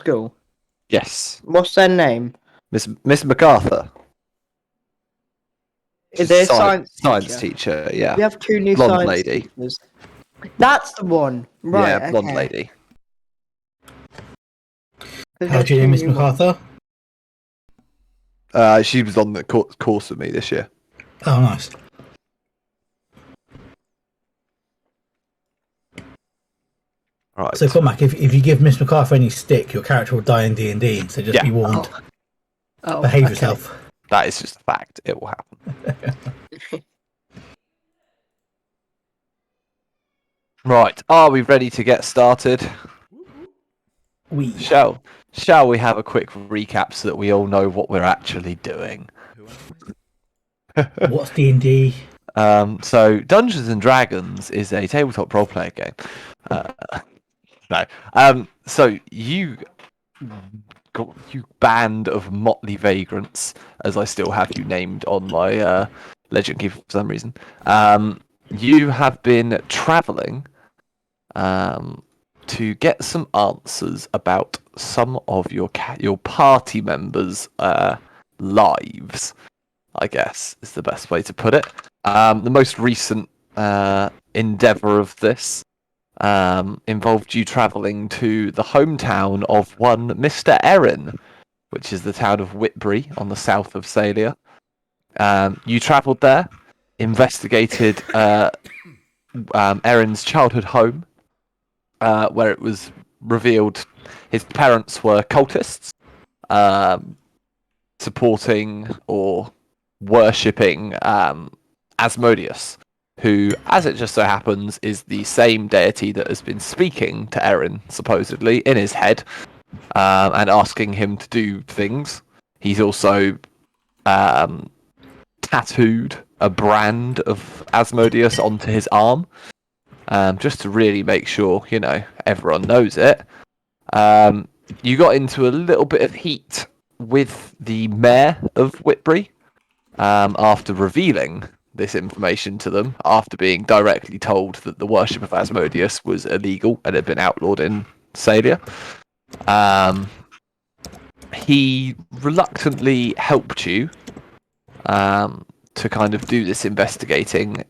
school? Yes. What's their name? Miss MacArthur. Is there a Science science teacher, yeah. We have two new Blonde science lady. teachers. That's the one. Right, Yeah, blonde okay. lady. How do you name Miss MacArthur? She was on the course with me this year. Oh, nice. Right. So, Cormac, if you give Miss MacArthur any stick, your character will die in D&D, so just be warned. Behave yourself. That is just a fact. It will happen. Right. Are we ready to get started? Shall we have a quick recap so that we all know what we're actually doing? What's D&D? So Dungeons and Dragons is a tabletop role-playing game. No. So you band of motley vagrants, as I still have you named on my legend key for some reason. You have been travelling to get some answers about some of your party members' lives, I guess is the best way to put it. The most recent endeavour of this involved you travelling to the hometown of one Mr. Erin, which is the town of Whitbury on the south of Salia. You travelled there, investigated Erin's childhood home, where it was revealed his parents were cultists, supporting or worshipping Asmodeus, who, as it just so happens, is the same deity that has been speaking to Erin, supposedly, in his head, and asking him to do things. He's also tattooed a brand of Asmodeus onto his arm, just to really make sure, everyone knows it. You got into a little bit of heat with the mayor of Whitbury after revealing this information to them, after being directly told that the worship of Asmodeus was illegal and had been outlawed in Salia. He reluctantly helped you to kind of do this investigating,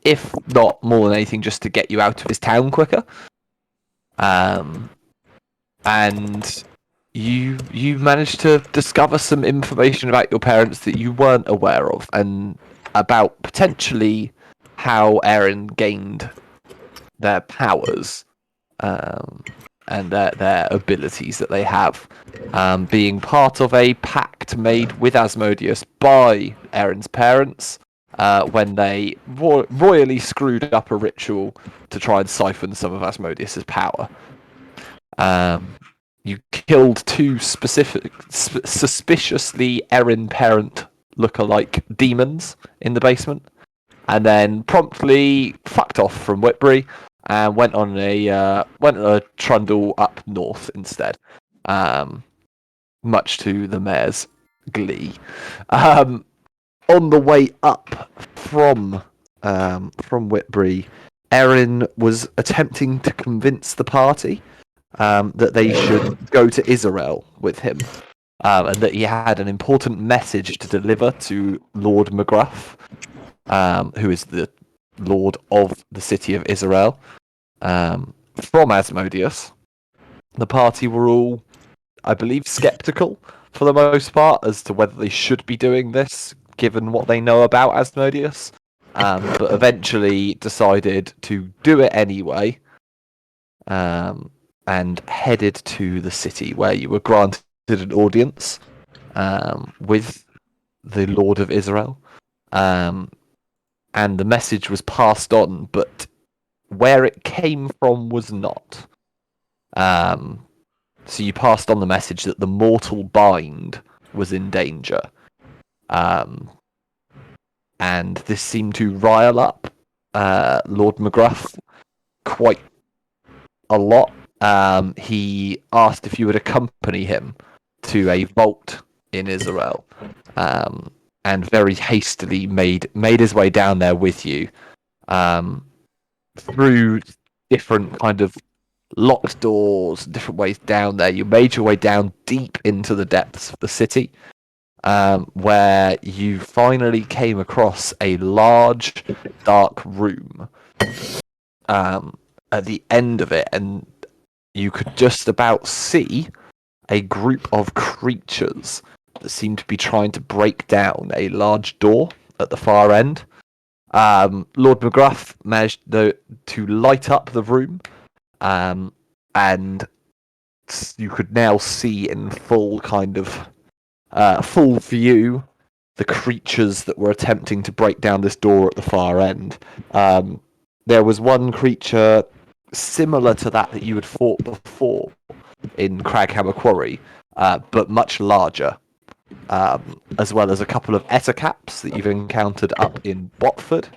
if not more than anything, just to get you out of his town quicker. And you managed to discover some information about your parents that you weren't aware of, and about potentially how Erin gained their powers and their abilities that they have, being part of a pact made with Asmodeus by Erin's parents when they royally screwed up a ritual to try and siphon some of Asmodeus's power. You killed two suspiciously Erin parent look-alike demons in the basement, and then promptly fucked off from Whitbury and went on a trundle up north instead, much to the mayor's glee. On the way up from Whitbury, Erin was attempting to convince the party that they should go to Israel with him, and that he had an important message to deliver to Lord McGruff, who is the Lord of the city of Israel, from Asmodeus. The party were all, I believe, skeptical for the most part as to whether they should be doing this, given what they know about Asmodeus, but eventually decided to do it anyway, and headed to the city, where you were granted an audience with the Lord of Israel. And the message was passed on, but where it came from was not. So you passed on the message that the mortal bind was in danger. And this seemed to rile up Lord McGruff quite a lot. He asked if you would accompany him to a vault in Israel, and very hastily made his way down there with you, through different kind of locked doors, different ways down there. You made your way down deep into the depths of the city, where you finally came across a large, dark room at the end of it, and you could just about see a group of creatures that seemed to be trying to break down a large door at the far end. Lord McGruff managed to light up the room, and you could now see in full full view the creatures that were attempting to break down this door at the far end. There was one creature similar to that you had fought before in Craghammer Quarry, but much larger, as well as a couple of ettercaps that you've encountered up in Watford,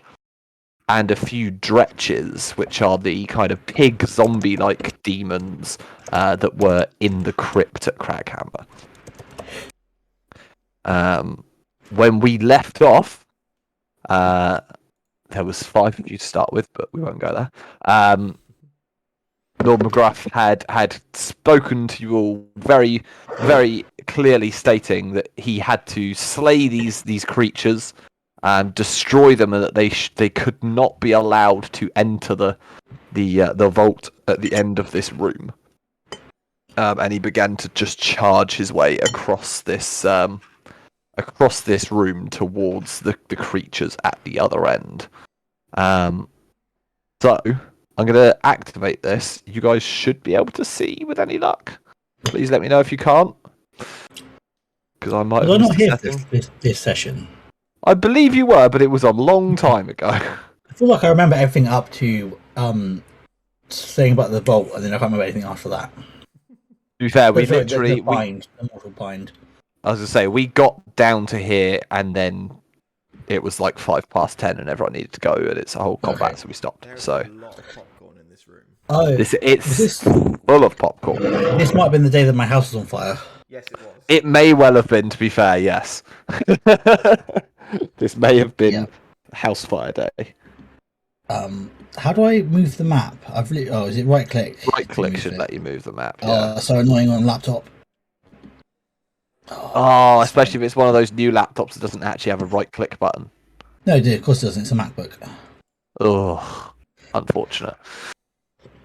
and a few dretches, which are the kind of pig zombie-like demons that were in the crypt at Craghammer. When we left off, there was 5 of you to start with, but we won't go there. Lord McGruff had spoken to you all very, very clearly, stating that he had to slay these creatures and destroy them, and that they could not be allowed to enter the vault at the end of this room. And he began to just charge his way across this room towards the creatures at the other end. So I'm going to activate this. You guys should be able to see with any luck. Please let me know if you can't, because I might have missed a setting. This session? I believe you were, but it was a long time ago. I feel like I remember everything up to saying about the vault, and then I can't remember anything after that. To be fair, we the literally... the mortal bind. I was going to say, we got down to here, and then it was like 10:05, and everyone needed to go, and it's a whole combat, so we stopped. There's a lot of popcorn in this room. Oh, it's full of popcorn. This might have been the day that my house was on fire. Yes, it was. It may well have been, to be fair, yes. This may have been house fire day. How do I move the map? Is it right click? Right click should let you move the map. So annoying on laptop. Oh, especially if it's one of those new laptops that doesn't actually have a right click button. No, dude, of course it doesn't. It's a MacBook. Oh, unfortunate.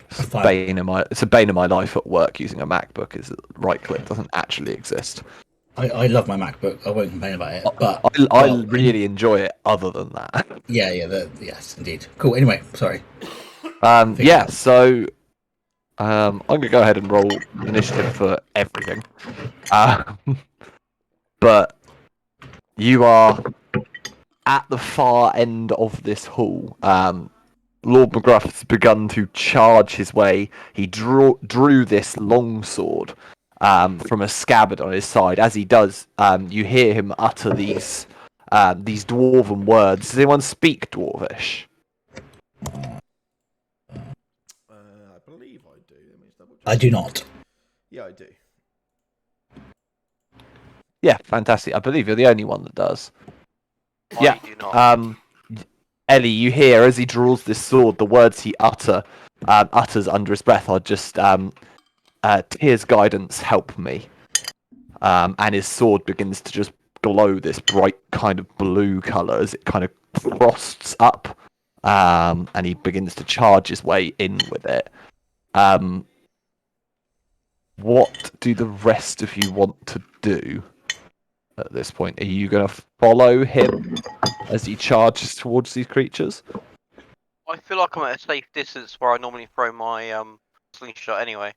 It's a bane of my life at work using a MacBook. Is that right click doesn't actually exist. I love my MacBook. I won't complain about it. But I really enjoy it. Other than that, yes, indeed. Cool. Anyway, sorry. So I'm gonna go ahead and roll initiative for everything. But you are at the far end of this hall. Lord McGruff has begun to charge his way. He drew this long sword from a scabbard on his side. As he does, you hear him utter these dwarven words. Does anyone speak Dwarvish? I believe I do. Let me just double check. I do not. Yeah, I do. Yeah, fantastic. I believe you're the only one that does. I do not. Ellie, you hear as he draws this sword, the words he utters under his breath are just "Tears guidance, help me," and his sword begins to just glow this bright kind of blue color as it kind of frosts up, and he begins to charge his way in with it. What do the rest of you want to do at this point? Are you going to follow him as he charges towards these creatures? I feel like I'm at a safe distance where I normally throw my slingshot anyway.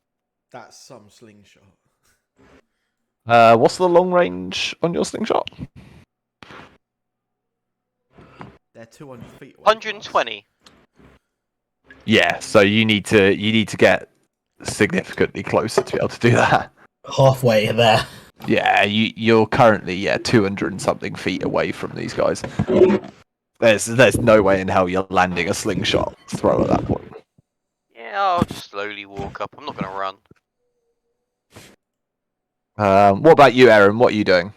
That's some slingshot. What's the long range on your slingshot? They're 200 feet away. 120. Yeah, so you need to get significantly closer to be able to do that. Halfway there. Yeah, you're currently 200 and something feet away from these guys. There's no way in hell you're landing a slingshot throw at that point. Yeah, I'll just slowly walk up. I'm not going to run. What about you, Aaron? What are you doing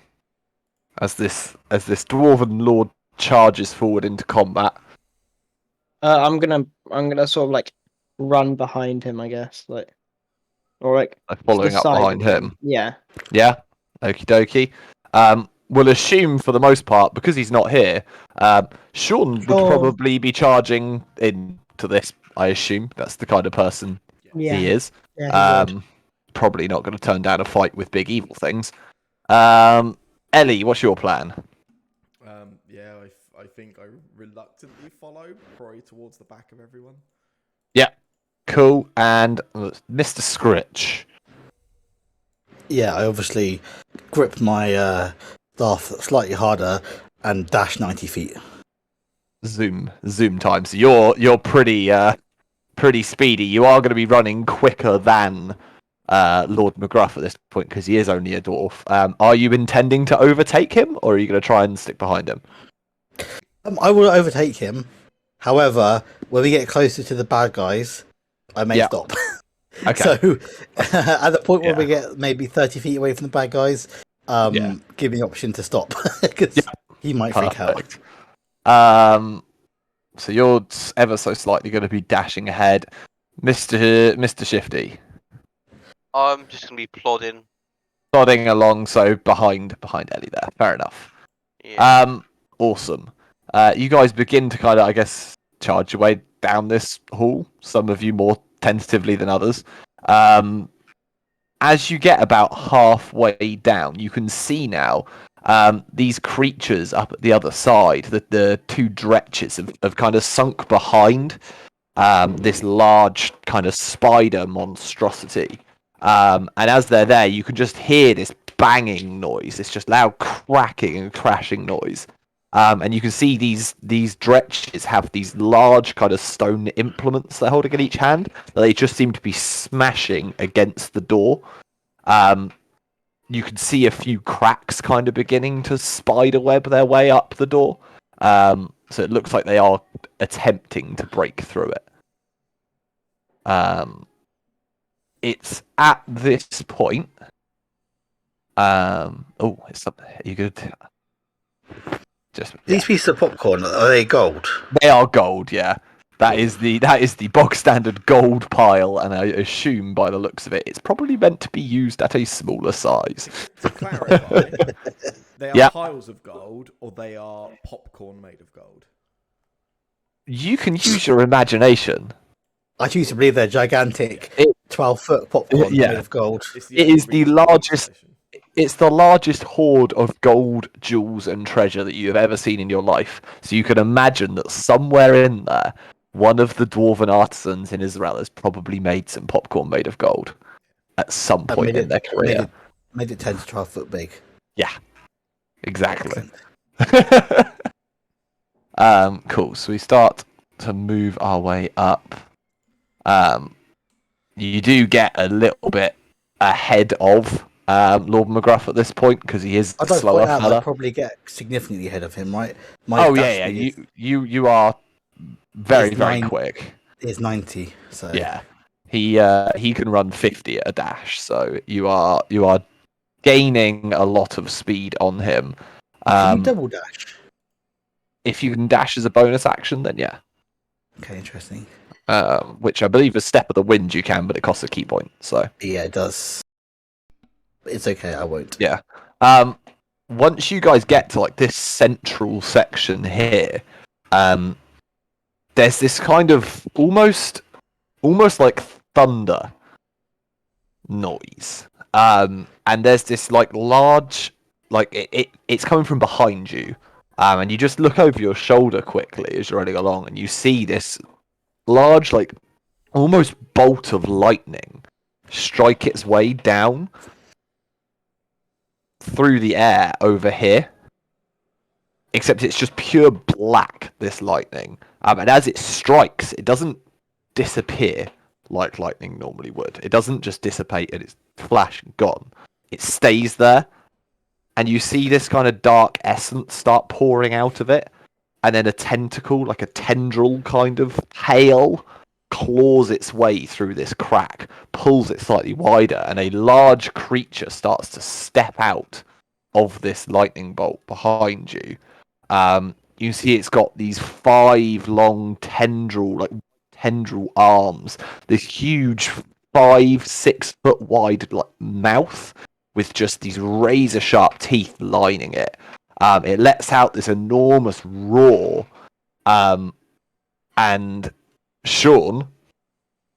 as this dwarven lord charges forward into combat? I'm gonna sort of like run behind him, I guess. Like, or like Following the up side behind of him. Yeah. Yeah. Okie dokie. We'll assume for the most part, because he's not here, Sean would probably be charging into this. I assume that's the kind of person Yeah. he is. Yeah, he would. Probably not going to turn down a fight with big evil things. Ellie, what's your plan? Yeah, I think I reluctantly follow, probably towards the back of everyone. Yeah. Cool. And Mr. Scritch. Yeah, I obviously grip my staff slightly harder and dash 90 feet. Zoom time. So you're pretty speedy. You are going to be running quicker than Lord McGruff at this point because he is only a dwarf. Are you intending to overtake him, or are you going to try and stick behind him? I will overtake him. However, when we get closer to the bad guys, I may stop. Okay. So at the point where we get maybe 30 feet away from the bad guys, give me the option to stop because he might freak out. So you're ever so slightly going to be dashing ahead, Mr. Shifty. I'm just gonna be plodding. Plodding along, so behind Ellie there. Fair enough. Yeah. Awesome. You guys begin to kind of, I guess, charge your way down this hall. Some of you more tentatively than others. As you get about halfway down, you can see now these creatures up at the other side. The two dretches have kind of sunk behind this large kind of spider monstrosity. And as they're there, you can just hear this banging noise, this just loud cracking and crashing noise. And you can see these dretches have these large kind of stone implements they're holding in each hand. They just seem to be smashing against the door. You can see a few cracks kind of beginning to spiderweb their way up the door. So it looks like they are attempting to break through it. It's at this point. It's something. You good? These pieces of popcorn, are they gold? They are gold. Yeah, that is the bog standard gold pile, and I assume by the looks of it, it's probably meant to be used at a smaller size. To clarify, they are piles of gold, or they are popcorn made of gold. You can use your imagination. I choose to believe they're gigantic 12-foot popcorn made of gold. It is the largest. It's the largest hoard of gold, jewels, and treasure that you have ever seen in your life. So you can imagine that somewhere in there, one of the dwarven artisans in Israel has probably made some popcorn made of gold at some point in their career. Made it 10 to 12 foot big. Yeah, exactly. Cool. So we start to move our way up. You do get a little bit ahead of Lord McGruff at this point because he is slower. I'd probably get significantly ahead of him, right? You are very quick. He's 90, so yeah, he can run 50 at a dash. So you are gaining a lot of speed on him. Can you double dash? If you can dash as a bonus action, then yeah. Okay, interesting. Which I believe is Step of the Wind you can, but it costs a key point. So yeah, it does. It's okay, I won't. Yeah. Once you guys get to like this central section here, there's this kind of almost like thunder noise. And there's this like large, like it's coming from behind you. And you just look over your shoulder quickly as you're running along, and you see this large, like almost bolt of lightning strike its way down through the air over here, except it's just pure black, this lightning, and as it strikes, it doesn't disappear like lightning normally would. It doesn't just dissipate and it's flash and gone. It stays there, and you see this kind of dark essence start pouring out of it, and then a tentacle, like a tendril kind of hail, claws its way through this crack, pulls it slightly wider, and a large creature starts to step out of this lightning bolt behind you. You see it's got these 5 long tendril arms, this huge 5-6 foot wide like mouth with just these razor sharp teeth lining it. It lets out this enormous roar, and Sean,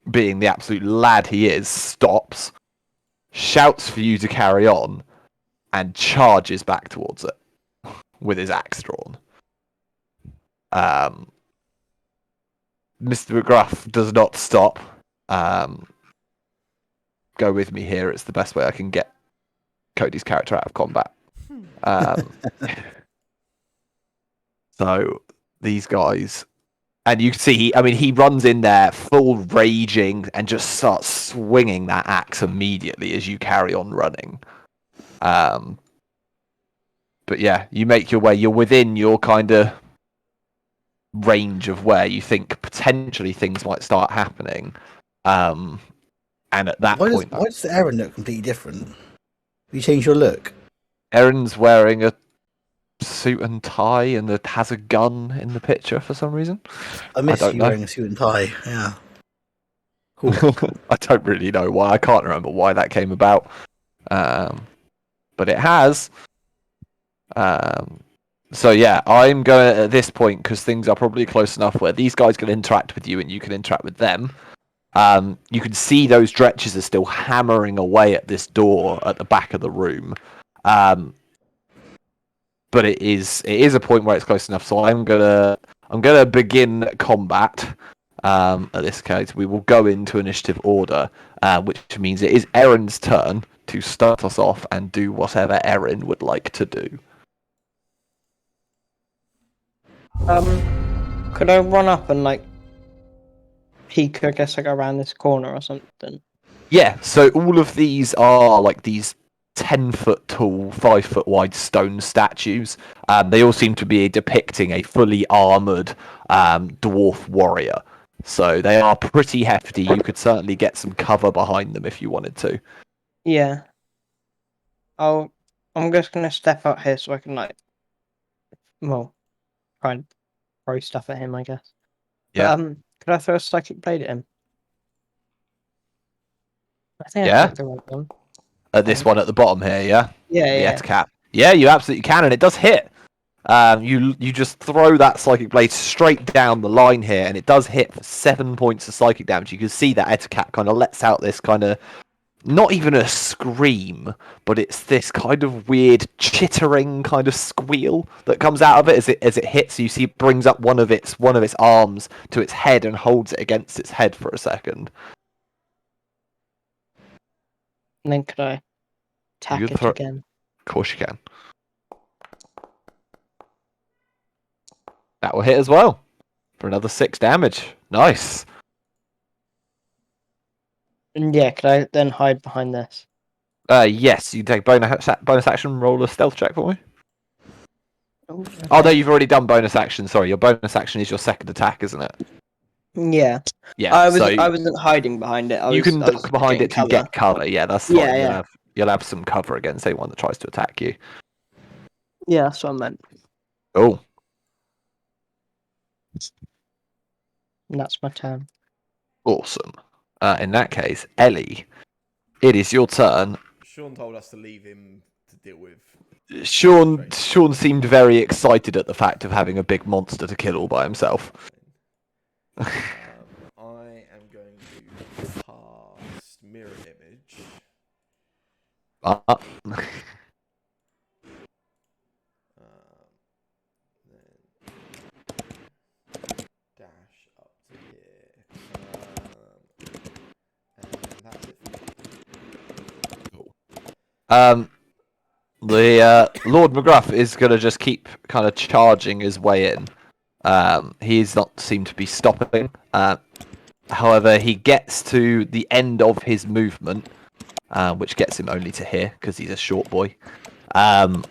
being the absolute lad he is, stops, shouts for you to carry on, and charges back towards it with his axe drawn. Mr. McGruff does not stop. Go with me here. It's the best way I can get Cody's character out of combat. So these guys, and you can see, he runs in there full raging and just starts swinging that axe immediately as you carry on running. But yeah, you make your way. You're within your kind of range of where you think potentially things might start happening. And at that point, why does Aaron look completely different? Have you changed your look? Aaron's wearing a suit and tie and has a gun in the picture for some reason. I miss don't you know. wearing a suit and tie. Yeah. Cool. I don't really know why. I can't remember why that came about. But it has. So yeah, I'm going at this point, because things are probably close enough where these guys can interact with you and you can interact with them. You can see those dretches are still hammering away at this door at the back of the room. But it is a point where it's close enough, so I'm gonna begin combat. At this case, we will go into initiative order, which means it is Erin's turn to start us off and do whatever Erin would like to do. Could I run up and peek, I guess, around this corner or something? Yeah, so all of these are like these 10-foot tall, 5-foot wide stone statues. They all seem to be depicting a fully armoured dwarf warrior. So they are pretty hefty. You could certainly get some cover behind them if you wanted to. Yeah. I'm just gonna step out here so I can try and throw stuff at him, I guess. Yeah. But, could I throw a psychic blade at him? I think Yeah? I picked the right one. This one at the bottom here, yeah? Yeah, The yeah. Ettercap. Yeah, you absolutely can, and it does hit. You just throw that psychic blade straight down the line here, and it does hit for 7 points of psychic damage. You can see that Ettercap kind of lets out this kind of, not even a scream, but it's this kind of weird chittering kind of squeal that comes out of it as it hits. You see, it brings up one of its arms to its head and holds it against its head for a second. And then could I attack it again? Of course you can. That will hit as well for another 6 damage. Nice. And yeah, could I then hide behind this? Yes, you take bonus action, roll a stealth check for me. Oh, Oh no, you've already done bonus action. Sorry, your bonus action is your second attack, isn't it? Yeah. Yeah. I wasn't hiding behind it. You can duck behind it to get cover. Yeah, that's fine. Yeah, You'll have some cover against anyone that tries to attack you. Yeah, that's what I meant. Oh. And that's my turn. Awesome. In that case, Ellie, it is your turn. Sean told us to leave him to deal with. Sean seemed very excited at the fact of having a big monster to kill all by himself. I am going to cast Mirror Image. Then dash up to here. And that's it for me. The Lord McGruff is going to just keep kind of charging his way in. He's not seem to be stopping. However, he gets to the end of his movement, which gets him only to here because he's a short boy, and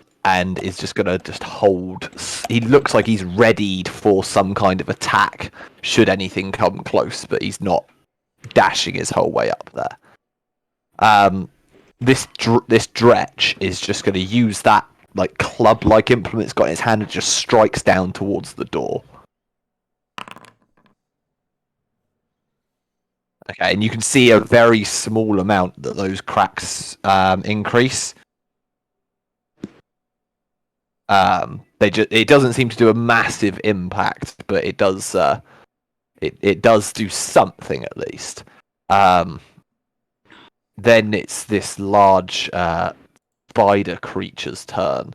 is just going to just hold. He looks like he's readied for some kind of attack should anything come close, but he's not dashing his whole way up there. This Dretch is just going to use that club-like implement it's got in his hand and just strikes down towards the door. Okay, and you can see a very small amount that those cracks increase. It doesn't seem to do a massive impact, but it does it does do something at least. Then it's this large spider creature's turn,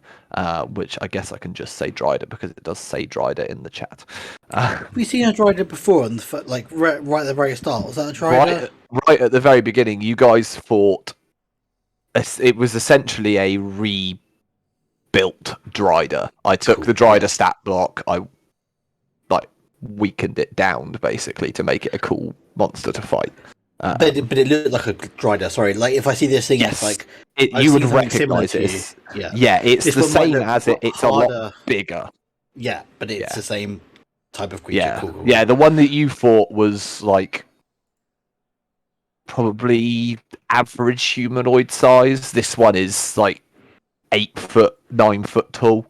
which I guess I can just say Dryder because it does say Dryder in the chat. Have we seen a Dryder before? On the right at the very start, was that a Dryder? Right at the very beginning, you guys fought. It was essentially a rebuilt Dryder. I took the Dryder stat block. I weakened it down basically to make it a cool monster to fight. But it looked like a Dryder. Sorry, like if I see this thing, Yes, it's like you would recognize it. Yeah, it's This the one might same look as it. It's harder. a lot bigger. Yeah, but it's the same type of creature. Yeah, Cool. yeah. The one that you fought was like probably average humanoid size. This one is like 8 foot, 9 foot tall.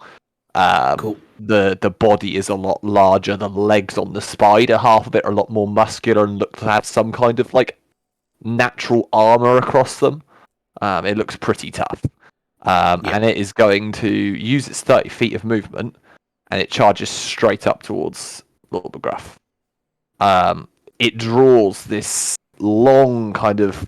Cool. The body is a lot larger. The legs on the spider, half of it, are a lot more muscular and look to have some kind of like natural armor across them. It looks pretty tough. And it is going to use its 30 feet of movement, and it charges straight up towards Lord McGruff. It draws this long, kind of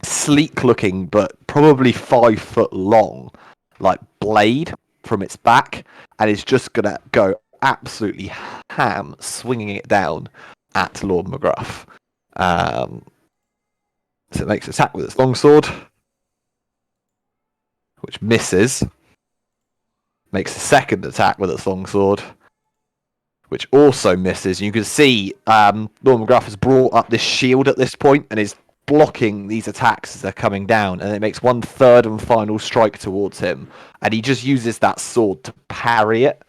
sleek-looking, but probably 5 foot long, like blade from its back, and is just gonna go absolutely ham, swinging it down at Lord McGruff. So it makes an attack with its longsword, which misses. Makes a second attack with its longsword, which also misses. You can see Lord McGruff has brought up this shield at this point and is blocking these attacks as they're coming down, and it makes one third and final strike towards him, and he just uses that sword to parry it.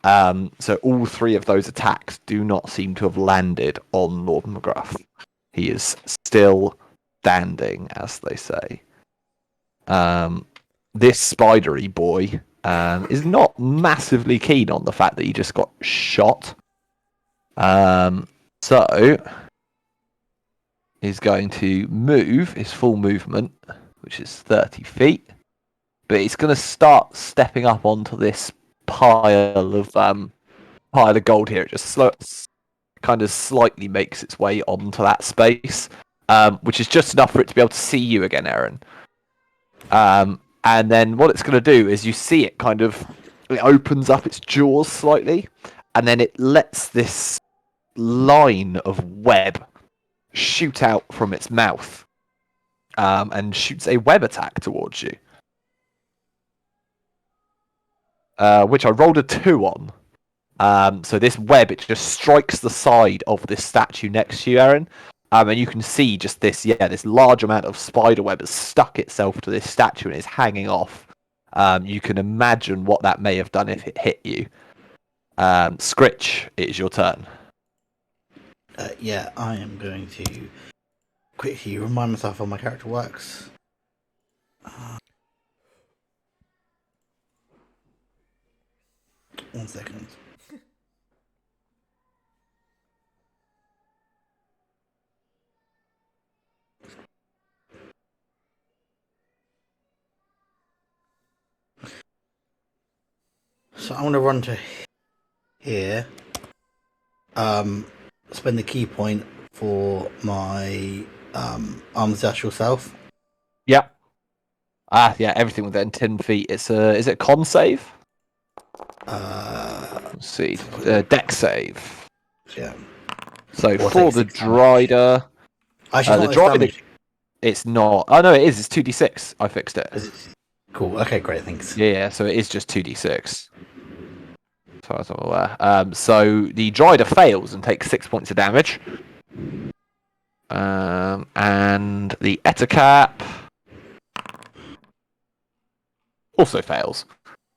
So all 3 of those attacks do not seem to have landed on Lord McGruff. He is still standing, as they say. This spidery boy is not massively keen on the fact that he just got shot. So he's going to move his full movement, which is 30 feet. But he's going to start stepping up onto this pile of gold here. It just kind of slightly makes its way onto that space, which is just enough for it to be able to see you again, Aaron. And then what it's going to do is you see it it opens up its jaws slightly, and then it lets this line of web shoot out from its mouth, and shoots a web attack towards you. Which I rolled a 2 on. So this web, it just strikes the side of this statue next to you, Aaron. And you can see just this large amount of spider web has stuck itself to this statue and is hanging off. You can imagine what that may have done if it hit you. Scritch, it is your turn. Yeah, I am going to quickly remind myself how my character works. 1 second. So I'm going to run to here. Spend the key point for my arms dash self. Yep. Yeah, everything within 10 feet. It's is it con save? Let's see. Deck save. Yeah. So Or for take the 6 Dryder, Actually, the Dryder, it's not. Oh no, it is. It's 2d6. I fixed it. Cool. Okay, great. Thanks. Yeah, so it is just 2d6. As far as I'm aware. So the Dryder fails and takes 6 points of damage. And the Ettercap also fails.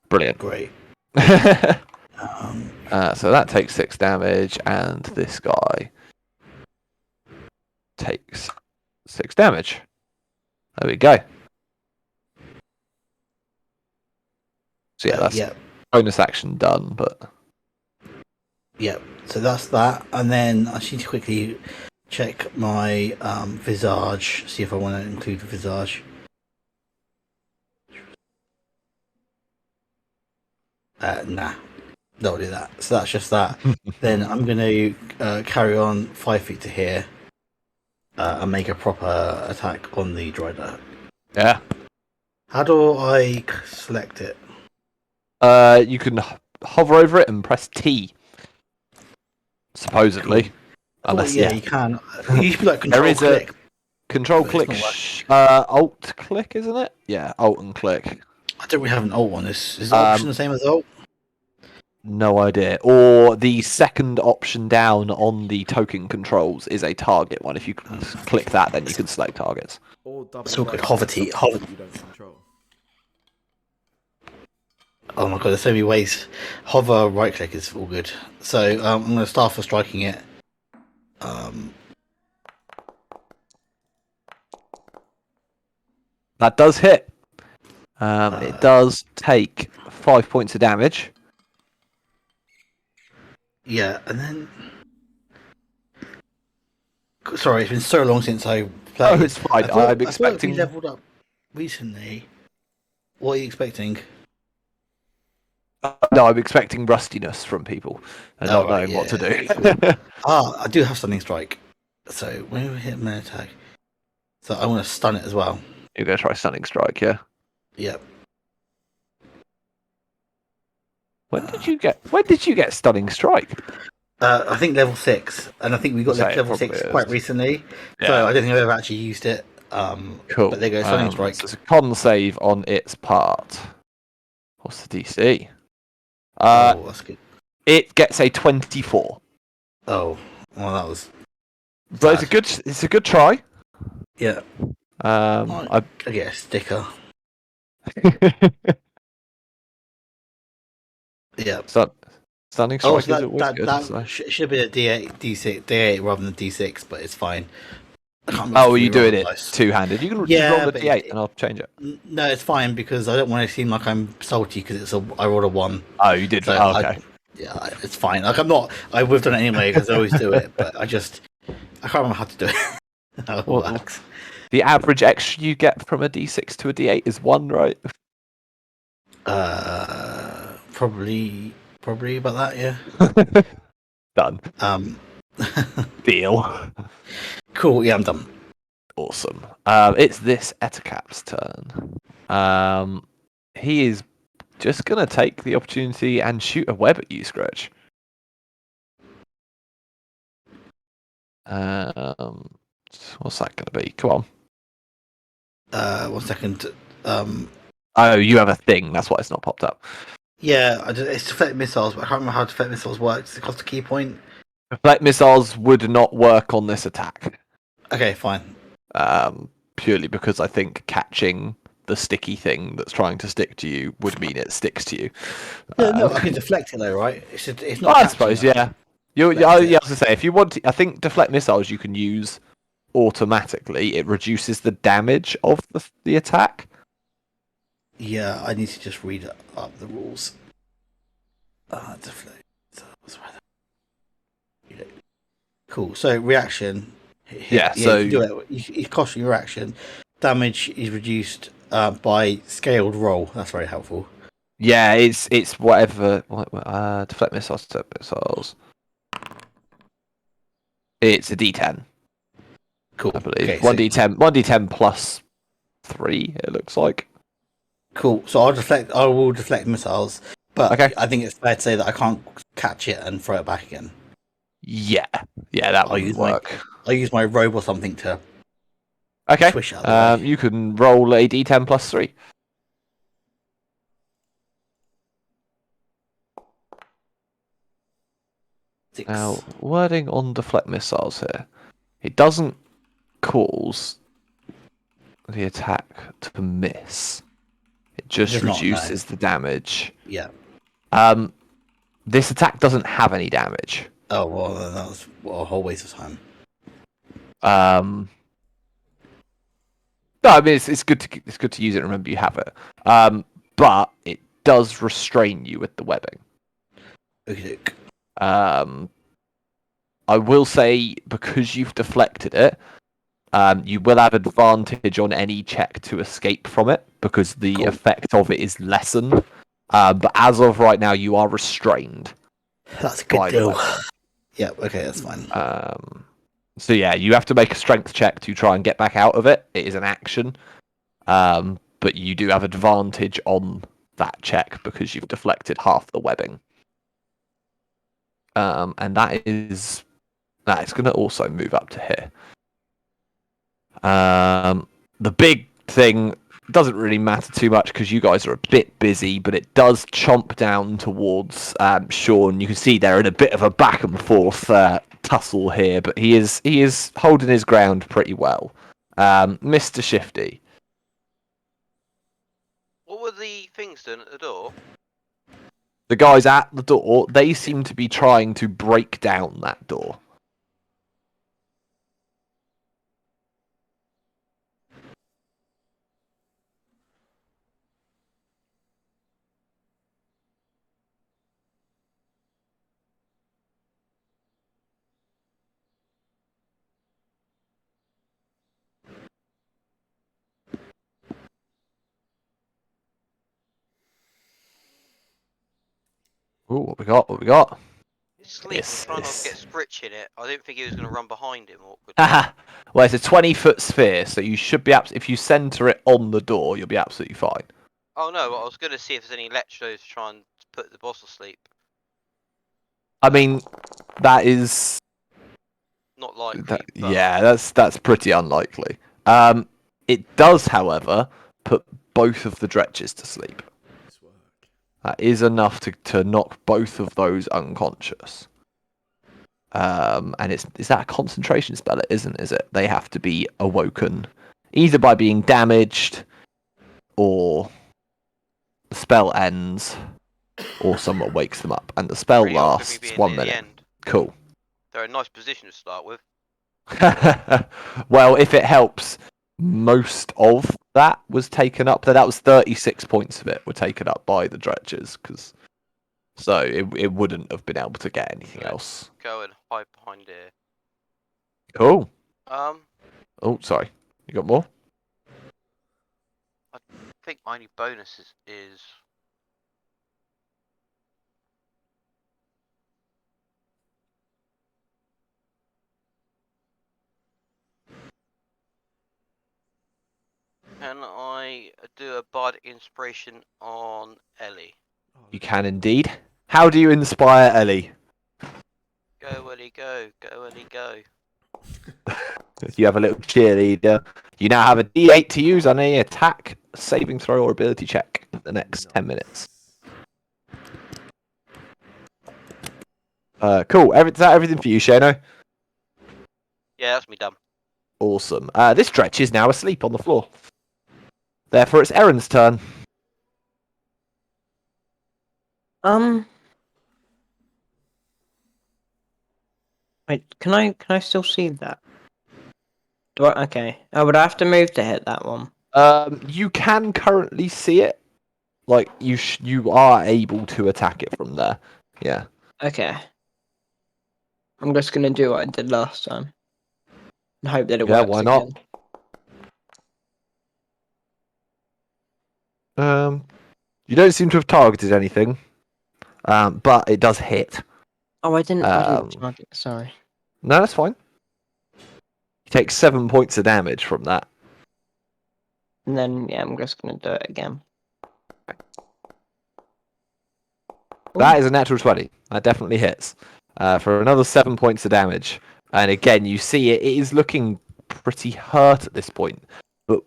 Brilliant. Great. So that takes 6 damage, and this guy takes 6 damage. There we go. So yeah, that's bonus action done, but... Yeah, so that's that. And then I need to quickly check my visage. See if I want to include the visage. Nah, don't do that. So that's just that. Then I'm going to carry on 5 feet to here and make a proper attack on the Dryder. Yeah. How do I select it? You can hover over it and press T. Supposedly. Unless, yeah, you can. It used to be like There control is click. Control But click, it's not Alt click, isn't it? Yeah, Alt and click. I don't really have an alt one. Is the option the same as alt? No idea. Or the second option down on the token controls is a target one. If you click that, then you can select targets. Or double It's all good. right Hover click T. something that you don't control. Oh my god, there's so many ways. Hover right click is all good. So I'm going to start for striking it. That does hit. It does take 5 points of damage. Yeah, and then. Sorry, it's been so long since I played. Oh, it's fine. I I'm thought we expecting. leveled up recently. What are you expecting? No, I'm expecting rustiness from people and not right, knowing what to do. I do have stunning strike. So when we hit melee attack, so I want to stun it as well. You're going to try stunning strike, yeah? Yep. When did you get stunning strike? I think level 6, and I think we got Say it level probably 6 is. quite recently. Yeah. So I don't think I've ever actually used it. Cool. But there goes stunning strike. So it's a con save on its part. What's the DC? That's good. It gets a 24. Oh, well, that was. But sad. it's a good try. Yeah. I get a sticker. Yeah. Stunning strike so is always good. that So. should be a D8, D6, D8 rather than D6, but it's fine. I can't remember Oh, if are you we doing rolled it dice. two-handed? You can just Yeah, roll a but D8 and I'll change it. No, it's fine because I don't want to seem like I'm salty because I rolled a 1. Oh, you did. So Okay. It's fine. Like I'm not. I would have done it anyway because I always do it, but I can't remember how to do it. How it Well, works. the average extra you get from a D6 to a D8 is 1, right? Probably about that. Yeah. Done. Deal. Cool. Yeah, I'm done. Awesome. It's this Ettercap's turn. He is just gonna take the opportunity and shoot a web at you, Scratch. What's that gonna be? Come on. 1 second. Oh, you have a thing. That's why it's not popped up. Yeah, it's deflect missiles, but I can't remember how deflect missiles work. Does it cost a key point? Deflect missiles would not work on this attack. Okay, fine. Purely because I think catching the sticky thing that's trying to stick to you would mean it sticks to you. No, I can deflect it though, right? It's not. I suppose, yeah. I was gonna say, if you want to, I think deflect missiles you can use automatically. It reduces the damage of the attack. Yeah, I need to just read up the rules. Deflect. Cool. So reaction. So you do it. It costs you reaction. Damage is reduced by scaled roll. That's very helpful. yeah, it's whatever. Deflect missiles, It's a D10. Cool. I believe Okay, 1D10 plus 3. It looks like. Cool. So I will deflect missiles, but Okay. I think it's fair to say that I can't catch it and throw it back again. Yeah, that would work. I'll use my robe or something to. Okay. Swish out of the way. You can roll a D10 plus 3. Six. Now, wording on deflect missiles here. It doesn't cause the attack to miss. It just reduces the damage. Yeah. This attack doesn't have any damage. Oh well, then that was a whole waste of time. No, I mean it's good to use it. Remember, you have it. But it does restrain you with the webbing. Okay. I will say, because you've deflected it, you will have advantage on any check to escape from it, because the Cool. effect of it is lessened. But as of right now, you are restrained That's a good by the deal. weapon. Yeah, okay, that's fine. So yeah, you have to make a strength check to try and get back out of it. It is an action. But you do have advantage on that check because you've deflected half the webbing. And that is going to also move up to here. The big thing doesn't really matter too much because you guys are a bit busy, but it does chomp down towards Sean. You can see they're in a bit of a back and forth tussle here, but he is holding his ground pretty well. Mr. Shifty. What were the things doing at the door? The guys at the door, they seem to be trying to break down that door. Ooh, what we got? What we got? Sleep. I'm This trying not to is. get Spritch in it. I didn't think he was going to run behind him. Awkward. Haha. Well, it's a 20-foot sphere, so you should be if you center it on the door, you'll be absolutely fine. Oh no, I was going to see if there's any electrodes to try and put the boss to sleep. I mean, that is. Not likely. But... Yeah, that's pretty unlikely. It does, however, put both of the dretches to sleep. Nice work. That is enough to knock both of those unconscious. And is that a concentration spell? It isn't, is it? They have to be awoken either by being damaged, or the spell ends, or someone wakes them up, and the spell Pretty awkward me lasts being 1 near the minute. end. Cool. They're in a nice position to start with. Well, if it helps, most of that was taken up. That was 36 points of it were taken up by the dredgers, so it wouldn't have been able to get anything else. Go and hide behind here. Cool. Um, Oh, sorry. You got more? I think my only bonus is can I do a bard inspiration on Ellie? Oh, You can indeed. How do you inspire Ellie? Go Ellie, go! Go Ellie, go! You have a little cheerleader. You now have a D8 to use on any attack, saving throw, or ability check in the next 10 minutes. Cool. Is that everything for you, Shano? Yeah, that's me done. Awesome. This stretch is now asleep on the floor. Therefore, it's Erin's turn. Wait, can I still see that? Okay. Oh, would I have to move to hit that one? You can currently see it. Like you are able to attack it from there. Yeah. Okay. I'm just gonna do what I did last time. And hope that it Yeah. works Why not? again. You don't seem to have targeted anything. But it does hit. Oh, I didn't Um, target. Sorry. No, that's fine. You take 7 points of damage from that. And then yeah, I'm just gonna do it again. That is a natural 20. That definitely hits. For another 7 points of damage. And again, you see it is looking pretty hurt at this point. But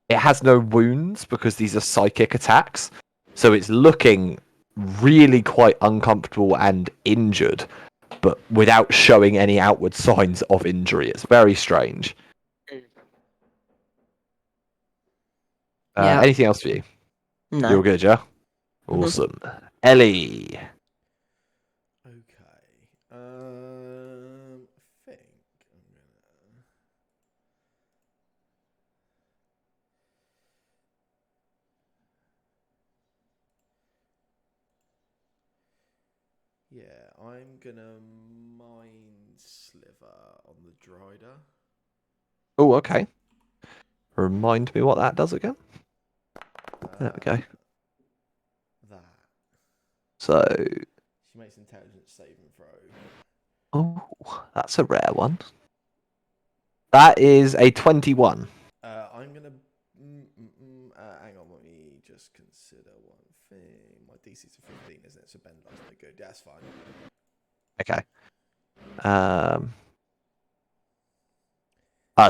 it has no wounds because these are psychic attacks. So it's looking really quite uncomfortable and injured, but without showing any outward signs of injury. It's very strange. Yeah. Anything else for you? No. You're good, yeah? Mhm. Awesome. Ellie. Okay. I think I'm gonna. Yeah, I'm gonna mind Sliver on the Drider. Oh, okay. Remind me what that does again. There we go. That. So, She makes intelligence saving throw. oh, that's a rare one. That is a 21. I'm gonna. Hang on, let me just consider one thing. My DC's a 15, isn't it? So Ben loves no good. Yeah, that's fine. Okay.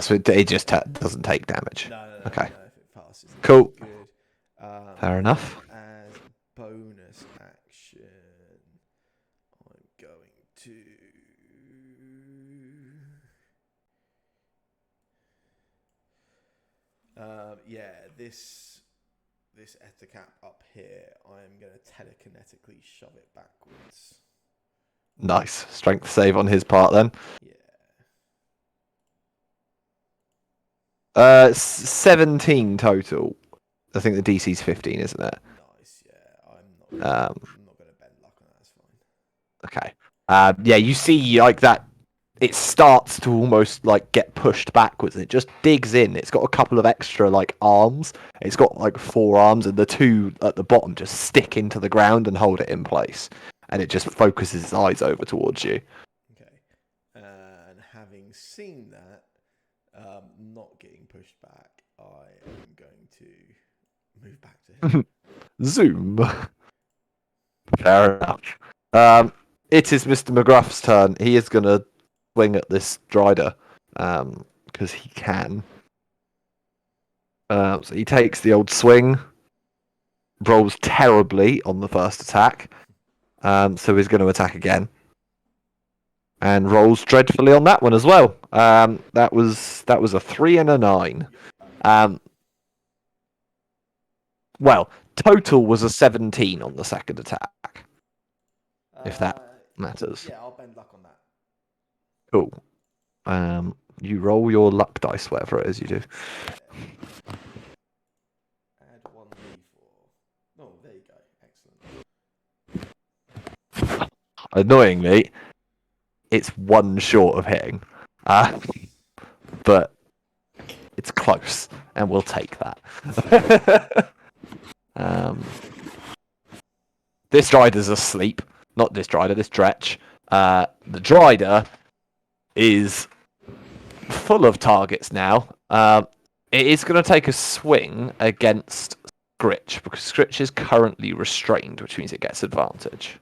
So it just doesn't take damage. No, Okay. no. If it passes, then Cool. it's good. Fair enough. As bonus action, I'm going to. This Etacap up here, I'm going to telekinetically shove it backwards. Nice. Strength save on his part then. Yeah. 17 total. I think the DC's 15, isn't it? Nice, yeah. I'm not going to bend luck on that, that's fine. Okay. Yeah, you see like that it starts to almost like get pushed backwards. It just digs in. It's got a couple of extra like arms. It's got like 4 arms, and the 2 at the bottom just stick into the ground and hold it in place. And it just focuses its eyes over towards you. Okay. And having seen that, not getting pushed back, I am going to move back to him. Zoom. Fair enough. It is Mr. McGruff's turn. He is going to swing at this Drider because he can. So he takes the old swing, rolls terribly on the first attack, so he's going to attack again, and rolls dreadfully on that one as well. That was a 3 and a 9. Well, total was a 17 on the second attack, if that matters. Yeah, I'll bend luck on that. Cool. You roll your luck dice, whatever it is you do. Add 1d4. Oh, there you go. Excellent. Annoyingly, it's 1 short of hitting. But it's close, and we'll take that. This Drider's asleep. Not this Drider, this Dretch. The Drider is full of targets now. It is going to take a swing against Scritch, because Scritch is currently restrained, which means it gets advantage.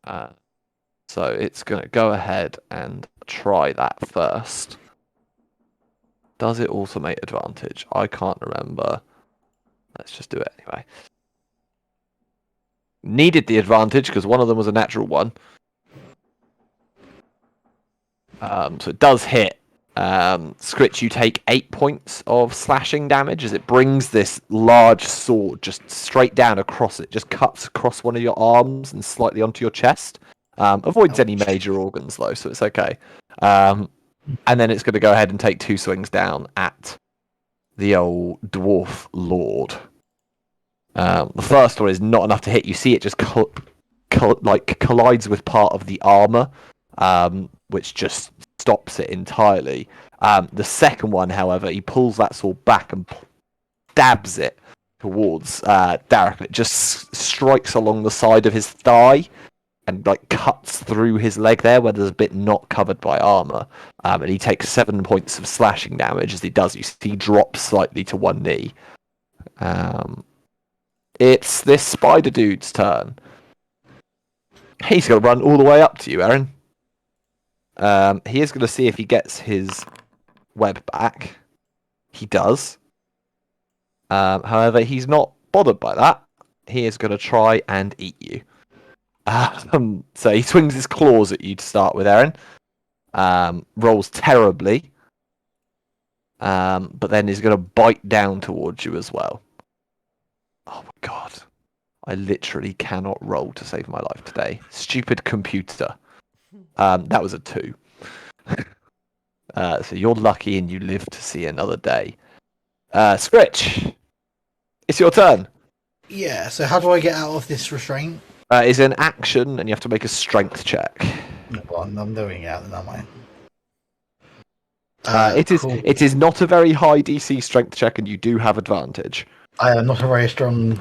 So it's going to go ahead and try that first. Does it automate advantage? I can't remember. Let's just do it anyway. Needed the advantage because one of them was a natural 1. So it does hit. Scritch, you take 8 points of slashing damage as it brings this large sword just straight down across it. Just cuts across one of your arms and slightly onto your chest. Avoids any major organs though, so it's okay. And then it's going to go ahead and take 2 swings down at the old dwarf lord. The first one is not enough to hit. You see it just collides with part of the armor, which just stops it entirely. The second one, however, he pulls that sword back and stabs it towards Derek. It just strikes along the side of his thigh and like cuts through his leg there, where there's a bit not covered by armor. And he takes 7 points of slashing damage as he does. You see, he drops slightly to 1 knee. It's this spider dude's turn. He's going to run all the way up to you, Aaron. He is going to see if he gets his web back. He does. However, he's not bothered by that. He is going to try and eat you. So he swings his claws at you to start with, Aaron. Rolls terribly. But then he's going to bite down towards you as well. Oh my god. I literally cannot roll to save my life today. Stupid computer. That was a 2. So you're lucky and you live to see another day. Scritch, it's your turn. Yeah, so how do I get out of this restraint? It's an action and you have to make a strength check. Well, I'm doing it out then, am I? Cool. It is not a very high DC strength check, and you do have advantage. I am not a very strong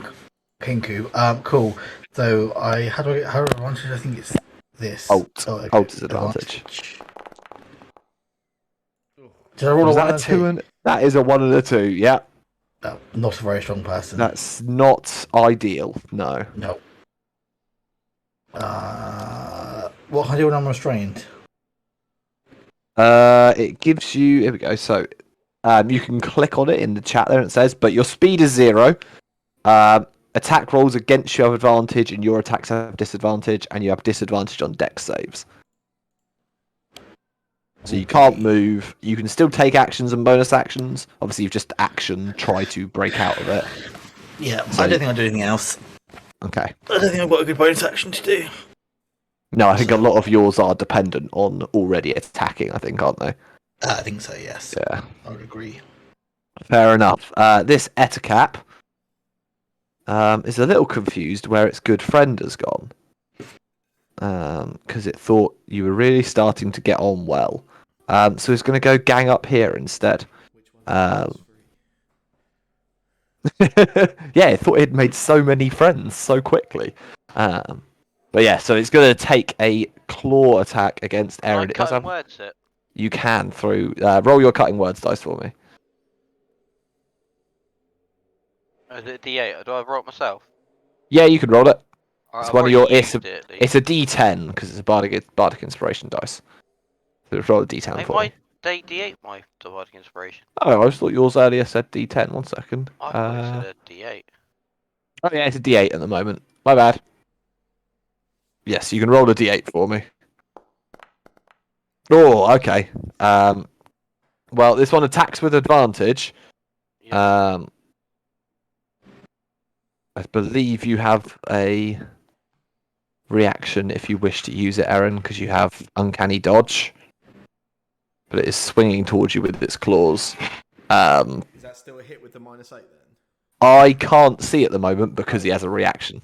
Pinku. Cool. So how do advantage? I think it's this. Alt. Oh, okay. Alt is advantage. Did I roll Was a that one a 2 and that is a 1 and a 2? Yeah. No, not a very strong person. That's not ideal. No. No. What can I do when I'm restrained? It gives you. Here we go. So, you can click on it in the chat there. And it says, but your speed is 0. Attack rolls against you have advantage, and your attacks have disadvantage, and you have disadvantage on dex saves. So you can't move. You can still take actions and bonus actions. Obviously, you've just action try to break out of it. Yeah, So- I don't think I'll do anything else. Okay. I don't think I've got a good bonus action to do. No, I think a lot of yours are dependent on already attacking. I think, aren't they? I think so, yes. Yeah. I would agree. Fair enough. This Etacap is a little confused where its good friend has gone. Because it thought you were really starting to get on well. So it's going to go gang up here instead. Which one's Yeah, it thought it had made so many friends so quickly. But yeah, so it's going to take a claw attack against Can I Erin. It does cut and have... words it? You can through... roll your cutting words dice for me. Is it a D8? Do I roll it myself? Yeah, you can roll it. Alright, It's I've one of already your... used it at least. It's a D10 because it's a bardic inspiration dice. So roll a D10 Hey, for my me. D8 my dividing inspiration. Oh, I just thought yours earlier said D10. 1 second. I thought it said a D8. Oh yeah, it's a D8 at the moment. My bad. Yes, you can roll a D8 for me. Oh, okay. Well, this one attacks with advantage. Yeah. I believe you have a reaction if you wish to use it, Erin, because you have uncanny dodge. But it is swinging towards you with its claws. Is that still a hit with the -8 then? I can't see at the moment because he has a reaction.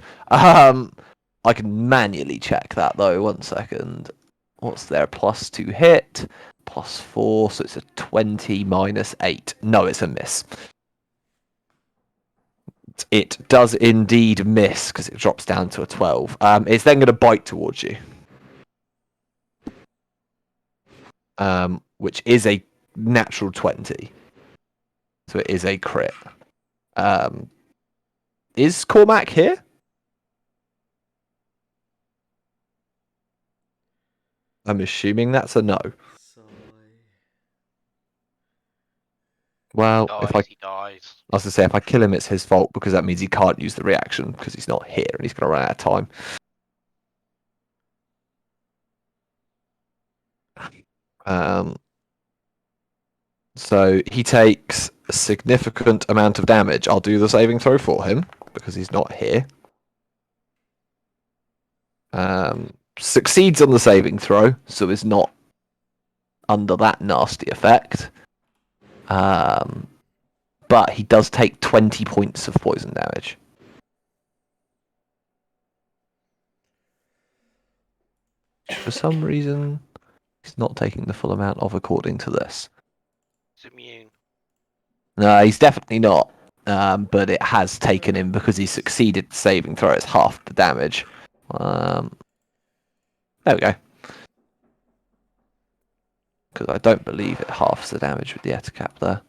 I can manually check that though. 1 second. What's there? +2 hit, +4, so it's a 20 -8. No, it's a miss. It does indeed miss because it drops down to a 12. It's then going to bite towards you, which is a natural 20. So it is a crit. Is Cormac here? I'm assuming that's a no. Well, He dies. I was to say, if I kill him, it's his fault because that means he can't use the reaction because he's not here and he's going to run out of time. So he takes a significant amount of damage. I'll do the saving throw for him because he's not here. Succeeds on the saving throw, so is not under that nasty effect. But he does take 20 points of poison damage. For some reason, he's not taking the full amount of according to this. He's immune. No, he's definitely not. But it has taken him because he succeeded the saving throw. It's half the damage. There we go. Because I don't believe it halves the damage with the Etacap there.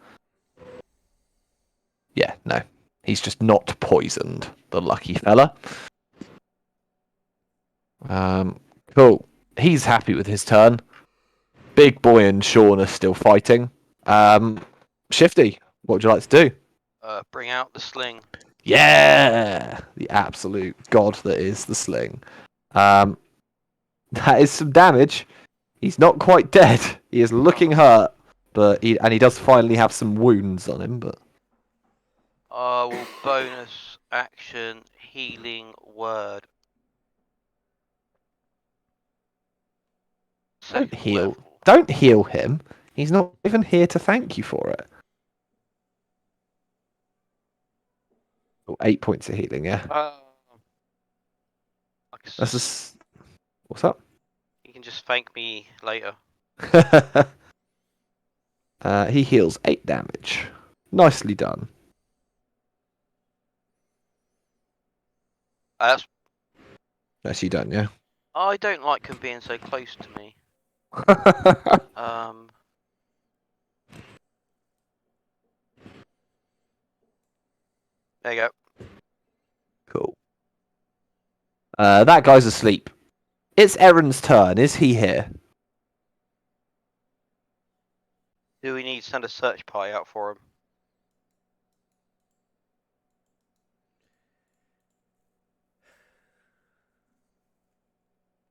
Yeah, no. He's just not poisoned, the lucky fella. Cool. He's happy with his turn. Big Boy and Sean are still fighting. Shifty, what would you like to do? Bring out the sling. Yeah! The absolute god that is the sling. That is some damage. He's not quite dead. He is looking hurt, but he does finally have some wounds on him. But Will bonus action healing word. don't Second heal. level. Don't heal him. He's not even here to thank you for it. Oh, 8 points of healing. Yeah. I can That's s- What's up? You can just thank me later. He heals 8 damage. Nicely done. That's. That's you done, yeah? I don't like him being so close to me. Um. There you go. Cool. That guy's asleep. It's Erin's turn. Is he here? Do we need to send a search party out for him?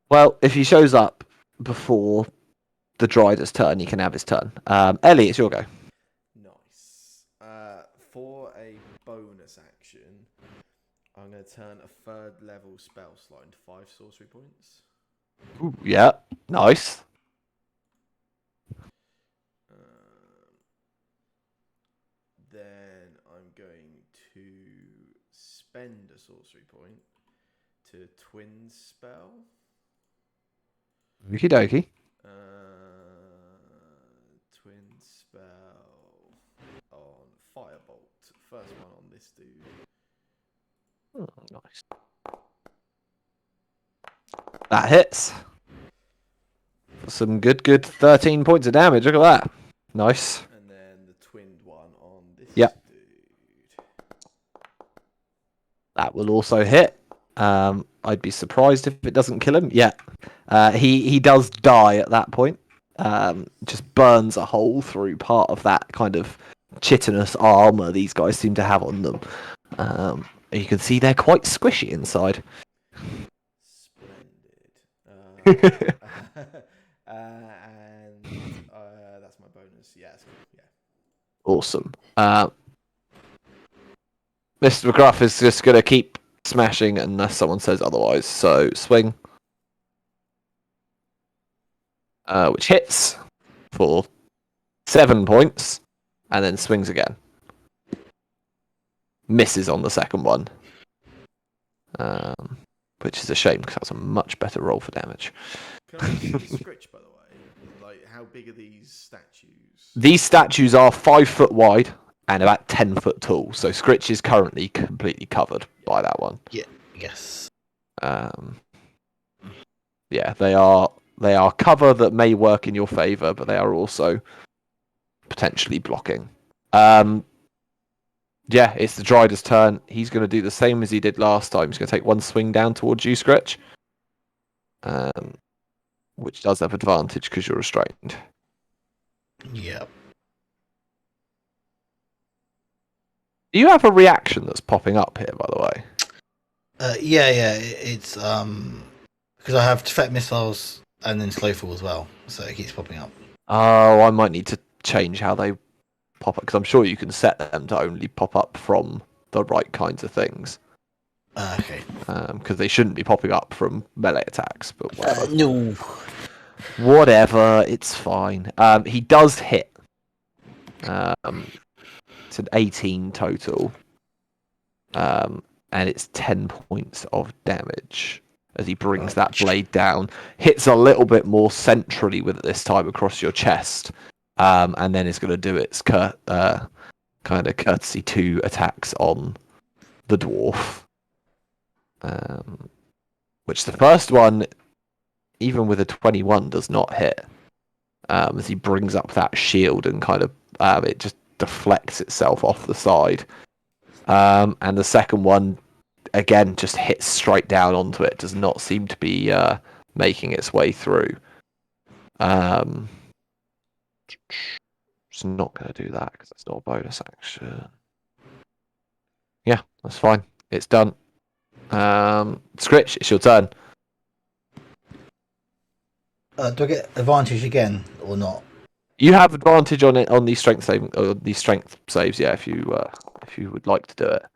Well, if he shows up before the Drider's turn, he can have his turn. Ellie, it's your go. Nice. For a bonus action, I'm going to turn a 3rd level spell slot into 5 sorcery points. Ooh, yeah, nice. Then I'm going to spend a sorcery point to twin spell. Okie dokie. Twin spell on Firebolt. First one on this dude. Oh, nice. That hits. Some good 13 points of damage. Look at that. Nice. And then the twinned one on this Yep. dude. That will also hit. I'd be surprised if it doesn't kill him. Yeah. He does die at that point. Just burns a hole through part of that kind of chitinous armor these guys seem to have on them. You can see they're quite squishy inside. Splendid. And that's my bonus. Yeah, that's cool. Yeah. Awesome. Mr. McGruff is just going to keep smashing unless someone says otherwise. So swing. Which hits for 7 points. And then swings again. Misses on the second one. Which is a shame because that's a much better roll for damage. Can I see the scritch, by the way? Like, how big are these statues? These statues are 5 foot wide and about 10 foot tall. So Scritch is currently completely covered by that one. Yeah. Yes. Yeah, they are cover that may work in your favour, but they are also potentially blocking. Yeah, it's the Drider's turn. He's going to do the same as he did last time. He's going to take one swing down towards you, Scritch. Which does have advantage because you're restrained. Yep. Do you have a reaction that's popping up here, by the way? Yeah. It's because I have defect missiles and then slowfall as well, so it keeps popping up. Oh, I might need to change how they pop up because I'm sure you can set them to only pop up from the right kinds of things. Okay. Because they shouldn't be popping up from melee attacks, but whatever. No. Whatever, it's fine. He does hit. It's an 18 total. And it's 10 points of damage as he brings that blade down. Hits a little bit more centrally with it this time across your chest. And then it's going to do its kind of courtesy 2 attacks on the dwarf. Which the first one, even with a 21, does not hit. As he brings up that shield and kind of it just deflects itself off the side. And the second one, again, just hits straight down onto it. Does not seem to be making its way through. Just not going to do that because that's not a bonus action. Yeah, that's fine. It's done. Scritch, it's your turn. Do I get advantage again or not? You have advantage on it on these strength saves. Yeah, if you would like to do it.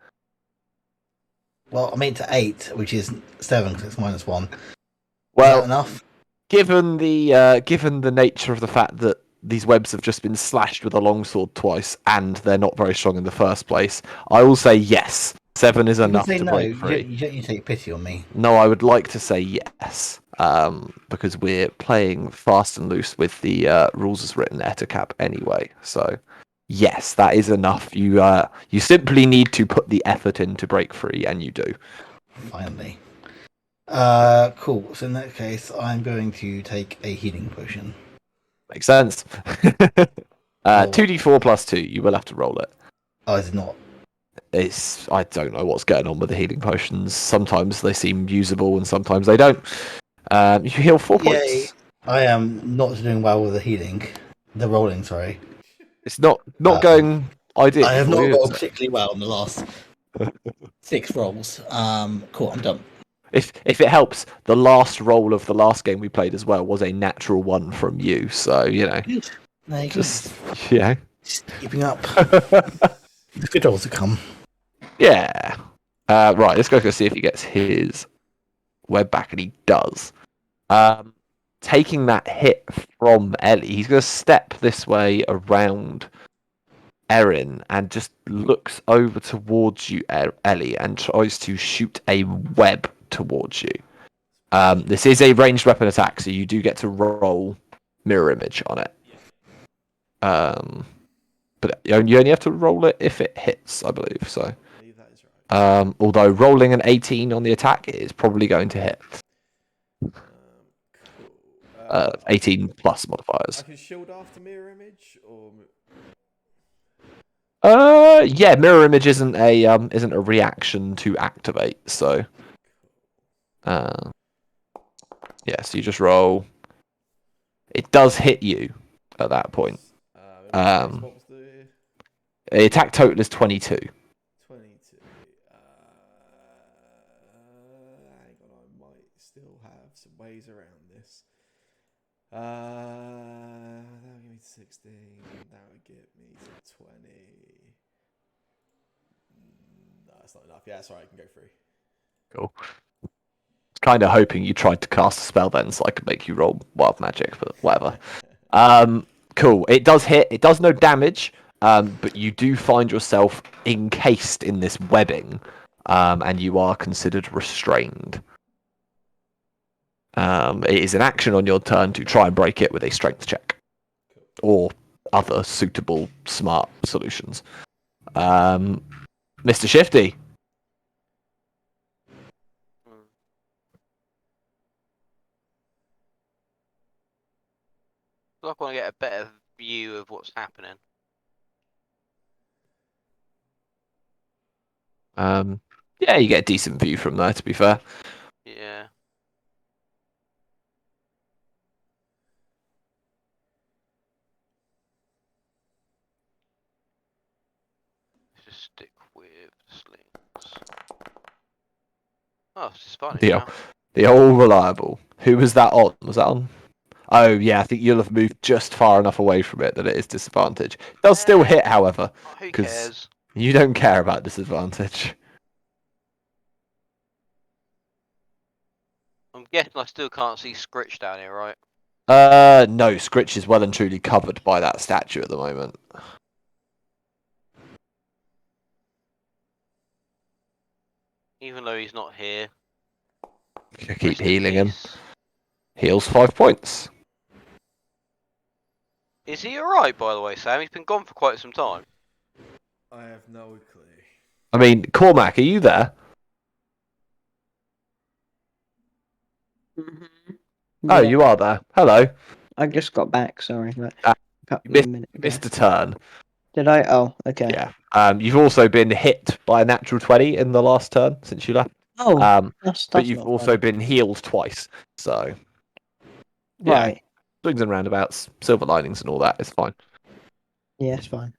Well, I made it to 8, which is 7 because it's -1. Well, Is that enough? given the nature of the fact that these webs have just been slashed with a longsword twice and they're not very strong in the first place, I will say yes. 7 is You can enough say to no. break free. You don't need to take pity on me. No, I would like to say yes. because we're playing fast and loose with the rules as written etacap anyway. So yes, that is enough. You simply need to put the effort in to break free, and you do. Finally. Cool. So in that case, I'm going to take a healing potion. Makes sense. Oh. 2d4 plus 2. You will have to roll it. Oh, is it not? I don't know what's going on with the healing potions. Sometimes they seem usable, and sometimes they don't. You heal 4 Yay. points. I am not doing well with the healing. The rolling, sorry. It's not going ideally I have for not you, rolled is it? particularly well in the last 6 rolls. Cool, I'm done. If it helps, the last roll of the last game we played as well was a natural one from you. So Good. There you just go. Just keeping up. The good rolls to come. yeah. Right, let's go see if he gets his web back, and he does. Taking that hit from Ellie, he's going to step this way around Erin and just looks over towards you, Ellie, and tries to shoot a web towards you. This is a ranged weapon attack, so you do get to roll mirror image on it. But you only have to roll it if it hits, I believe. So, I believe that is right. although rolling an 18 on the attack is probably going to hit. Cool. 18 plus I modifiers. can shield after mirror image, or Yeah, mirror image isn't a reaction to activate, so yeah, so you just roll. It does hit you at that point. what was the The attack total is 22. 22? Hang on, I might still have some ways around this. That would give me 16. That would get me to 20. No, that's not enough. Yeah, that's alright. I can go through. Cool. Kind of hoping you tried to cast a spell then, so I could make you roll wild magic, but whatever. Cool. It does hit. It does no damage, but you do find yourself encased in this webbing, and you are considered restrained. It is an action on your turn to try and break it with a strength check, or other suitable smart solutions. Mr. Shifty. I want to get a better view of what's happening. Yeah, you get a decent view from there, to be fair. Yeah. Let's just stick with slings. Oh, it's Spanish now. The old reliable. Who was that on? Was that on? Oh, yeah, I think you'll have moved just far enough away from it that it is disadvantage. It does still hit, however. Oh, who 'cause cares? You don't care about disadvantage. I'm guessing I still can't see Scritch down here, right? No, Scritch is well and truly covered by that statue at the moment. Even though he's not here. Keep Rest in healing him. peace. Heals 5 points. Is he alright, by the way, Sam? He's been gone for quite some time. I have no clue. I mean, Cormac, are you there? Oh, Yeah, you are there. Hello. I just got back. Sorry, like Ah, a couple You of minutes ago. missed a turn. Did I? Oh, okay. Yeah. You've also been hit by a natural 20 in the last turn since you left. Oh, that's But you've not also fun. been healed twice. So, yeah. Right. Swings and roundabouts, silver linings and all that. It's fine. Yeah, it's fine.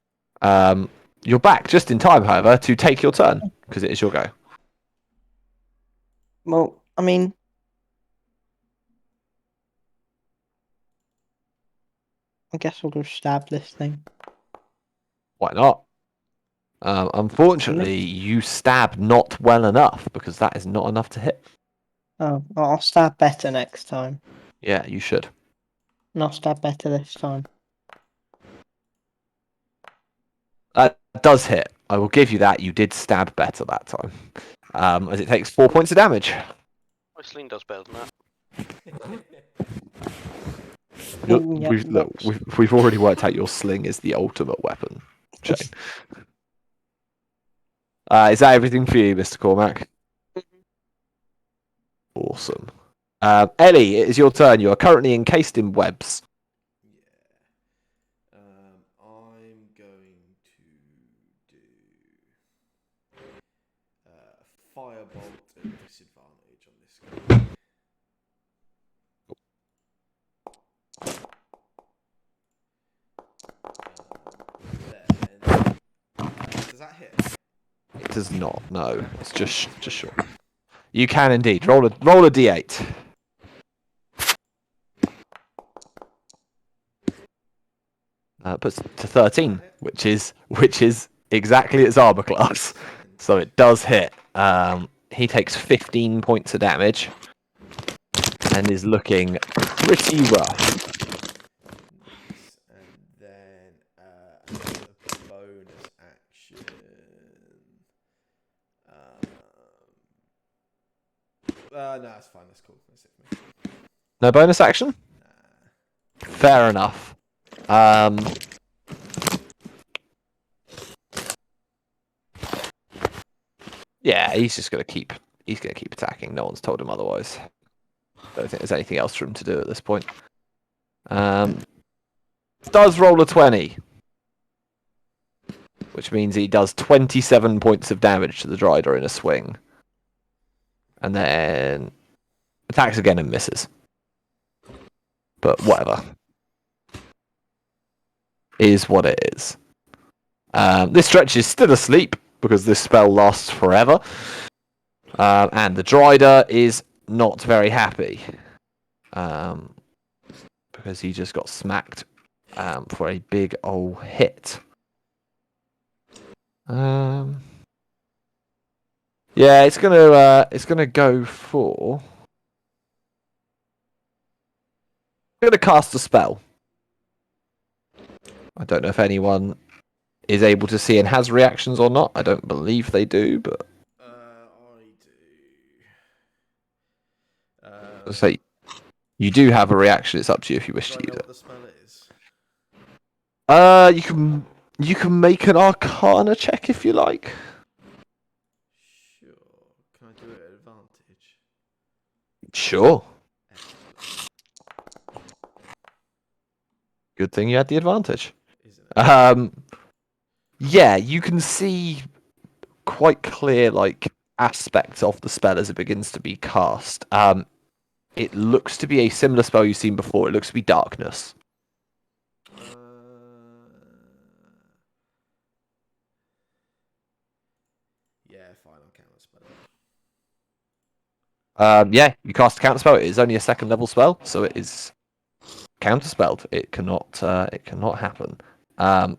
You're back just in time, however, to take your turn, because it is your go. Well, I mean, I guess we'll go stab this thing. Why not? Unfortunately, you stab not well enough, because that is not enough to hit. Oh, well, I'll stab better next time. Yeah, you should. And I'll stab better this time. That does hit. I will give you that. You did stab better that time. As it takes 4 points of damage. My sling does better than that. Yeah, We've already worked out your sling is the ultimate weapon, Shane. Is that everything for you, Mr. Cormac? Awesome. Ellie, it is your turn. You are currently encased in webs. Yeah. I'm going to do firebolt at disadvantage on this guy. Then does that hit? It does not. No, it's just short. You can indeed roll a d8. Puts to 13, which is exactly its armor class. So it does hit. He takes 15 points of damage and is looking pretty rough. Nice. And then as a bonus action, no, it's fine. That's cool. That's it for me. No bonus action? Nah. Fair enough. Yeah, he's just gonna keep attacking. No one's told him otherwise. Don't think there's anything else for him to do at this point. Does roll a 20, which means he does 27 points of damage to the Drider in a swing, and then attacks again and misses. But whatever, is what it is. This stretch is still asleep because this spell lasts forever, and the Drider is not very happy because he just got smacked for a big ol' hit. Yeah, it's gonna go for. I'm gonna cast a spell. I don't know if anyone is able to see and has reactions or not. I don't believe they do, but I do. so you do have a reaction. It's up to you if you wish Do I to know use what the spell is? it. You can make an Arcana check if you like. Sure. Can I do it at advantage? Sure. Excellent. Good thing you had the advantage. Isn't it? Yeah, you can see quite clear aspects of the spell as it begins to be cast. It looks to be a similar spell you've seen before. It looks to be darkness. Yeah, fine. I'll count that spell. Yeah, you cast a counter spell. It is only a second level spell, so it is counterspelled. It cannot happen.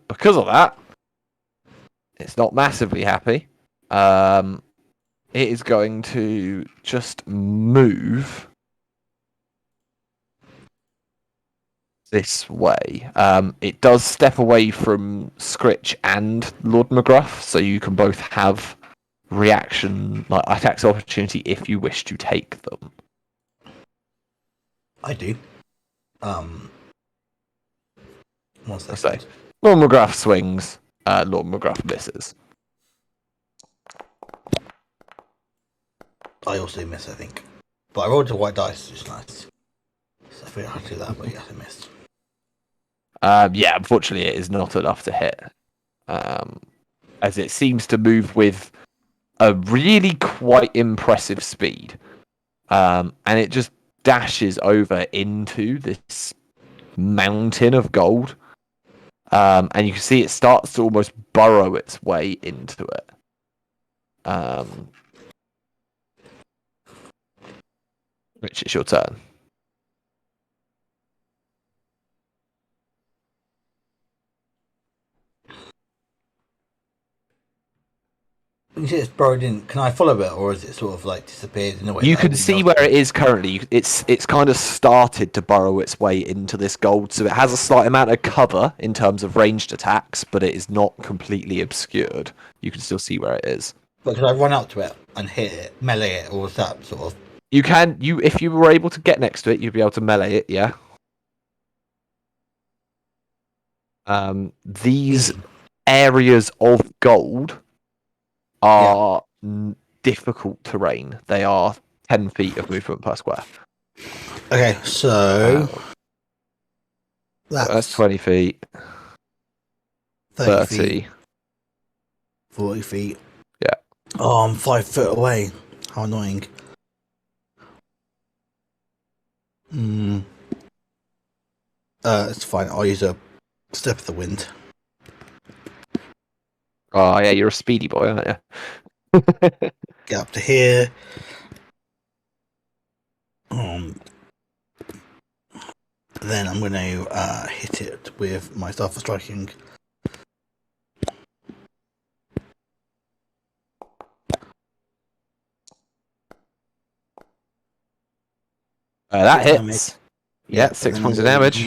Because of that, it's not massively happy. It is going to just move this way. It does step away from Scritch and Lord McGruff, so you can both have reaction, attacks of opportunity if you wish to take them. I do. One Say, second. Lord McGruff swings, Lord McGruff misses. I also miss, I think. But I rolled a white dice, which is nice. So I figured I had to do that, but yes, I missed. Yeah, unfortunately, it is not enough to hit. As it seems to move with a really quite impressive speed. And it just dashes over into this mountain of gold. And you can see it starts to almost burrow its way into it. Rich, it's your turn. When you say it's burrowed in, can I follow it, or is it sort of disappeared in a way? You that I can wouldn't see know? where it is currently. It's kind of started to burrow its way into this gold, so it has a slight amount of cover in terms of ranged attacks, but it is not completely obscured. You can still see where it is. But could I run up to it and hit it, melee it, or is that sort of You can if you were able to get next to it, you'd be able to melee it. Yeah. These areas of gold are difficult terrain. They are 10 feet of movement per square. Okay, so That's 20 feet. 30 30. feet, 40 feet. Yeah. Oh, I'm 5 foot away. How annoying. It's fine. I'll use a step of the wind. Oh yeah, you're a speedy boy, aren't you? Get up to here. Then I'm going to hit it with my staff of striking. That 6 damage. hits. Yeah, 6 and then points I'm of gonna damage.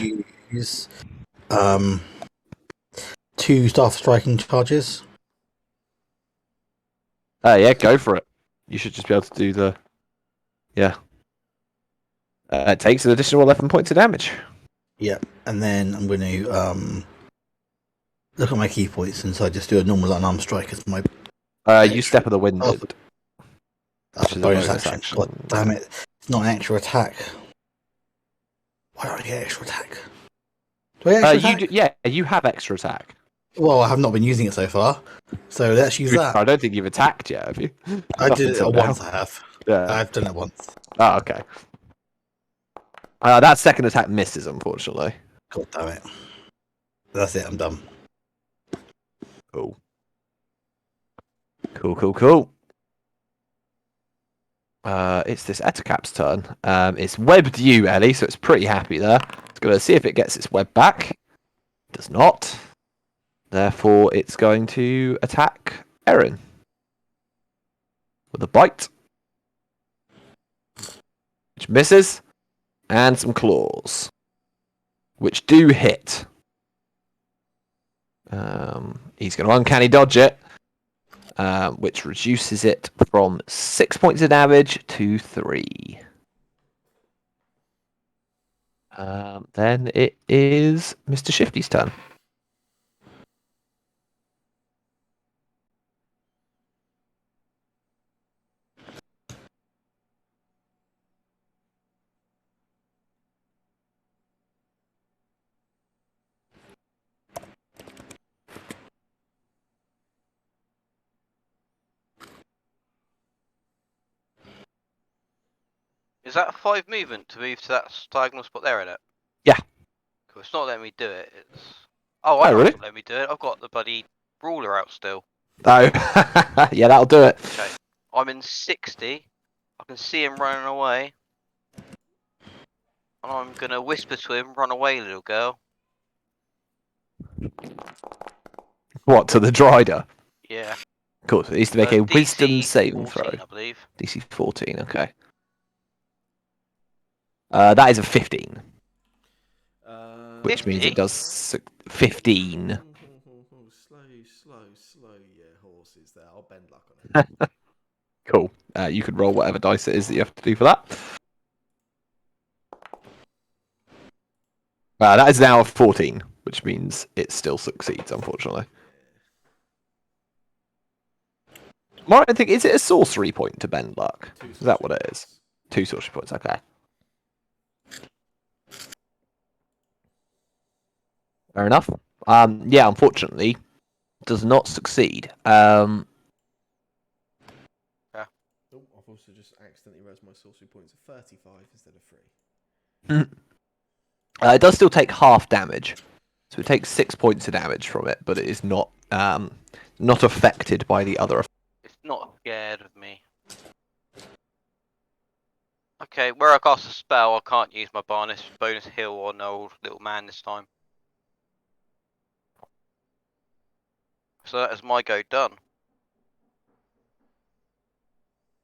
Use 2 staff striking charges. Yeah, go for it. You should just be able to do the. Yeah. It takes an additional 11 points of damage. Yep, and then I'm going to look at my key points, and so I just do a normal unarmed strike as my. You step of the wind. Oh, that's Which a is a bonus bonus action. action. God damn it! It's not an extra attack. Why don't I get extra attack? Do I get extra attack? You have extra attack. Well, I have not been using it so far, so let's use that. I don't think you've attacked yet, have you? I Up did it until now. once. I have. Yeah. I've done it once. Oh, okay. That second attack misses, unfortunately. God damn it! That's it. I'm done. Cool. Cool. It's this Ettercap's turn. It's webbed you, Ellie, so it's pretty happy there. It's going to see if it gets its web back. Does not. Therefore, it's going to attack Erin with a bite, which misses, and some claws, which do hit. He's going to uncanny dodge it, which reduces it from 6 points of damage to 3. Then it is Mr. Shifty's turn. Is that a 5 movement to move to that diagonal spot there in it? Yeah. Cool. It's not letting me do it. It's. Oh, I know really? it's not letting me do it. I've got the bloody ruler out still. Oh, yeah, that'll do it. Okay. I'm in 60. I can see him running away. And I'm gonna whisper to him, "Run away, little girl." What, to the Drider? Yeah. Cool, so it needs to make a DC wisdom saving 14, throw. I believe. DC 14, okay. That is a 15, which means 50? it does 15. Slow, yeah, horses there. I'll bend luck on it. Cool. You can roll whatever dice it is that you have to do for that. That is now a 14, which means it still succeeds, unfortunately. I think, is it a sorcery point to bend luck? Is that what it is? 2 sorcery points, okay. Fair enough. Yeah, unfortunately, does not succeed. Oh, I've also just accidentally raised my sorcery points to 35 instead of 3. It does still take half damage, so it takes 6 points of damage from it, but it is not not affected by the other. It's not scared of me. Okay, where I cast a spell, I can't use my bonus heal on old little man this time. So that is my go done.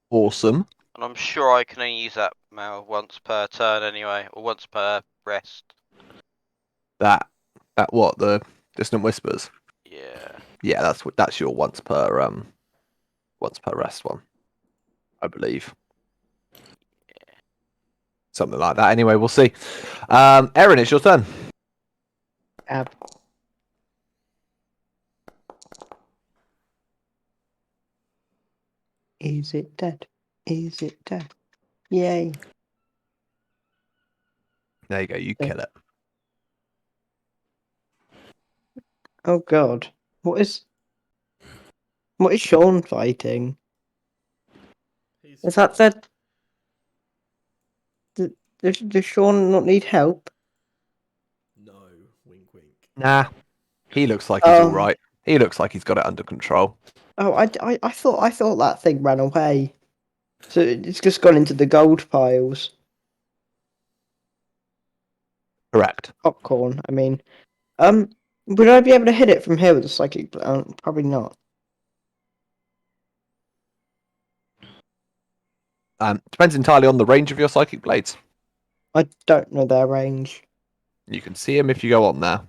Awesome. And I'm sure I can only use that now once per turn anyway, or once per rest. That what, the Distant Whispers? Yeah. Yeah, that's your once per rest one, I believe. Something like that. Anyway, we'll see. Erin, it's your turn. Ab. Is it dead? Is it dead? Yay. There you go. You kill it. Oh god. What is Sean fighting? He's Is that does Sean not need help? no wink, wink. Nah. He looks like he's all Um, right. He looks like he's got it under control. Oh, I thought that thing ran away. So it's just gone into the gold piles. Correct. Popcorn, I mean. Would I be able to hit it from here with a psychic? Probably not. Depends entirely on the range of your psychic blades. I don't know their range. You can see him if you go on there.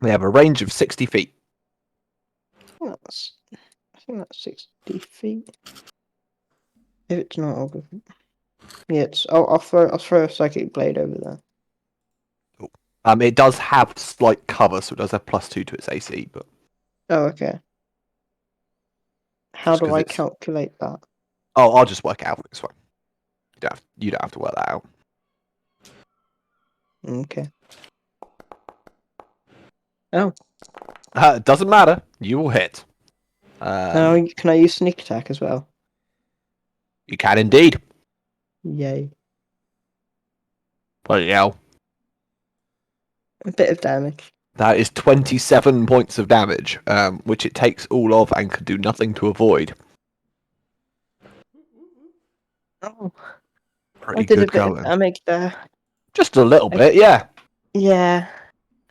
They have a range of 60 feet. I think that's 60 feet. If it's not, I'll go. Yeah, I'll throw a psychic blade over there. It does have slight cover, so it does have +2 to its AC, but Oh, okay. How Just do 'cause I it's- calculate that? I'll just work it out. It's fine. You don't have to work that out. Okay. Oh. It doesn't matter. You will hit. Can I use sneak attack as well? You can indeed. Yay. Bloody hell. A bit of damage. That is 27 points of damage, which it takes all of and can do nothing to avoid. Oh, Pretty I did a good bit going. of damage there. Just a little bit, yeah. Yeah.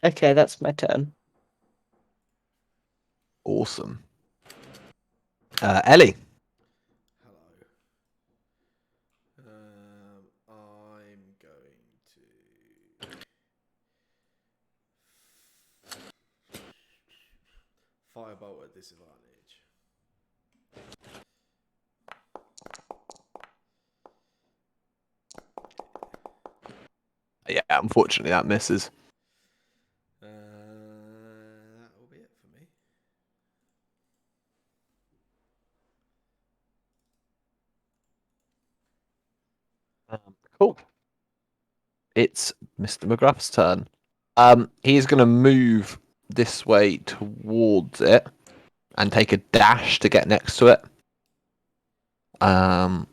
Okay, that's my turn. Awesome. Ellie. Hello. I'm going to firebolt at disadvantage. Yeah, unfortunately that misses. That will be it for me. Cool. It's Mr. McGruff's turn. He's going to move this way towards it and take a dash to get next to it. And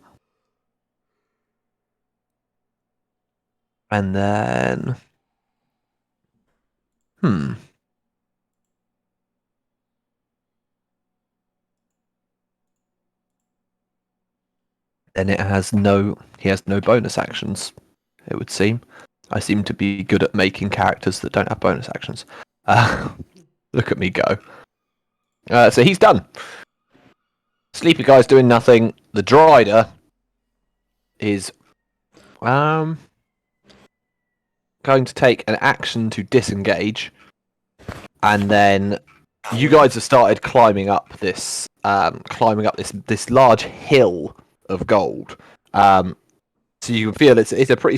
then... Then he has no bonus actions, it would seem. I seem to be good at making characters that don't have bonus actions. Look at me go. So he's done. Sleepy guy's doing nothing. The Drider is going to take an action to disengage, and then you guys have started climbing up this this large hill of gold. So you can feel it's a pretty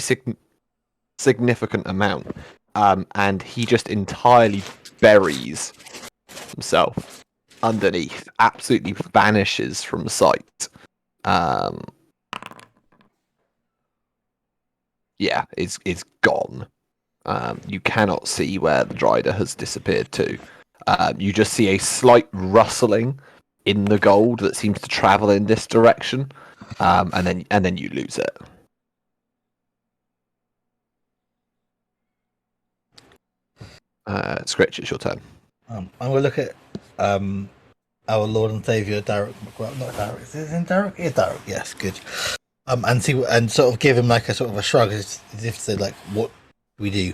significant amount, and he just entirely buries himself underneath, absolutely vanishes from sight. Yeah, it's gone. You cannot see where the Drider has disappeared to. You just see a slight rustling in the gold that seems to travel in this direction, and then you lose it. Scritch, it's your turn. I'm going to look at our Lord and Savior Derek. Well, not Derek. Is it in Derek? Yeah, Derek. Yes, good. And see, and sort of give him like a sort of a shrug, as if to say, like, what do we do?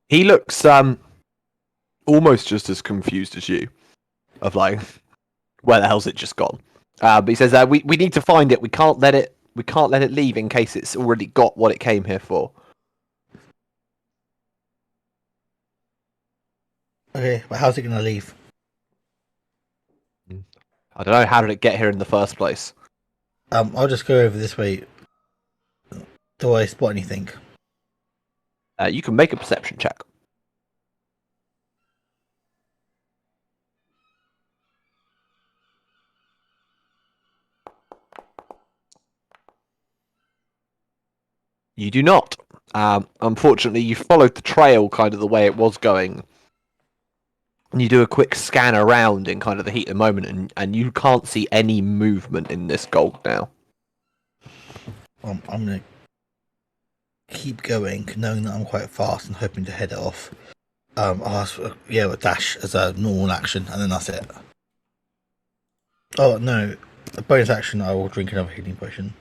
He looks almost just as confused as you, of like, where the hell's it just gone? But he says, we need to find it. We can't let it leave in case it's already got what it came here for. Okay, but how's it going to leave? I don't know, how did it get here in the first place? I'll just go over this way. Do I spot anything? You can make a perception check. You do not. Unfortunately, you followed the trail kind of the way it was going. And you do a quick scan around in kind of the heat of the moment, and you can't see any movement in this gold now. I'm gonna keep going, knowing that I'm quite fast and hoping to head it off. I'll ask for, a dash as a normal action, and then that's it. Oh no, a bonus action. I will drink another healing potion.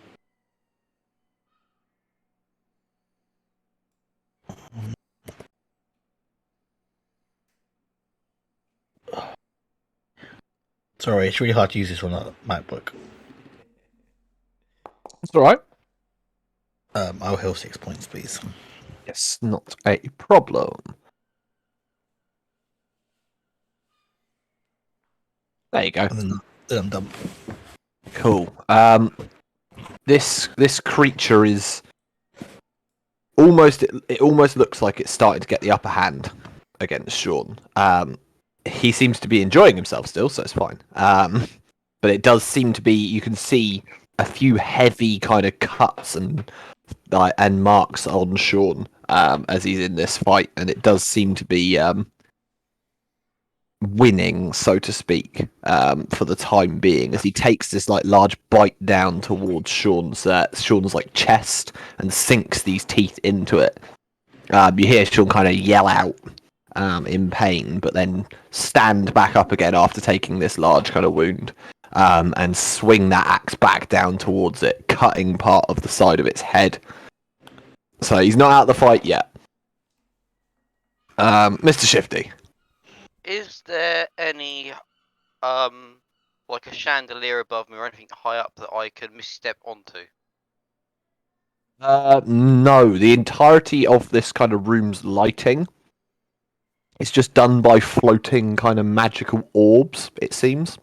Sorry, it's really hard to use this on a MacBook. That's alright. I'll heal 6 points, please. Yes, not a problem. There you go. And then I'm done. Cool. This creature is almost. It almost looks like it's starting to get the upper hand against Sean. He seems to be enjoying himself still, so it's fine. But it does seem to be. You can see a few heavy kind of cuts and marks on Sean as he's in this fight, and it does seem to be winning, so to speak, for the time being, as he takes this like large bite down towards Sean's like chest and sinks these teeth into it. You hear Sean kind of yell out in pain, but then stand back up again after taking this large kind of wound, and swing that axe back down towards it, cutting part of the side of its head. So he's not out of the fight yet. Mr. Shifty. Is there any like a chandelier above me or anything high up that I could misstep onto? No, the entirety of this kind of room's lighting is just done by floating kind of magical orbs, it seems.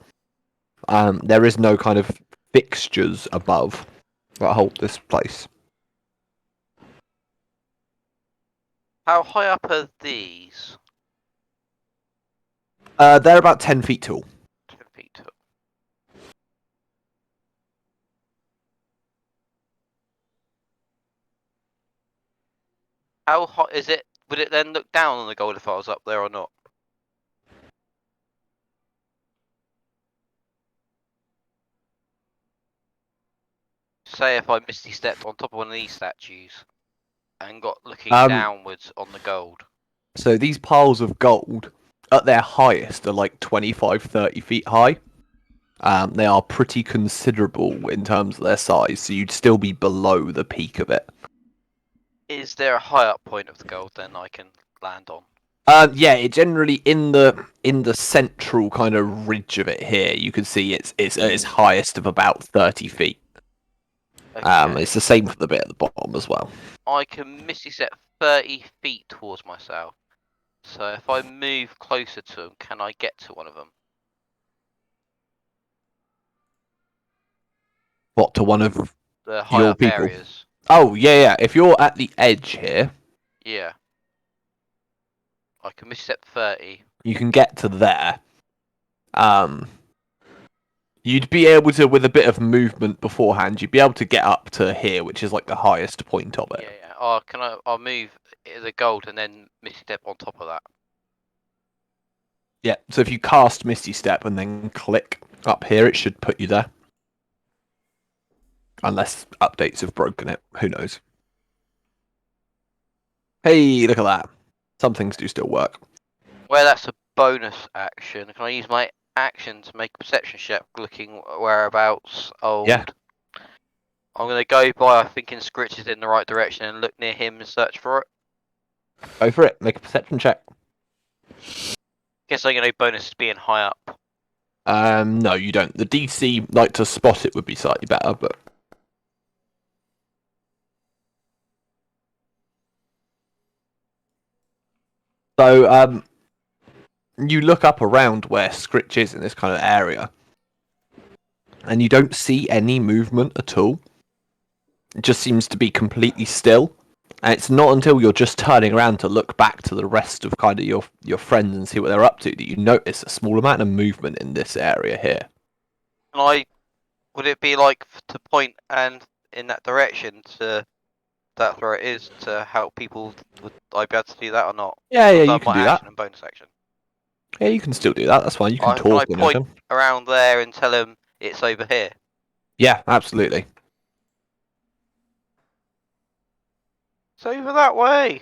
There is no kind of fixtures above that hold this place. How high up are these? They're about 10 feet tall. 10 feet tall. How hot is it? Would it then look down on the gold if I was up there or not? Say if I misty stepped on top of one of these statues and got looking downwards on the gold. So these piles of gold, at their highest, are like 25, 30 feet high. They are pretty considerable in terms of their size, so you'd still be below the peak of it. Is there a high up point of the gold then I can land on? Yeah, it generally in the central kind of ridge of it here, you can see it's at its highest of about 30 feet. Okay. It's the same for the bit at the bottom as well. I can misty step 30 feet towards myself. So if I move closer to them, can I get to one of them? What, to one of The high your up people? areas. Oh, yeah. If you're at the edge here, Yeah. I can misstep 30. you can get to there. You'd be able to, with a bit of movement beforehand, you'd be able to get up to here, which is like the highest point of it. Yeah. Oh, I'll move the gold and then misty step on top of that. Yeah, so if you cast Misty Step and then click up here, it should put you there. Unless updates have broken it. Who knows? Hey, look at that. Some things do still work. Where that's a bonus action, can I use my action to make a perception check looking whereabouts old? Yeah. I'm going to go by thinking Scritch is in the right direction and look near him and search for it. Go for it. Make a perception check. Guess I get no bonus being high up. No, you don't. The DC, like, to spot it would be slightly better, but... So, you look up around where Scritch is in this kind of area, and you don't see any movement at all. It just seems to be completely still. And it's not until you're just turning around to look back to the rest of kind of your friends and see what they're up to that you notice a small amount of movement in this area here. And would it be like to point and in that direction to that's where it is to help people? Would I be able to do that or not? Yeah, I've you done can my do action that. and bonus action. Yeah, you can still do that. That's fine. You can Can I talk and point everything. around there and tell him it's over here? Yeah, absolutely. It's over that way.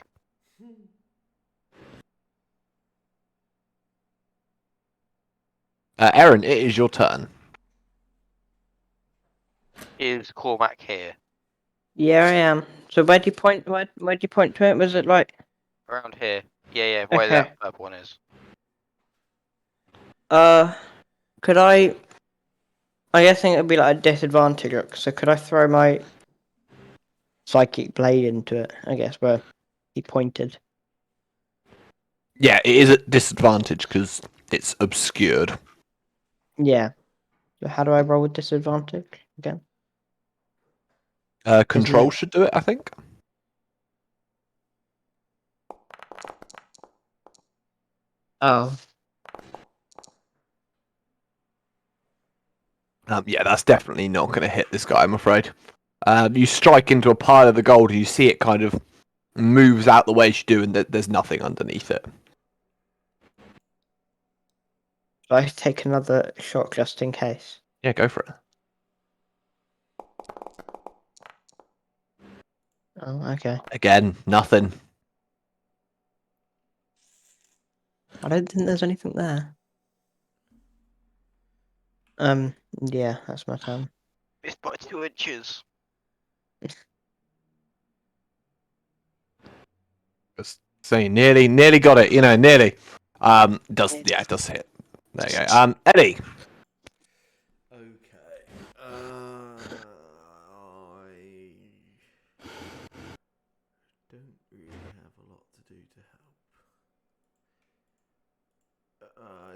Erin, it is your turn. Is Cormac here? Yeah, I am. So where do you point? Where do you point to it? Was it like? Around here. Yeah, where Okay. that purple one is. Could I? I guess it would be like a disadvantage. So could I throw my psychic blade into it? I guess where he pointed. Yeah, it is at disadvantage because it's obscured. Yeah. So how do I roll with disadvantage again? Control should do it, I think. Oh. Yeah, that's definitely not going to hit this guy, I'm afraid. You strike into a pile of the gold and you see it kind of moves out the way you do and there's nothing underneath it. So I take another shot just in case. Yeah, go for it. Oh, okay. Again, nothing. I don't think there's anything there. Yeah, that's my turn. Missed by 2 inches. Just saying, nearly got it, nearly. It does hit. There you go. Eddie. Okay. I don't really have a lot to do to help.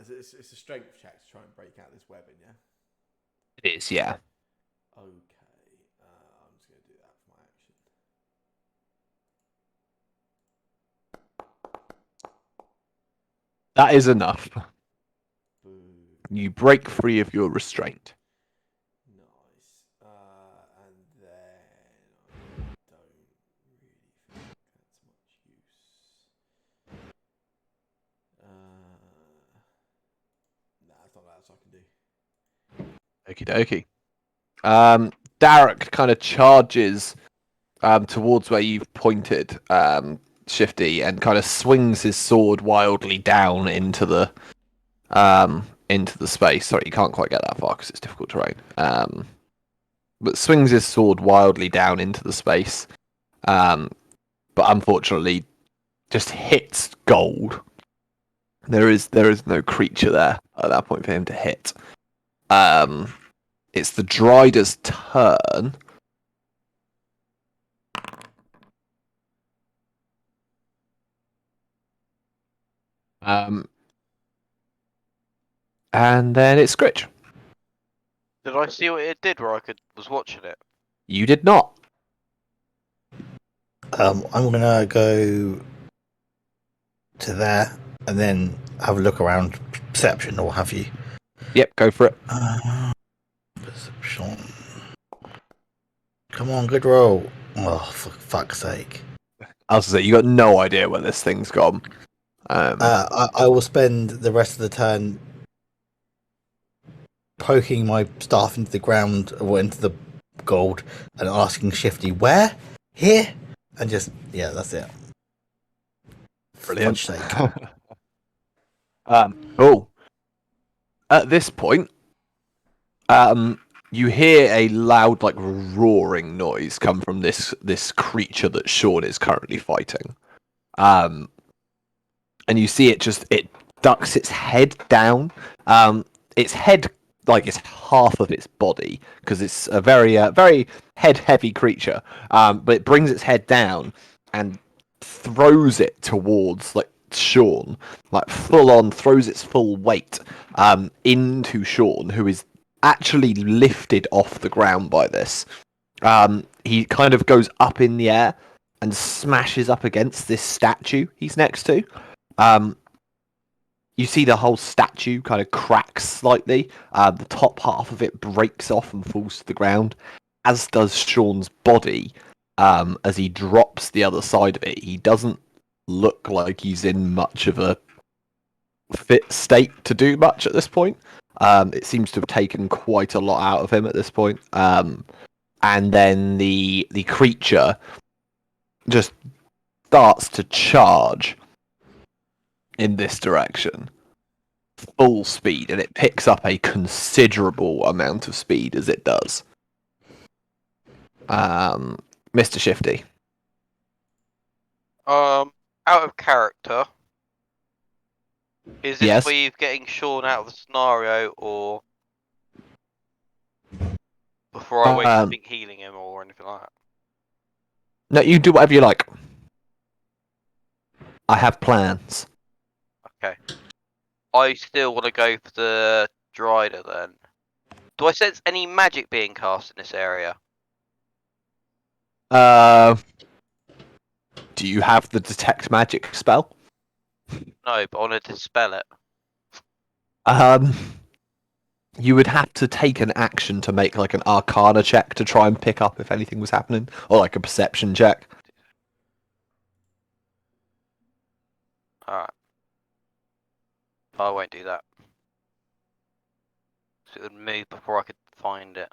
It's a strength check to try and break out this webbing, yeah? It is, yeah. Okay. I'm just going to do that for my action. That is enough. Boo. You break free of your restraint. Nice. And then I don't really think that's much use. Nah, it's not that else I can do. Okie dokie. Derek kind of charges towards where you've pointed, Shifty, and kind of swings his sword wildly down into the space. Sorry, you can't quite get that far because it's difficult terrain. But swings his sword wildly down into the space. But unfortunately, just hits gold. There is no creature there at that point for him to hit. It's the Drider's turn. And then it's Scritch. Did I see what it did where I was watching it? You did not. I'm gonna go to there and then have a look around perception or have you. Yep, go for it. Perception. Come on, good roll. Oh, for fuck's sake. I was to say, you got no idea where this thing's gone. I will spend the rest of the turn poking my staff into the ground or into the gold and asking Shifty, where? Here? And just, yeah, that's it. Brilliant. For fudge's sake. Oh. At this point, you hear a loud, like, roaring noise come from this creature that Sean is currently fighting. And you see it ducks its head down. Its head, like, is half of its body, because it's a very head-heavy creature. But it brings its head down and throws it towards, like, Sean, like full on throws its full weight into Sean, who is actually lifted off the ground by this. He kind of goes up in the air and smashes up against this statue he's next to. You see the whole statue kind of cracks slightly. The top half of it breaks off and falls to the ground, as does Sean's body. As he drops the other side of it, he doesn't look like he's in much of a fit state to do much at this point. It seems to have taken quite a lot out of him at this point. And then the creature just starts to charge in this direction, full speed, and it picks up a considerable amount of speed as it does. Mr. Shifty. Out of character. Is this Yes. where you're getting Sean out of the scenario, or before I waste anything healing him or anything like that? No, you do whatever you like. I have plans. Okay. I still want to go for the Drider then. Do I sense any magic being cast in this area? Do you have the detect magic spell? No, but I want to dispel it. You would have to take an action to make like an Arcana check to try and pick up if anything was happening, or like a perception check. Alright. I won't do that. So it would move before I could find it.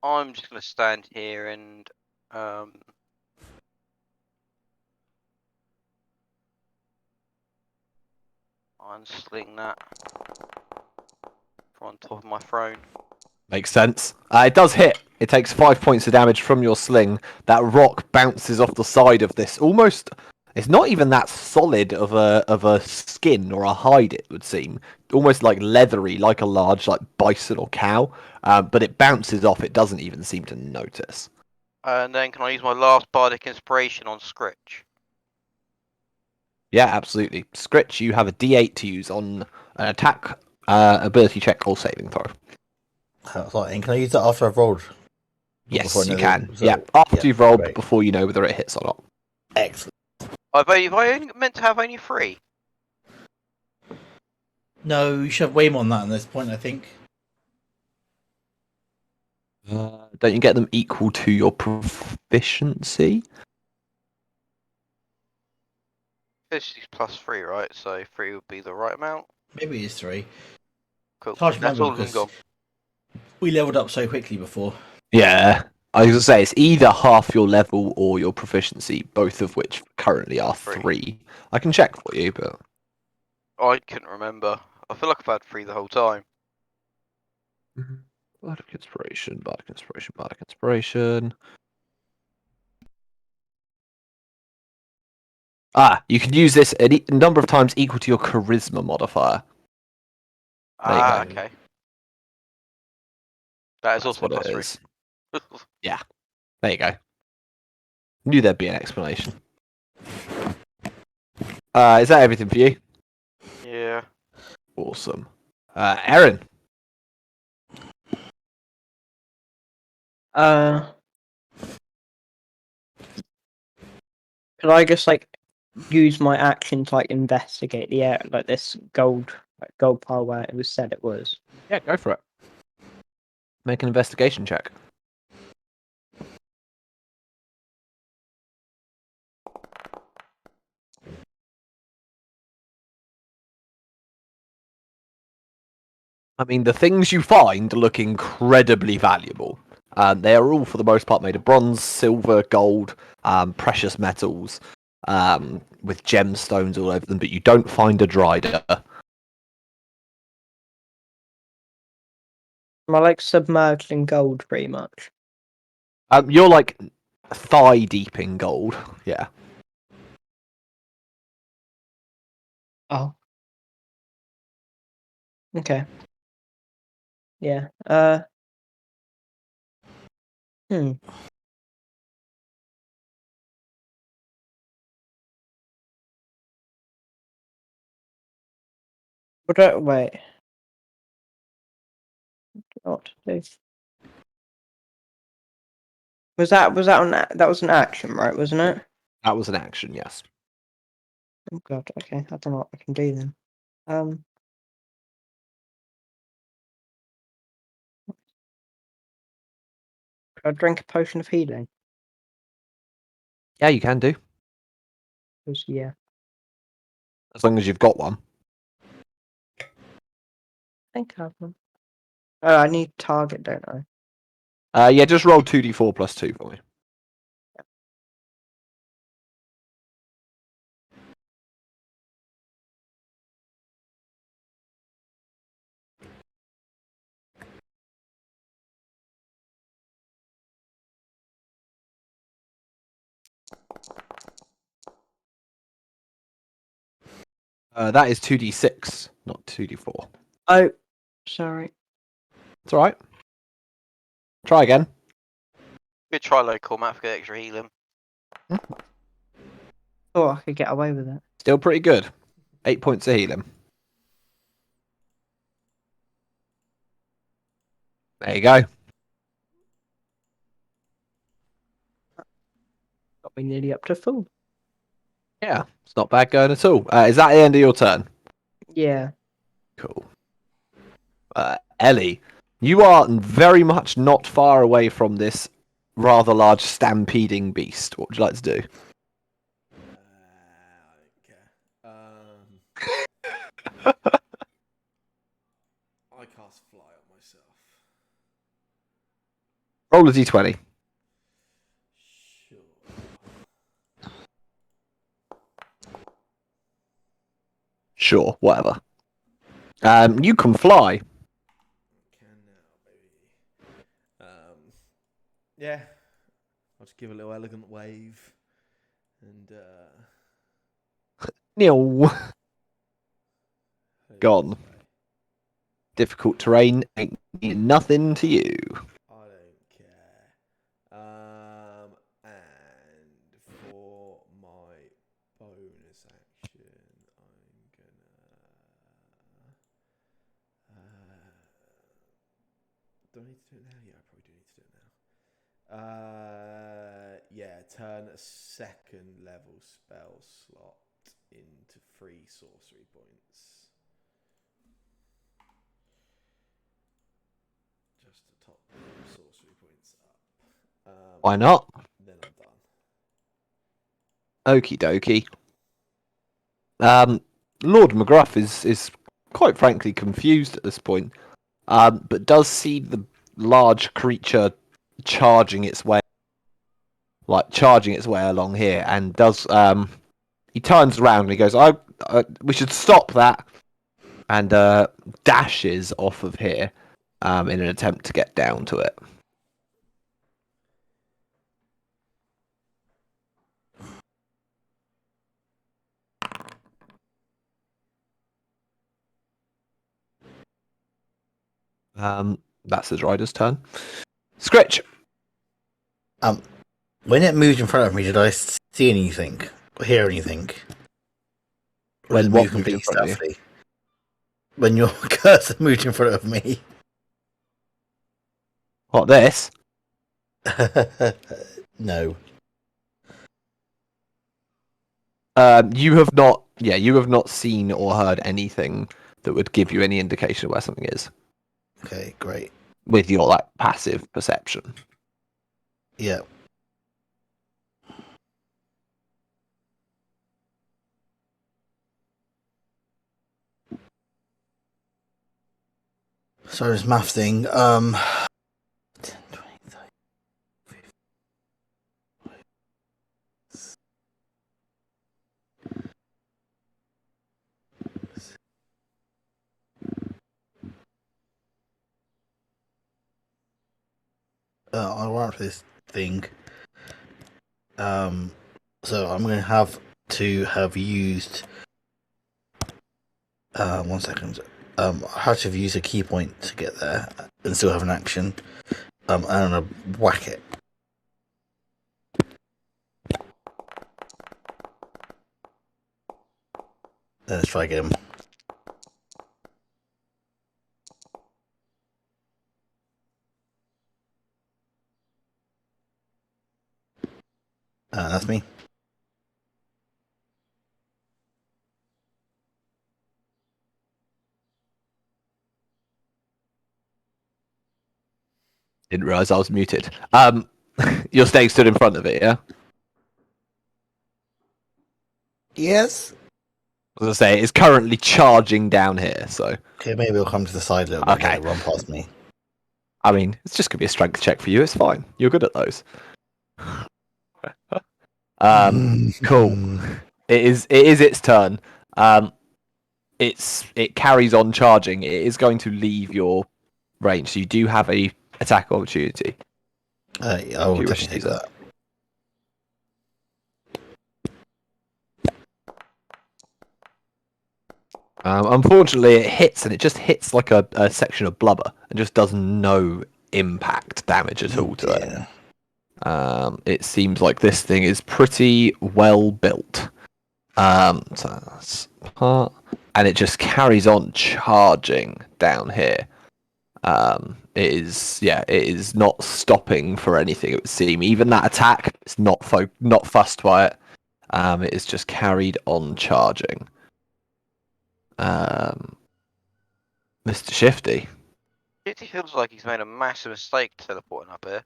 I'm just gonna stand here and unsling that from on top of my throne. Makes sense. It does hit. It takes 5 points of damage from your sling. That rock bounces off the side of this. Almost, it's not even that solid of a skin or a hide. It would seem almost like leathery, like a large like bison or cow. But it bounces off. It doesn't even seem to notice. And then can I use my last bardic inspiration on Scritch? Yeah, absolutely. Scritch, you have a D8 to use on an attack, ability check, or saving throw. And can I use that after I've rolled? Yes, Before I know you the can. result? Yeah, after Yeah, you've rolled, great. before you know whether it hits or not. Excellent. Have I only meant to have only 3? No, you should have way more than that at this point, I think. Don't you get them equal to your proficiency? This is plus 3, right? So 3 would be the right amount. Maybe it's 3. Cool. It's hard to That's remember all of them because gone. we leveled up so quickly before. Yeah. I was going to say, it's either half your level or your proficiency, both of which currently are 3. I can check for you, but... I couldn't remember. I feel like I've had 3 the whole time. Bardic Inspiration, Bardic Inspiration, Bardic Inspiration... You can use this a number of times equal to your charisma modifier. There you go. Okay. That is That's also what plus it 3. is. Yeah, there you go. Knew there'd be an explanation. Is that everything for you? Yeah. Awesome. Aaron. Could I just like use my action to like investigate the air, like this gold pile where it was said it was? Yeah, go for it. Make an investigation check. I mean, the things you find look incredibly valuable. They are all, for the most part, made of bronze, silver, gold, precious metals, with gemstones all over them, but you don't find a Drider. Am I like submerged in gold pretty much? You're like thigh deep in gold. Yeah. Oh. Okay. Yeah. Hmm. Wait. What to do? That was an action, right? Wasn't it? That was an action, yes. Oh god. Okay, I don't know what I can do then. Um. Could I drink a potion of healing? Yeah, you can do. 'Cause, yeah, As long as you've got one. I think I have one. Oh, I need target, don't I? Yeah, just roll 2d4 plus 2 for me. That is 2d6, not 2d4. Oh, sorry. It's alright. Try again. Good try, local map, get extra healing. Oh, I could get away with it. Still pretty good. 8 points of healing. There you go. Got me nearly up to full. Yeah, it's not bad going at all. Is that the end of your turn? Yeah. Cool. Ellie, you are very much not far away from this rather large stampeding beast. What would you like to do? I don't care. I cast fly on myself. Roll a d20. Sure. Sure, whatever. You can fly. Can now, baby. Yeah. I'll just give a little elegant wave, and Neil. Gone. away. Difficult terrain ain't mean nothing to you. I don't care. And for my bonus action, I'm gonna. Do I need to do it now? Yeah, I probably do need to do it now. Yeah, turn a second level spell slot into 3 sorcery points. Just to top sorcery points up. Why not? Then I'm done. Okie dokie. Lord McGruff is quite frankly confused at this point, but does see the large creature charging its way along here, and does he turns around and he goes, we should stop that," and dashes off of here in an attempt to get down to it. That's his rider's turn. Scritch. When it moved in front of me, did I see anything or hear anything? Or When did it what move moved in completely front of you? stealthily? When your cursor moved in front of me. What, this? No. You have not. Yeah, you have not seen or heard anything that would give you any indication of where something is Okay, great. with your passive perception. Yeah. Sorry, this math thing. 10, 20, 30, 50. I'll run for this thing. So I'm going to have used. 1 second. I have to have used a key point to get there and still have an action. I'm going to whack it Let's try again. That's me. Didn't realise I was muted. You're staying stood in front of it, yeah? Yes. As I say, it's currently charging down here, so Okay, maybe it'll come to the side a little bit and Okay. it'll run past me. I mean, it's just gonna be a strength check for you. It's fine. You're good at those. Cool. It is its turn. It carries on charging. It is going to leave your range, so you do have a attack opportunity. I if will you wish to definitely do do that. that. Unfortunately, it hits, and it just hits like a section of blubber, and just does no impact damage at all to it. It seems like this thing is pretty well built. So that's part, and it just carries on charging down here. It is not stopping for anything. It would seem even that attack, it's not fussed by it. It is just carried on charging. Mr. Shifty. It feels like he's made a massive mistake teleporting up here.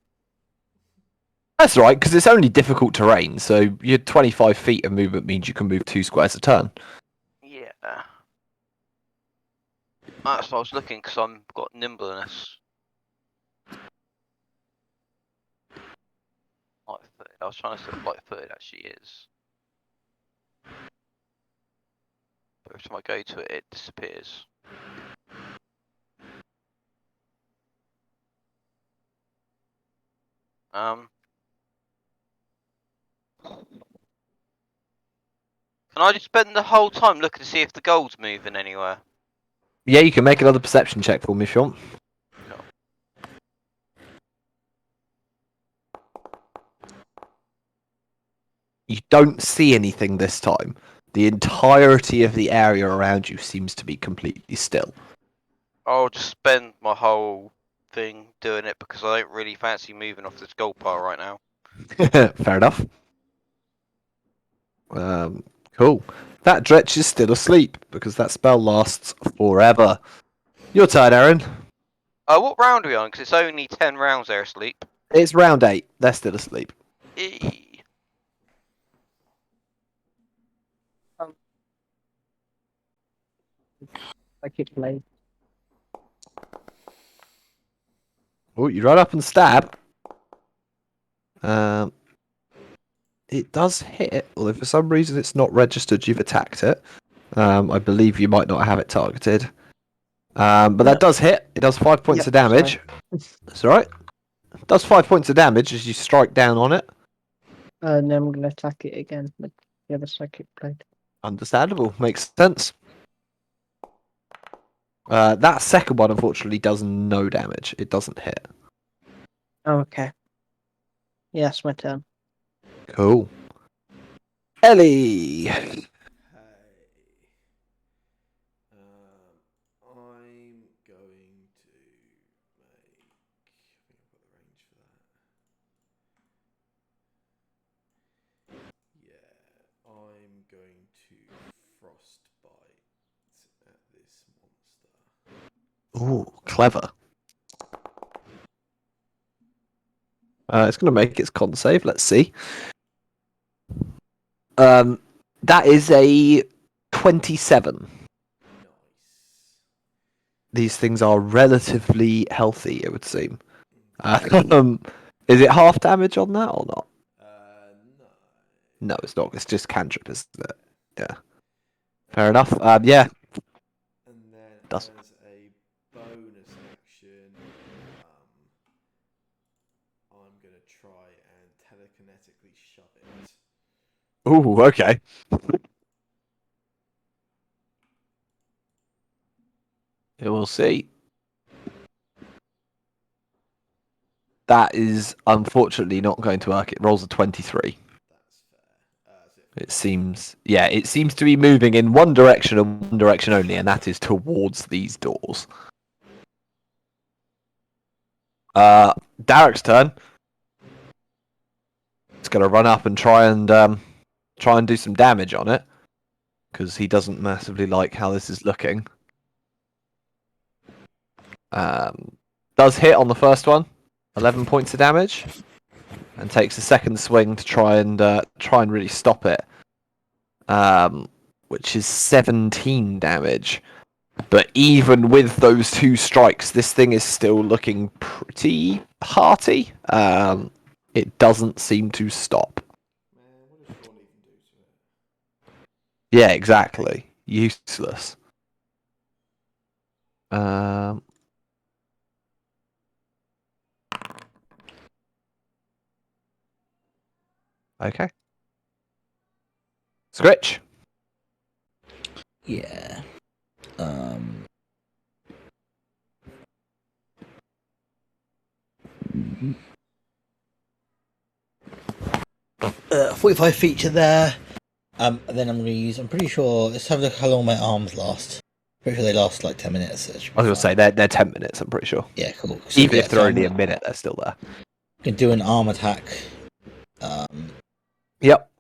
That's right, because it's only difficult terrain, so your 25 feet of movement means you can move 2 squares a turn. Yeah. That's what I was looking, because I've got nimbleness. Light-footed. I was trying to see what light-footed actually is. But every time I go to it, it disappears. Can I just spend the whole time looking to see if the gold's moving anywhere? Yeah, you can make another perception check for me if you want. Cool. You don't see anything this time. The entirety of the area around you seems to be completely still. I'll just spend my whole thing doing it because I don't really fancy moving off this gold pile right now. Fair enough. Cool. That Dretch is still asleep because that spell lasts forever. Your turn, Aaron. What round are we on? Because it's only 10 rounds they're asleep. It's round 8. They're still asleep. Eee. I keep playing. Oh, you run up and stab. It does hit, although for some reason it's not registered you've attacked it. I believe you might not have it targeted. But that does hit. It does 5 points Yep, of damage. That's alright. It does 5 points of damage as you strike down on it. And then I'm going to attack it again with the other psychic blade. Understandable. Makes sense. That second one, unfortunately, does no damage. It doesn't hit. Oh, okay. Yes, my turn. Cool. Ellie! Hey. I'm going to make. I think I've got the range for that. Yeah, I'm going to frostbite at this monster. Ooh, clever. It's going to make its con save. Let's see. That is a 27. Nice. These things are relatively healthy, it would seem. Is it half damage on that or not? No. No, it's not. It's just cantrip, isn't it? Yeah. Fair enough. Yeah. And then Does. as a bonus action, I'm gonna try and telekinetically shove it. Ooh, okay. We'll see. That is unfortunately not going to work. It rolls a 23. That's fair. So It seems to be moving in one direction and one direction only, and that is towards these doors. Derek's turn. He's going to run up and try and do some damage on it, because he doesn't massively like how this is looking. Does hit on the first one, 11 points of damage, and takes a second swing to try and really stop it, which is 17 damage. But even with those two strikes, this thing is still looking pretty hearty. It doesn't seem to stop. Man, what does Sean even do to it? Yeah, exactly. Useless. Okay. Scritch. Yeah. Uh, 45 feature there. And then I'm going to use. I'm pretty sure. Let's have a look how long my arms last. Pretty sure they last like 10 minutes. So I was going to say they're 10 minutes. I'm pretty sure. Yeah, cool. So, Even yeah, if they're so only a minute, they're still there. can do an arm attack. Yep.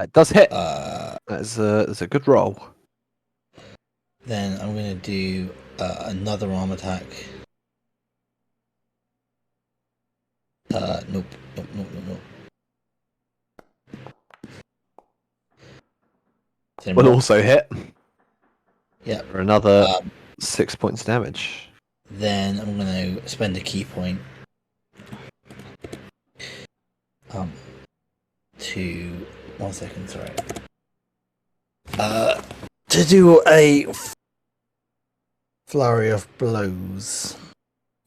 It does hit. That's a good roll. Then I'm going to do another arm attack. Nope. Will also hit. Yeah. For another 6 points of damage. Then I'm going to spend a key point. To 1 second, sorry. To do a flurry of blows.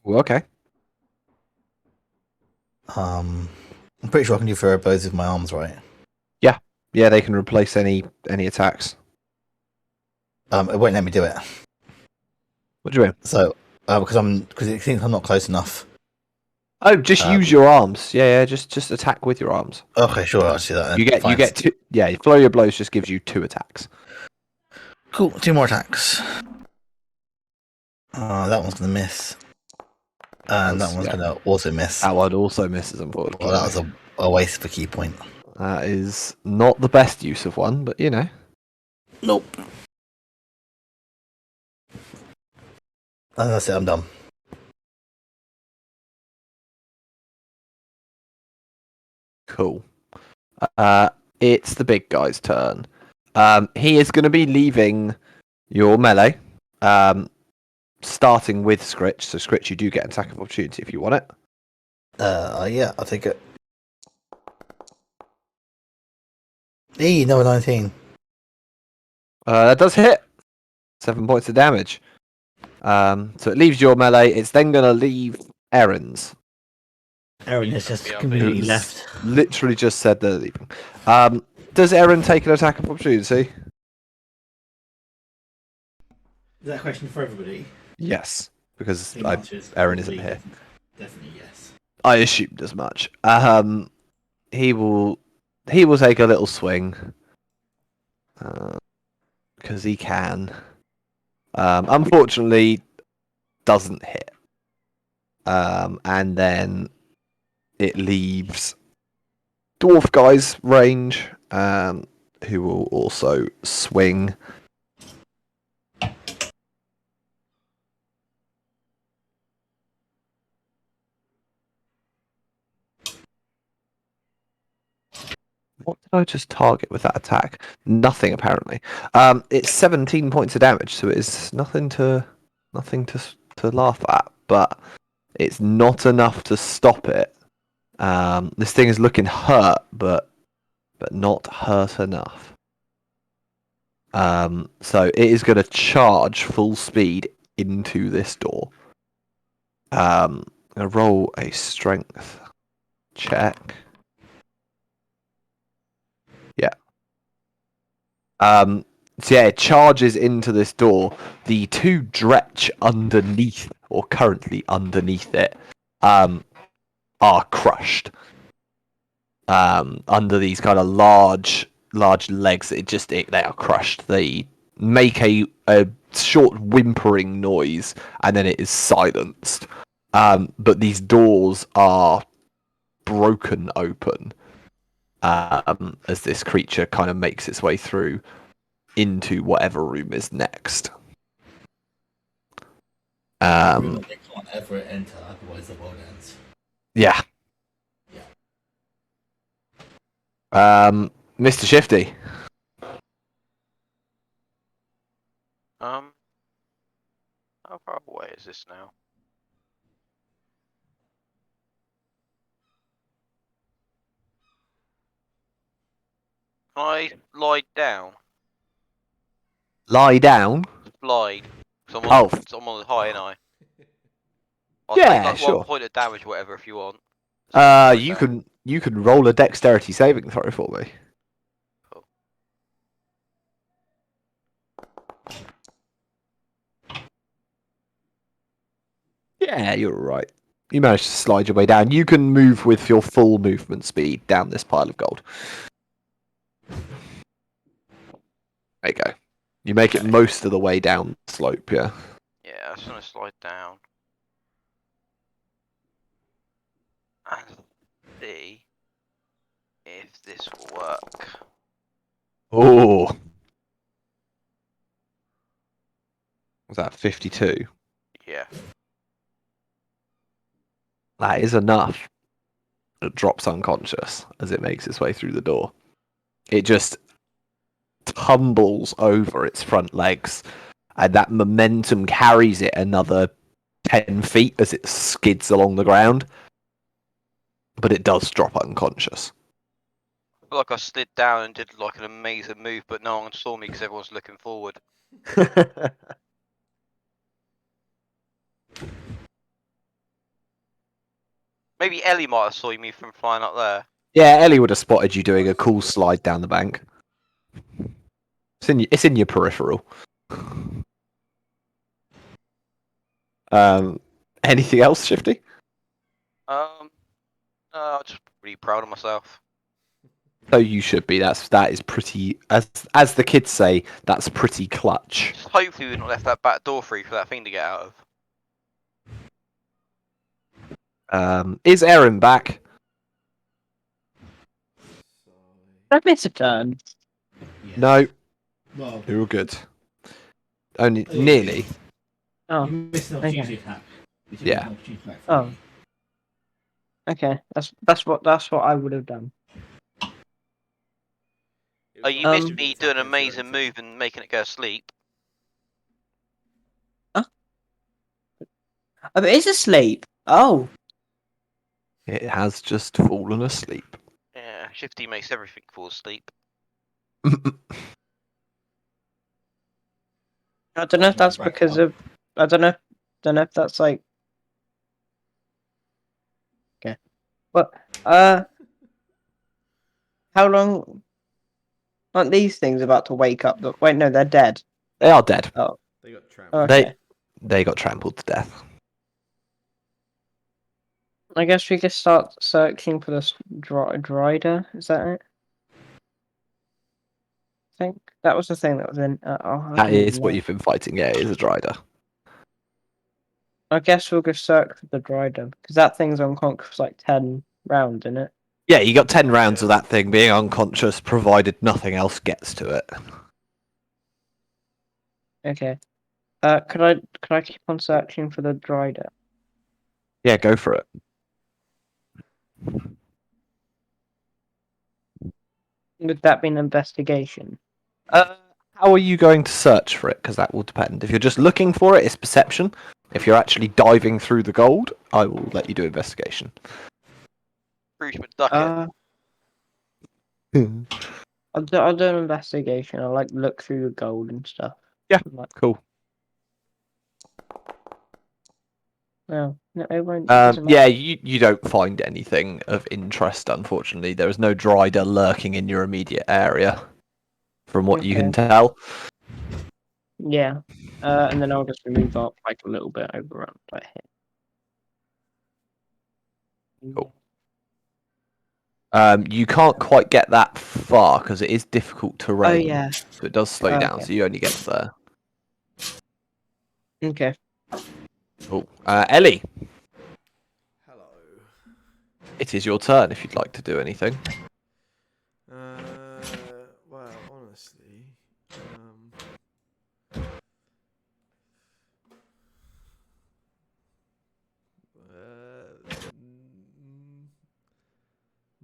Well, okay. I'm pretty sure I can do flurry of blows with my arms, right? Yeah, they can replace any attacks. It won't let me do it. What do you mean? So, because it thinks I'm not close enough. Oh, just use your arms. Yeah, just attack with your arms. Okay, sure, I'll do that. Then. You get two. Yeah, flurry of blows just gives you 2 attacks. Cool, 2 more attacks. That one's gonna miss, and that one's gonna also miss. That one also misses, unfortunately. Well, that was a waste of a key point. That is not the best use of one, but you know. Nope. And that's it. I'm done. Cool. It's the big guy's turn. He is going to be leaving your melee, starting with Scritch. So Scritch, you do get an attack of opportunity if you want it. Yeah, I'll take it. Number 19. That does hit. 7 points of damage. So it leaves your melee. It's then going to leave Erin's. Erin has just completely left. Literally just said they're leaving. Does Erin take an attack of opportunity? Is that a question for everybody? Yes, because Erin isn't here. Definitely yes. I assumed as much. He will take a little swing because he can. Unfortunately, doesn't hit. And then it leaves dwarf guy's range, who will also swing. What did I just target with that attack? Nothing, apparently. It's 17 points of damage, so it's nothing to laugh at, but it's not enough to stop it. This thing is looking hurt, but not hurt enough. So it is going to charge full speed into this door. I'm going to roll a strength check. Yeah. So yeah, it charges into this door. The two dretch underneath, or currently underneath it, are crushed. Under these kind of large legs, they are crushed. They make a short whimpering noise, and then it is silenced. But these doors are broken open as this creature kind of makes its way through into whatever room is next. Room they can't ever enter, otherwise the world ends. Yeah. Mr. Shifty. How far away is this now? Can I lie down? Lie down. Slide. Cause Oh. I'm on the high, ain't I? I'll Yeah, take like sure. 1 point of damage, whatever, if you want. You can roll a dexterity saving throw for me. Cool. Yeah, you're right. You managed to slide your way down. You can move with your full movement speed down this pile of gold. There you go. You make it most of the way down the slope, yeah. Yeah, I just want to slide down. And see if this will work. Oh. Was that 52? Yeah. That is enough. It drops unconscious as it makes its way through the door. It just tumbles over its front legs, and that momentum carries it another 10 feet as it skids along the ground. But it does drop unconscious. I feel like I slid down and did like an amazing move, but no one saw me because everyone's looking forward. Maybe Ellie might have saw me from flying up there. Yeah, Ellie would have spotted you doing a cool slide down the bank. It's in your peripheral. Anything else, Shifty? I'm just really proud of myself. So you should be. That is pretty. As the kids say, that's pretty clutch. Just hopefully we've not left that back door free for that thing to get out of. Is Erin back? Did I miss a turn? Yes. No, Well, you're all good. Only nearly. Oh, you missed an opportunity attack. Yeah. Oh. Okay, that's what I would have done. Oh, you missed me doing an amazing move and making it go to sleep. Oh, but it's asleep. Oh. It has just fallen asleep. Yeah, Shifty makes everything fall asleep. I don't know if that's because of. I don't know if that's like. Okay. But how long aren't these things about to wake up? Wait, no, they're dead. They are dead. Oh. They got trampled. Okay. They got trampled to death. I guess we could start searching for this drider. Is that it? I think that was the thing that was in. That is what you've been fighting. Yeah, it is a drider. I guess we'll go search for the drider because that thing's unconscious for like 10 rounds, isn't it? Yeah, you got 10 rounds of that thing being unconscious, provided nothing else gets to it. Okay. Could I keep on searching for the drider? Yeah, go for it. Would that be an investigation? How are you going to search for it? Because that will depend. If you're just looking for it, it's perception. If you're actually diving through the gold, I will let you do investigation. Bruce McDuckett. I'll do an investigation. I'll like look through the gold and stuff. Yeah, Like, cool. no, it won't. Doesn't Yeah, matter. you don't find anything of interest, unfortunately. There is no drider lurking in your immediate area, from what you can tell. Yeah. And then I'll just move up like a little bit over around right here. Cool. You can't quite get that far because it is difficult terrain. Oh yeah. So it does slow you down, Okay. so you only get to there. Okay. Cool. Ellie, Hello. it is your turn if you'd like to do anything. Well, honestly,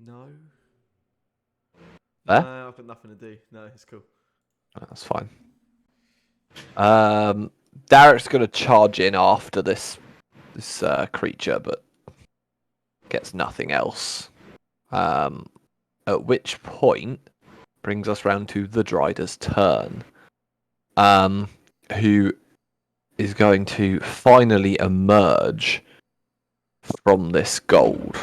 no. There? No, I've got nothing to do. No, it's cool. That's fine. Derek's going to charge in after this creature, but gets nothing else. At which point brings us round to the Drider's turn, who is going to finally emerge from this gold.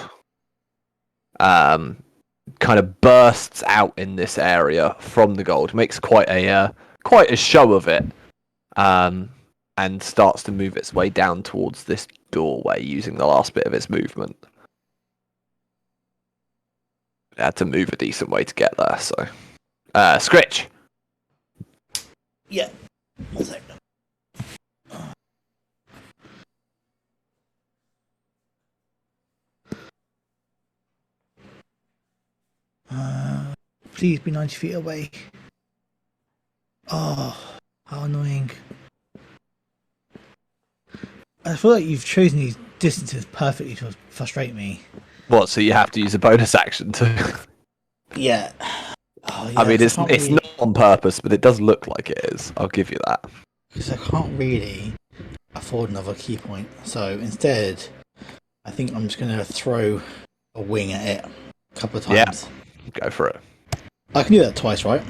Kind of bursts out in this area from the gold, makes quite a show of it, and starts to move its way down towards this doorway using the last bit of its movement. It had to move a decent way to get there, so Scritch. Yeah. 1 second. Please be 90 feet away. Oh, how annoying. I feel like you've chosen these distances perfectly to frustrate me. What? So you have to use a bonus action to? Yeah. Oh, yeah, I mean, it's really, not on purpose, but it does look like it is. I'll give you that. because I can't really afford another key point. So instead, I think I'm just going to throw a wing at it a couple of times. Yeah, go for it. I can do that twice, right?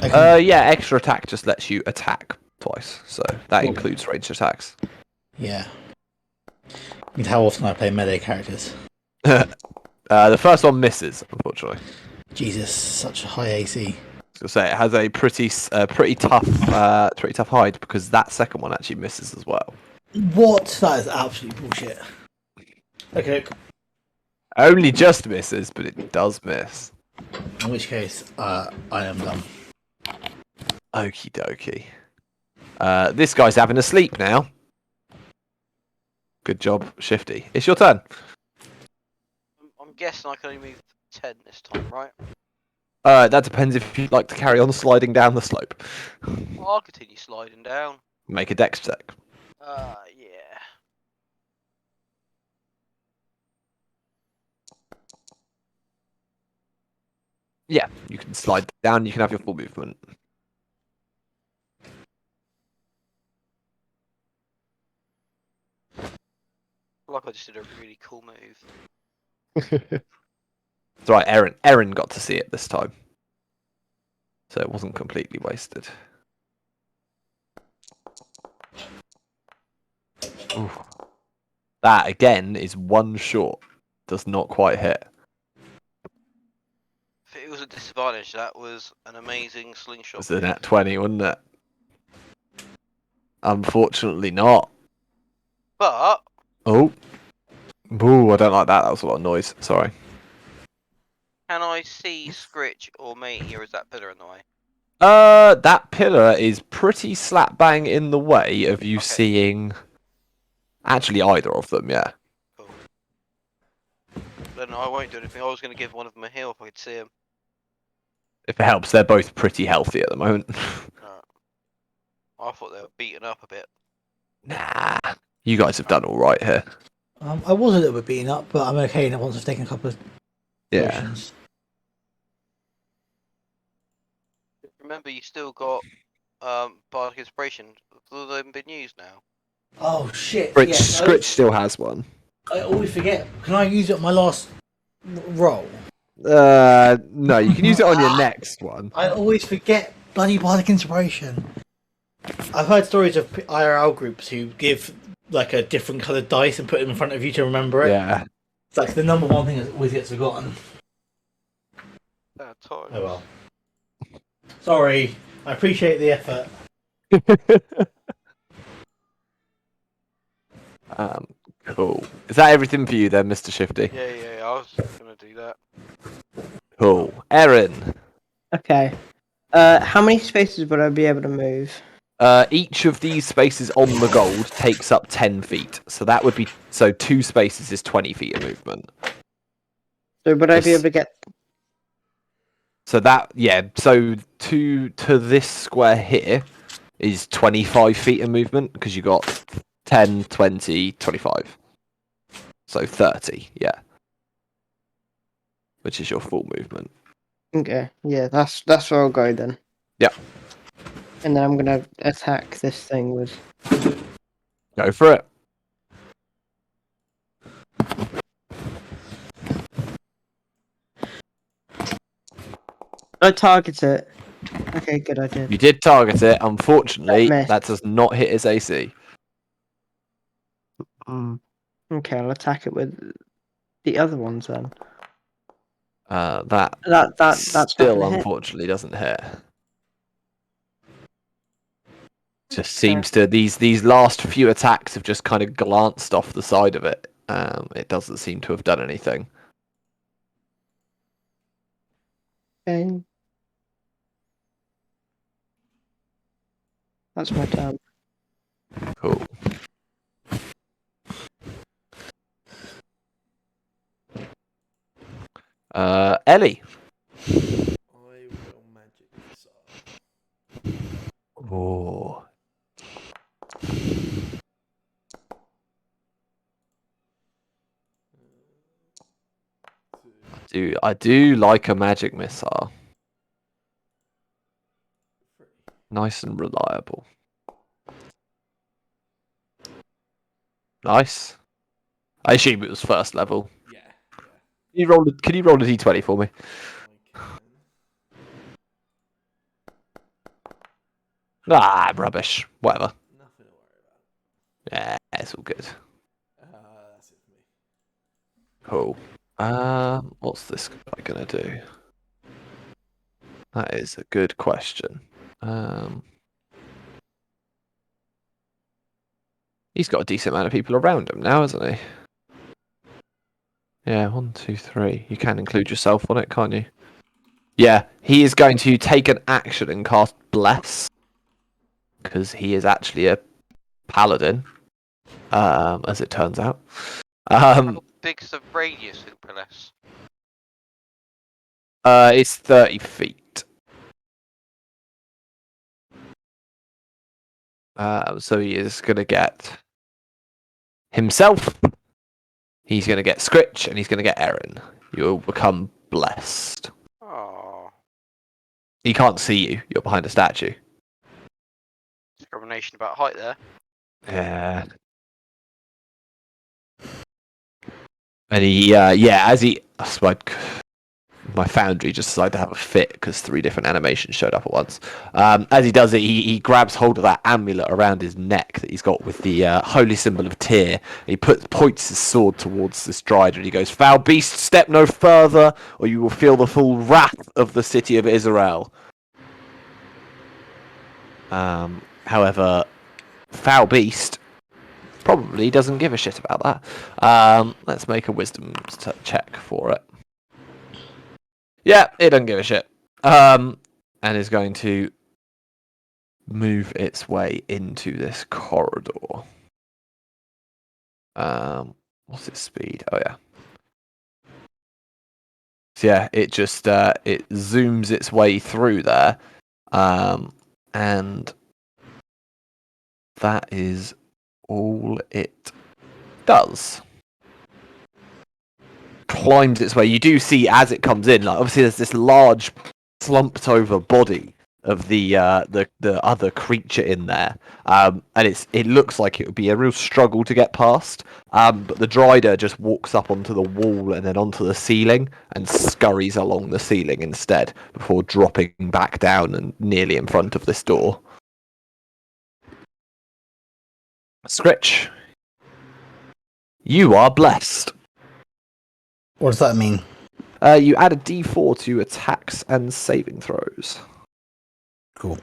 I can... Yeah, extra attack just lets you attack twice, so that Cool. includes ranged attacks. Yeah. I mean, how often I play melee characters? The first one misses, unfortunately. Jesus, such a high AC. So say it has a pretty tough hide because that second one actually misses as well. What? That is absolute bullshit. Okay. Only just misses, but it does miss. In which case, I am done. Okie dokie. This guy's having a sleep now. Good job, Shifty. It's your turn. I'm guessing I can only move 10 this time, right? That depends if you'd like to carry on sliding down the slope. I'll continue sliding down. Make a dex check. Yeah. Yeah, you can slide down. You can have your full movement. Like I just did a really cool move. It's right, Erin got to see it this time. So it wasn't completely wasted. Ooh. That, again, is one short. Does not quite hit. If it was a disadvantage, that was an amazing slingshot. It was a nat 20, wasn't it? Unfortunately not. But... Oh. Ooh, I don't like that. That was a lot of noise. Sorry. Can I see Scritch or Matey, or is that pillar in the way? That pillar is pretty slap bang in the way of you seeing... Actually, either of them, yeah. Cool. Then I won't do anything. I was going to give one of them a heal if I could see him. If it helps, they're both pretty healthy at the moment. I thought they were beaten up a bit. Nah. You guys have done alright here. I was a little bit beaten up, but I'm okay now once I've taken a couple of potions. Remember, you still got Bardic Inspiration. Have they been used now? Oh shit! Scritch still has one. I always forget. Can I use it on my last roll? No, you can use it on your next one. I always forget bloody Bardic Inspiration. I've heard stories of IRL groups who give like a different coloured dice and put them in front of you to remember it. Yeah. It's like the number one thing that always gets forgotten. Bad time. Oh well. Sorry, I appreciate the effort. Cool. Is that everything for you then, Mr. Shifty? Yeah, I was gonna do that. Cool. Erin. Okay. How many spaces would I be able to move? Each of these spaces on the gold takes up 10 feet. So that would be 2 spaces is 20 feet of movement. So would I be able to get? So to this square here is 25 feet of movement because you got 10, 20, 25. So 30, yeah. Which is your full movement. Okay, yeah, that's where I'll go then. Yeah. And then I'm gonna attack this thing with. Go for it. I target it. Okay, good, I did. You did target it. Unfortunately, Missed. that does not hit his AC. Okay, I'll attack it with the other ones then. That's That's not still gonna hit. unfortunately doesn't hit. Just seems to these last few attacks have just kind of glanced off the side of it. It doesn't seem to have done anything. Okay. That's my turn. Cool. Ellie. I will magic missile. Oh. I do like a magic missile. Nice and reliable. Nice. I assume it was first level. Yeah. Can you roll a d20 for me? I can. Ah, rubbish. Whatever. Nothing to worry about. Yeah, it's all good. That's it for me. Cool. What's this guy gonna do? That is a good question. He's got a decent amount of people around him now, hasn't he? Yeah, 1, 2, 3. You can include yourself on it, can't you? Yeah, he is going to take an action and cast Bless. Because he is actually a paladin, as it turns out. How big's the radius in Palace? It's 30 feet. So he is going to get himself. He's going to get Scritch, and he's going to get Erin. You'll become blessed. Oh, He can't see you. You're behind a statue. discrimination about height there. Yeah. And he, as he, my foundry just decided to have a fit because 3 different animations showed up at once. As he does it, he grabs hold of that amulet around his neck that he's got with the holy symbol of Tyr. He points his sword towards this Dryad and he goes, "Foul beast, step no further, or you will feel the full wrath of the city of Israel." However, Foul Beast probably doesn't give a shit about that. Let's make a wisdom check for it. Yeah, it doesn't give a shit. And is going to move its way into this corridor. What's its speed? Oh yeah. So yeah, it just it zooms its way through there. And that is all it does. Climbs its way. You do see as it comes in, like obviously there's this large slumped over body of the other creature in there, and it looks like it would be a real struggle to get past. But the Dryder just walks up onto the wall and then onto the ceiling and scurries along the ceiling instead before dropping back down and nearly in front of this door. Scritch, you are blessed. What does that mean? You add a d4 to attacks and saving throws. Cool.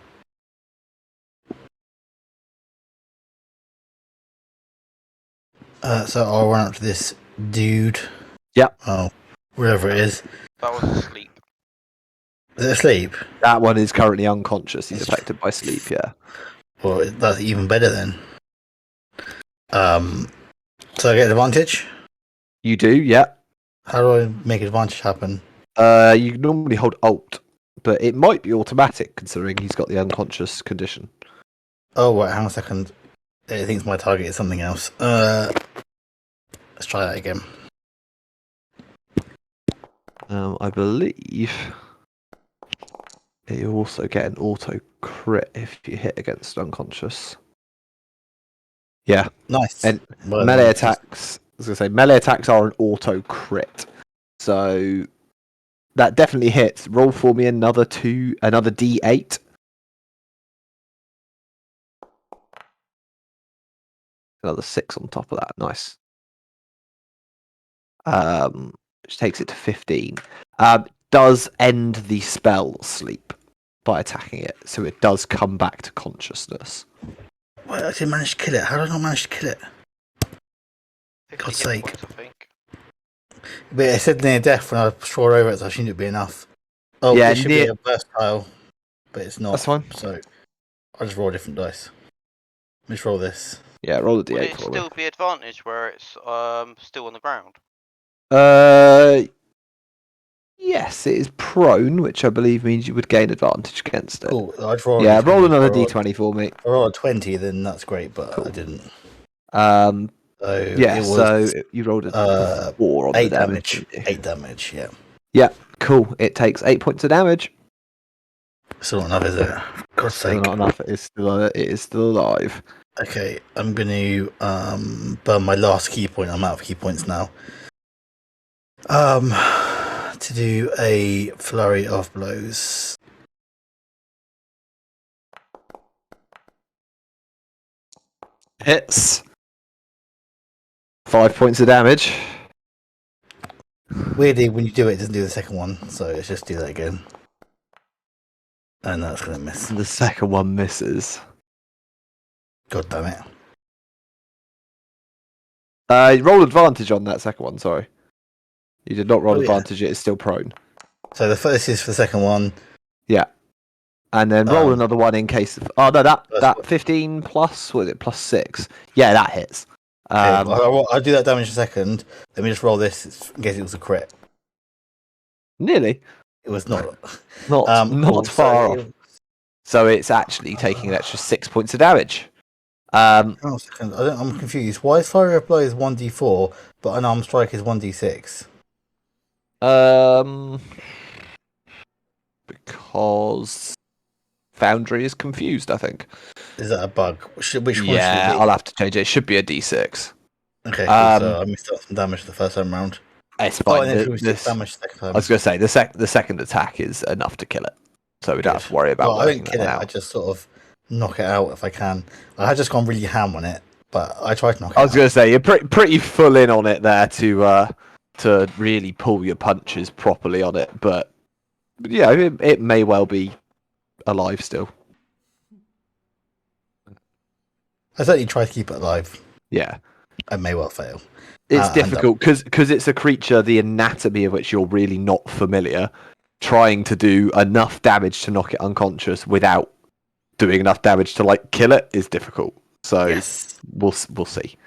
So I'll run up to this dude. Yep. Oh, wherever it is. That was asleep. Is it asleep? That one is currently unconscious. He's affected by sleep. Yeah. Well, that's even better then. So I get advantage. You do. Yeah. How do I make advantage happen? You normally hold Alt, but it might be automatic considering he's got the unconscious condition. Oh, wait, hang on a second. It thinks my target is something else. Let's try that again. I believe you also get an auto crit if you hit against unconscious. Yeah, Nice. and Well, melee nice. attacks. I was gonna say melee attacks are an auto crit, so that definitely hits. Roll for me another D8. Another 6 on top of that. Nice. Which takes it to 15. Does end the spell sleep by attacking it, so it does come back to consciousness. Well, I actually managed to kill it. How did I not manage to kill it? 50 God's hit sake. points, I think. But it said near death when I swore over it, so I assumed it'd be enough. Oh, Yeah, it should be a versatile, but it's not. That's fine. So I'll just roll a different dice. Let's roll this. Yeah, roll a Would D8 it for me. still be advantage where it's still on the ground? Yes, it is prone, which I believe means you would gain advantage against it. Cool. I'll just roll. Yeah, a D20. roll another If I roll- D20 for me. If I roll a 20, then that's great, but I didn't. Um, So yeah, it was so you rolled a 4 on the 8 damage. damage. Didn't you? 8 damage. Yeah. Yeah, cool. It takes 8 points of damage. Still not enough, is it? God's Still sake. not enough. It is still alive. Okay, I'm going to burn my last key point. I'm out of key points now. To do a flurry of blows. Hits. 5 points of damage. Weirdly, when you do it, it doesn't do the second one, so let's just do that again. And that's going to miss. The second one misses. God damn it. Roll advantage on that second one, sorry. You did not roll Oh, yeah. advantage, it is still prone. So the first is for the second one. Yeah. And then roll another one in case of... Oh, no, that 15 plus, was it plus 6? Yeah, that hits. Okay, I'll do that damage in a second. Let me just roll this in case it was a crit. Nearly. It was not. Not Cool. far off. So it's actually taking an extra 6 points of damage. Hang on a second. I'm confused. Why is Fire of Blow is 1d4, but Unarmed Strike is 1d6? Because Foundry is confused, I think. Is that a bug? Which one should Yeah, it be? I'll have to change it. It should be a D6. Okay, cool. So I missed out some damage the first time round. It's Oh, fine. and then 6 damage the second time. I was going to say the second attack is enough to kill it, so we don't have to worry about. Well, I don't working kill that it. one out. I just sort of knock it out if I can. I had just gone really ham on it, but I tried to knock it out. I was going to say you're pretty full in on it there to really pull your punches properly on it, but yeah, it may well be alive still. I certainly try to keep it alive. Yeah, I may well fail. it's difficult because it's a creature, the anatomy of which you're really not familiar. Trying to do enough damage to knock it unconscious without doing enough damage to like kill it is difficult. So yes. we'll see.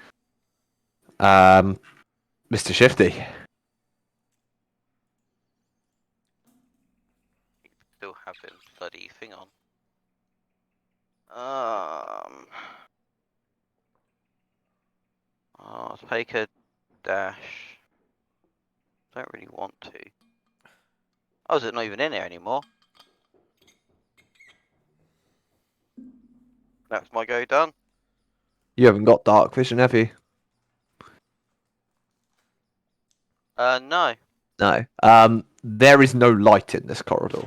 Mr. Shifty. Still having bloody thing on. I'll take a dash. Don't really want to. Oh, is it not even in there anymore? That's my go done. You haven't got dark vision, have you? No. No. There is no light in this corridor.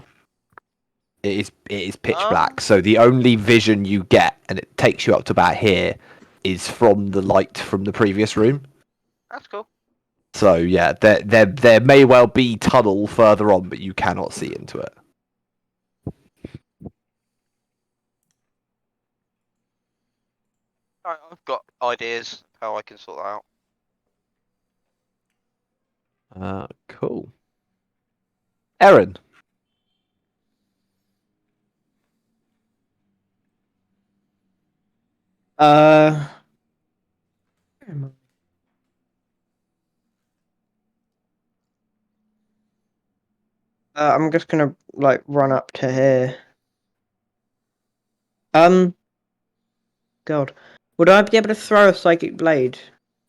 It is pitch black. So the only vision you get, and it takes you up to about here, is from the light from the previous room. That's cool. So yeah, there may well be tunnel further on, but you cannot see into it. Alright, I've got ideas how I can sort that out. Cool. Erin. Where am I? I'm just gonna like run up to here. God, would I be able to throw a psychic blade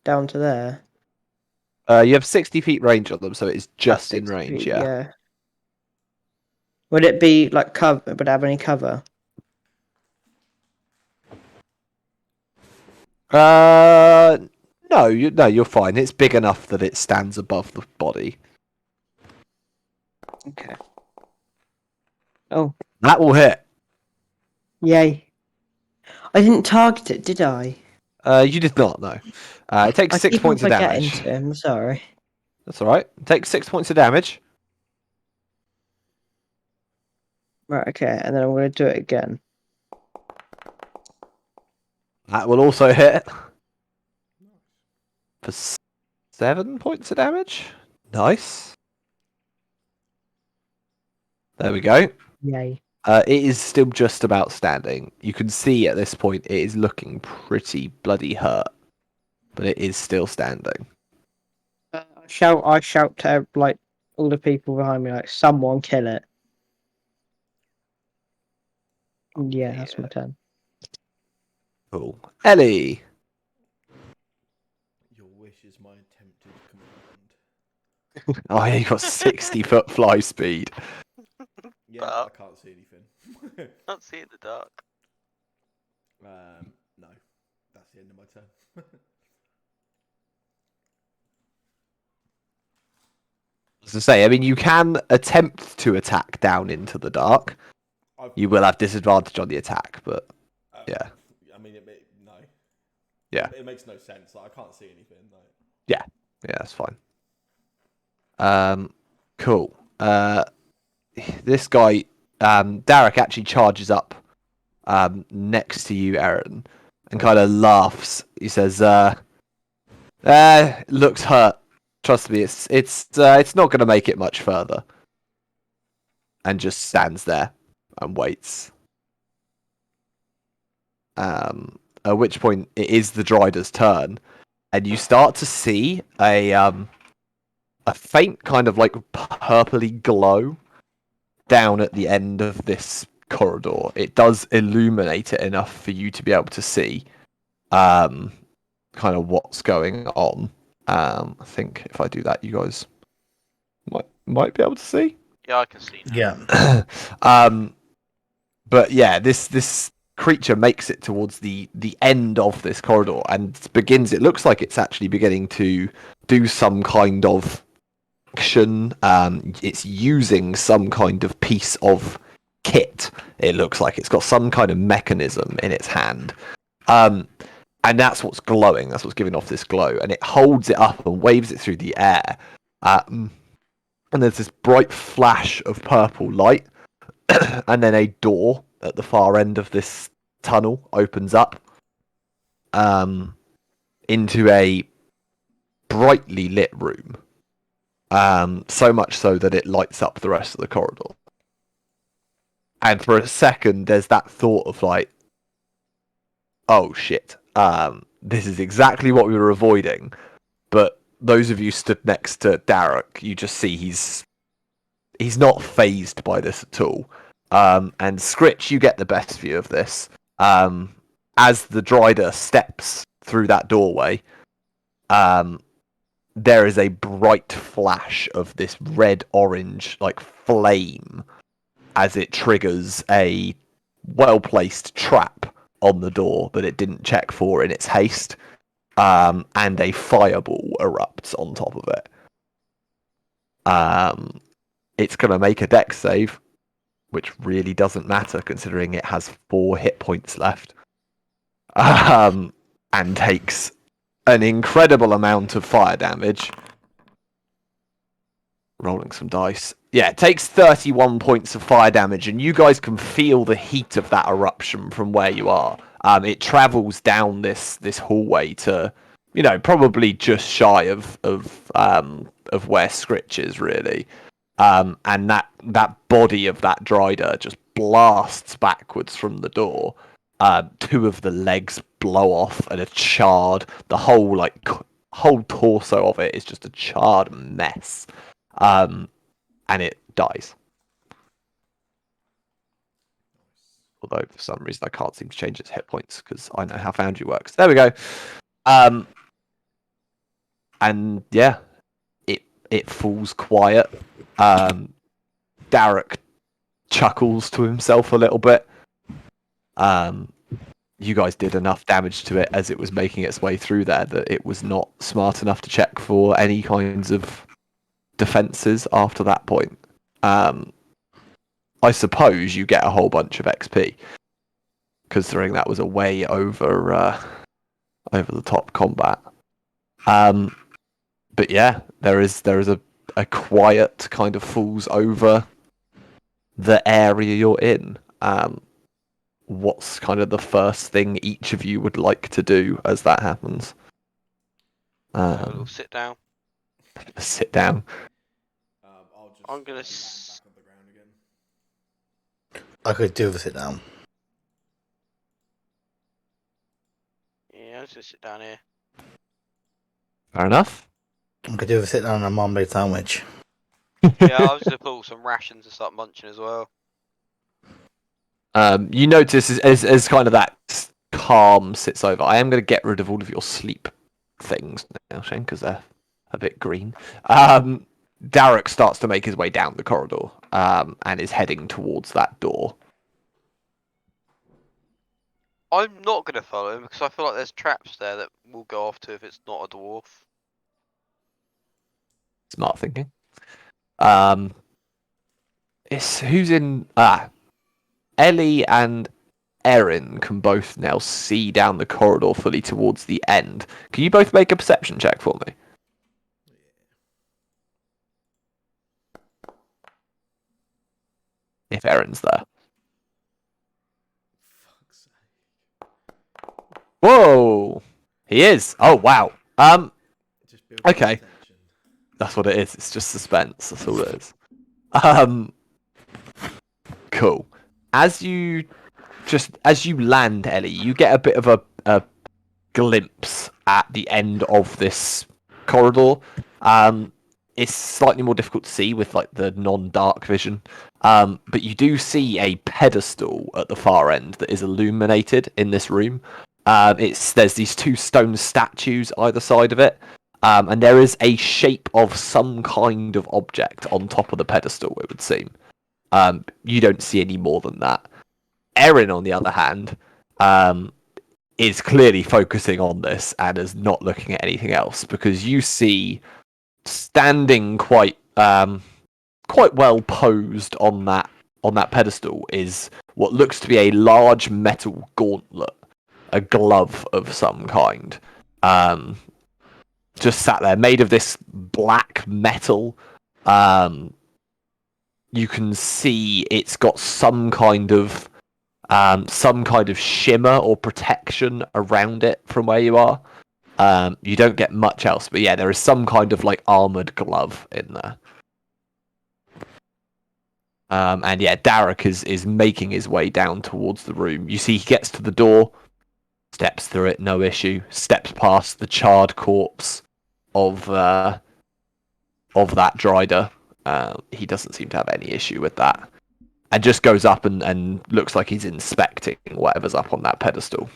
down to there? You have 60 feet range on them, so it's just At in 60 range, feet, yeah. yeah. Would it be like cover? Would it have any cover? No, you're fine. It's big enough that it stands above the body. Okay. Oh, That will hit. yay! I didn't target it, did I? You did not, no. It takes I 6 keep on points of forgetting damage. to. I'm sorry. That's alright. It takes 6 points of damage. Right, okay, and then I'm gonna do it again. That will also hit. For 7 points of damage. Nice. There we go. Yay! It is still just about standing. You can see at this point it is looking pretty bloody hurt, but it is still standing. I shout to like all the people behind me, like someone kill it. Yeah, that's my turn. Cool. Ellie. Your wish is my attempted command. Oh, yeah, you got 60-foot fly speed. Yeah, But- I can't see anything. Can't see in the dark. No, that's the end of my turn. As I say, I mean, you can attempt to attack down into the dark. You will have disadvantage on the attack, but yeah. I mean, no. Yeah. It makes no sense. Like, I can't see anything. Like. Yeah, that's fine. Cool. This guy, Derek, actually charges up next to you, Aaron, and kind of laughs. He says, looks hurt. Trust me, it's not going to make it much further." And just stands there and waits. At which point it is the Drider's turn, and you start to see a faint kind of like purpley glow down at the end of this corridor. It does illuminate it enough for you to be able to see kind of what's going on. I think if I do that, you guys might be able to see. Yeah, I can see now. Yeah. But yeah, this creature makes it towards the end of this corridor and begins. It looks like it's actually beginning to do some kind of action. It's using some kind of piece of kit. It looks like it's got some kind of mechanism in its hand. And that's what's glowing. That's what's giving off this glow. And it holds it up and waves it through the air. And there's this bright flash of purple light. And then a door at the far end of this tunnel opens up into a brightly lit room. So much so that it lights up the rest of the corridor. And for a second, there's that thought of like, oh shit, this is exactly what we were avoiding. But those of you stood next to Derek, you just see he's not phased by this at all. And Scritch, you get the best view of this. As the Drider steps through that doorway, there is a bright flash of this red-orange like flame as it triggers a well-placed trap on the door that it didn't check for in its haste, and a fireball erupts on top of it. It's going to make a dex save, which really doesn't matter considering it has 4 hit points left, and takes an incredible amount of fire damage. Rolling some dice. Yeah, it takes 31 points of fire damage, and you guys can feel the heat of that eruption from where you are. It travels down this hallway to, probably just shy of of where Scritch is, really. And that body of that Drider just blasts backwards from the door. Two of the legs blow off and are charred. The whole torso of it is just a charred mess. And it dies. Although for some reason I can't seem to change its hit points because I know how Foundry works. There we go. And yeah, it falls quiet. Darek chuckles to himself a little bit. You guys did enough damage to it as it was making its way through there that it was not smart enough to check for any kinds of defenses after that point. I suppose you get a whole bunch of XP, considering that was a way over the top combat. But yeah, there is a quiet kind of falls over the area you're in. What's kind of the first thing each of you would like to do as that happens? We'll sit down. Sit down. I'll just I'm gonna land back on the ground again. I could do with a sit down. Yeah, I'm just gonna sit down here. Fair enough. I could do with a sit down on a marmalade sandwich. Yeah, I was gonna pull some rations and start munching as well. You notice as kind of that calm sits over. I am going to get rid of all of your sleep things now, Shane, because they're a bit green. Darek starts to make his way down the corridor and is heading towards that door. I'm not gonna follow him because I feel like there's traps there that we'll go off to if it's not a dwarf. Smart thinking. It's who's in Ellie and Erin can both now see down the corridor fully towards the end. Can you both make a perception check for me? If Erin's there. Fuck's sake. Whoa! He is. Oh wow. Just build Okay. tension. That's what it is. It's just suspense. That's all it is. Cool. As you land, Ellie, you get a bit of a glimpse at the end of this corridor. It's slightly more difficult to see with like the non-dark vision. But you do see a pedestal at the far end that is illuminated in this room. There's these two stone statues either side of it. And there is a shape of some kind of object on top of the pedestal, it would seem. You don't see any more than that. Erin, on the other hand, is clearly focusing on this and is not looking at anything else because you see standing quite well posed on that pedestal is what looks to be a large metal gauntlet, a glove of some kind. Just sat there, made of this black metal. You can see it's got some kind of shimmer or protection around it from where you are. You don't get much else, but yeah, there is some kind of like armored glove in there. And yeah, Darek is making his way down towards the room. You see he gets to the door, steps through it, no issue. Steps past the charred corpse of that Drider. He doesn't seem to have any issue with that. And just goes up and looks like he's inspecting whatever's up on that pedestal.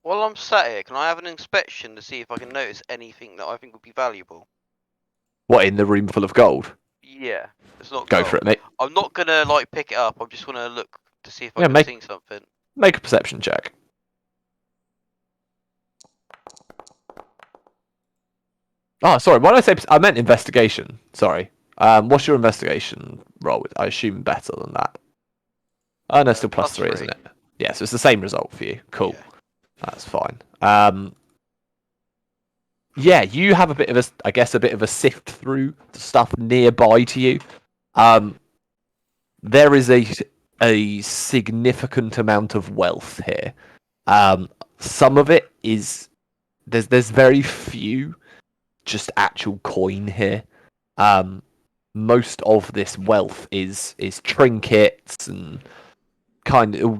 While I'm sat here, can I have an inspection to see if I can notice anything that I think would be valuable? What, in the room full of gold? Yeah, it's not Go gold. for it, mate. I'm not gonna like pick it up. I'm just gonna look to see if I Yeah, can see something. Make a perception check. Oh, sorry. Why did I say? I meant investigation. Sorry. What's your investigation roll? I assume better than that. Oh no, still plus 3, +3. isn't it? Yeah, so it's the same result for you. Cool. Yeah. That's fine. Yeah, you have a bit of a sift through the stuff nearby to you. There is a significant amount of wealth here. Some of it is there's very few just actual coin here. Most of this wealth is trinkets and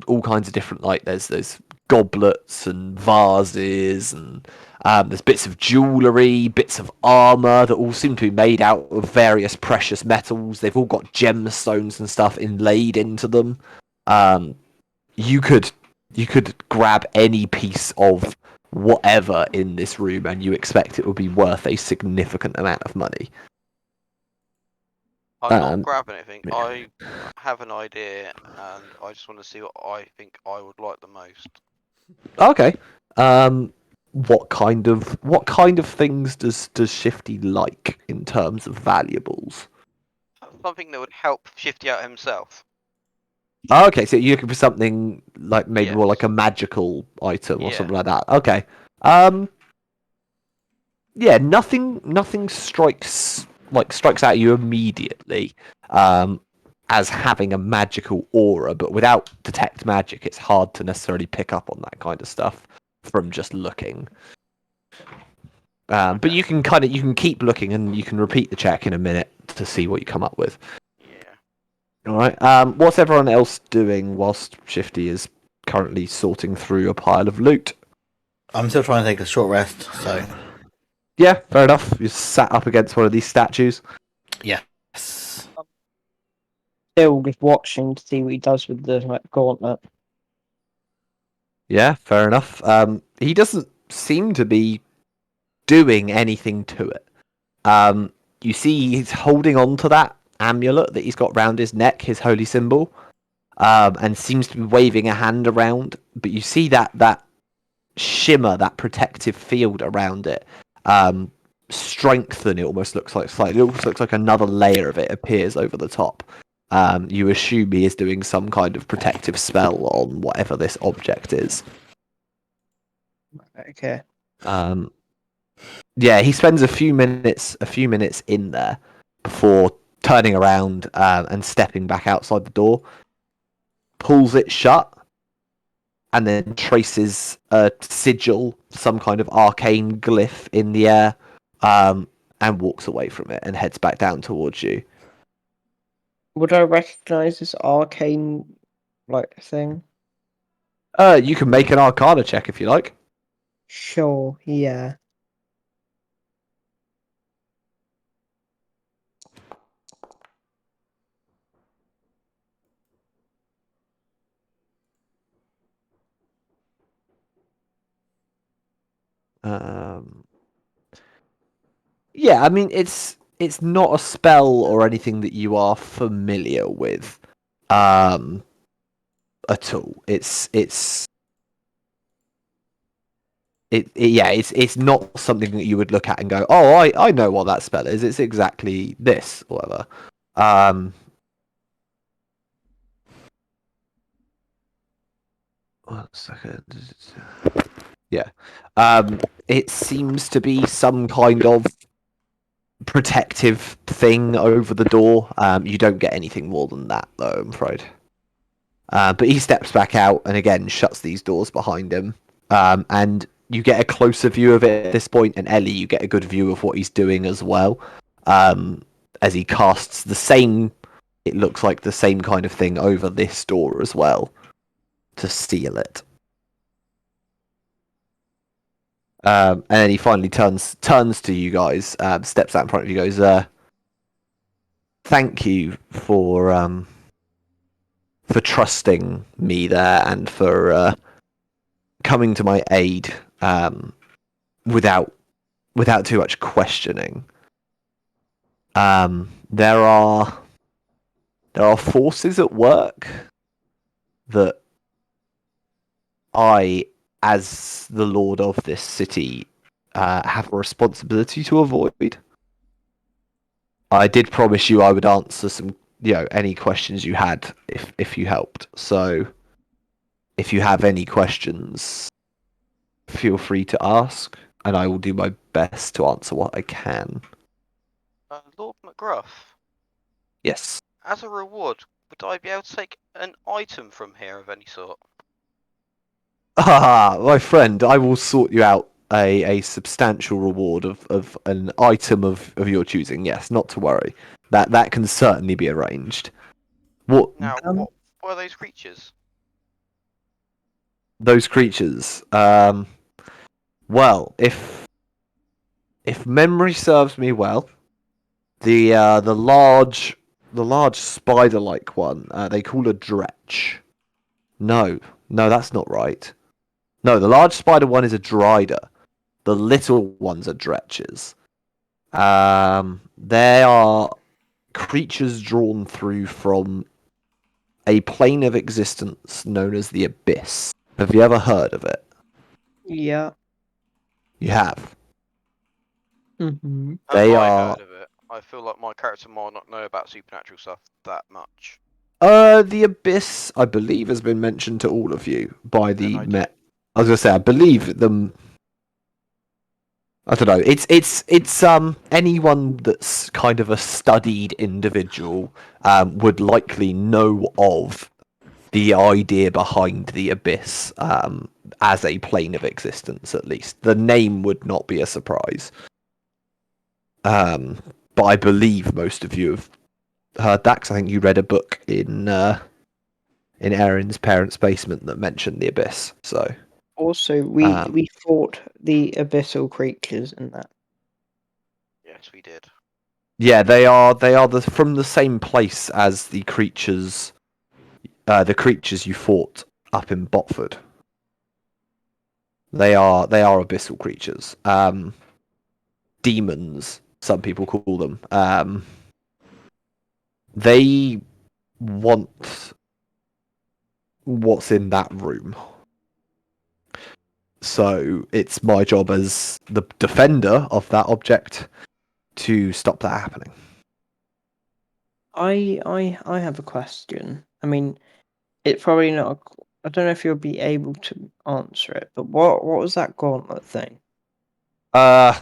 all kinds of different, like there's goblets and vases and there's bits of jewellery, bits of armour that all seem to be made out of various precious metals. They've all got gemstones and stuff inlaid into them. You could grab any piece of whatever in this room and you expect it would be worth a significant amount of money. I'm not Um, grabbing anything. yeah. I have an idea, and I just want to see what I think I would like the most. Okay. What kind of things does Shifty like in terms of valuables? Something that would help Shifty out himself. Okay, so you're looking for something like maybe more like a Yes. magical item or Yeah. something like that. Okay. Yeah, nothing strikes out at you immediately as having a magical aura, but without detect magic, it's hard to necessarily pick up on that kind of stuff from just looking. But Okay. you can keep looking and you can repeat the check in a minute to see what you come up with. Yeah. All right. What's everyone else doing whilst Shifty is currently sorting through a pile of loot? I'm still trying to take a short rest, so Yeah, fair enough. You're sat up against one of these statues. yes. Still just watching to see what he does with the gauntlet. Yeah, fair enough. He doesn't seem to be doing anything to it. You see, he's holding on to that amulet that he's got round his neck, his holy symbol, and seems to be waving a hand around. But you see that shimmer, that protective field around it, strengthen. It almost looks like slightly. It almost looks like another layer of it appears over the top. You assume he is doing some kind of protective spell on whatever this object is. Okay. Yeah, he spends a few minutes in there before turning around and stepping back outside the door, pulls it shut, and then traces a sigil, some kind of arcane glyph in the air, and walks away from it and heads back down towards you. Would I recognise this arcane thing? You can make an Arcana check if you like. Sure, yeah. Yeah, I mean it's not a spell or anything that you are familiar with, at all. It's not something that you would look at and go, oh, I know what that spell is. It's exactly this, or whatever. 1 second. Yeah. It seems to be some kind of protective thing over the door. You don't get anything more than that, though, I'm afraid. But he steps back out and again shuts these doors behind him. And you get a closer view of it at this point, and Ellie, you get a good view of what he's doing as well. As he casts the same, it looks like the same kind of thing over this door as well to seal it. And then he finally turns to you guys, steps out in front of you, goes, "Thank you for trusting me there and for coming to my aid without too much questioning. There are forces at work that I, as the lord of this city, have a responsibility to avoid. I did promise you I would answer some, any questions you had if you helped. So, if you have any questions, feel free to ask, and I will do my best to answer what I can." Lord McGruff, Yes. as a reward, would I be able to take an item from here of any sort? Ah, my friend, I will sort you out a substantial reward of an item of your choosing. Yes, not to worry. That can certainly be arranged. What Now, Um, what are those creatures? those creatures? Well, if memory serves me well, the large spider-like one they call a dretch. No, that's not right. No, the large spider one is a drider. The little ones are dretches. They are creatures drawn through from a plane of existence known as the Abyss. Have you ever heard of it? yeah. You have. Mm-hmm. Have They I are. heard of it? I feel like my character might not know about supernatural stuff that much. The Abyss, I believe, has been mentioned to all of you by Then the I do. Met. I was gonna say, I believe them. I don't know. It's anyone that's kind of a studied individual would likely know of the idea behind the Abyss as a plane of existence. At least the name would not be a surprise. But I believe most of you have heard that 'cause I think you read a book in Erin's parents' basement that mentioned the Abyss. So Also, um, we fought the abyssal creatures in that. Yes, we did. yeah, they are from the same place as the creatures you fought up in Botford. They are abyssal creatures. Demons, some people call them. They want what's in that room. So it's my job as the defender of that object to stop that happening. I have a question. I mean, it's probably not. I don't know if you'll be able to answer it, but what was that gauntlet thing? Uh,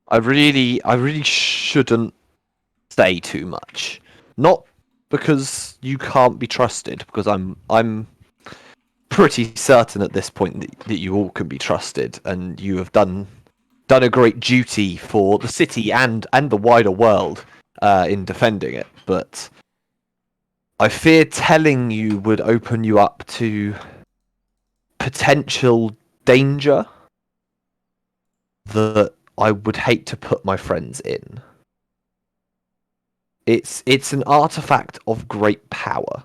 I really shouldn't say too much. Not because you can't be trusted, because I'm pretty certain at this point that you all can be trusted, and you have done a great duty for the city and the wider world in defending it. But I fear telling you would open you up to potential danger that I would hate to put my friends in. It's an artifact of great power,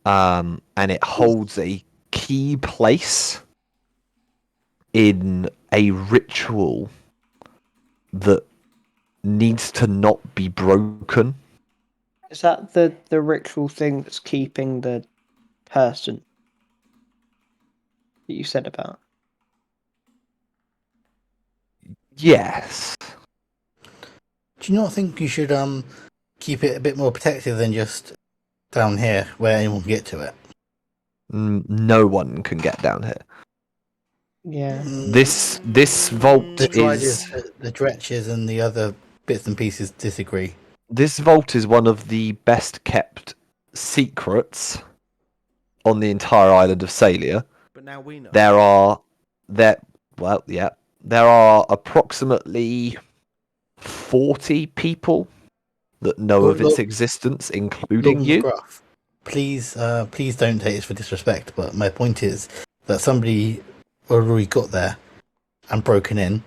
and it holds a key place in a ritual that needs to not be broken. Is that the ritual thing that's keeping the person that you said about? Yes. Do you not think you should keep it a bit more protected than just down here where anyone can get to it? No one can get down here. Yeah. This vault The is Driders, the Dretches, and the other bits and pieces disagree. this vault is one of the best kept secrets on the entire island of Salia. But now we know. There are there are approximately 40 people that know of its Lord, existence, Lord including you. McGrath, please don't take this for disrespect, but my point is that somebody already got there and broken in.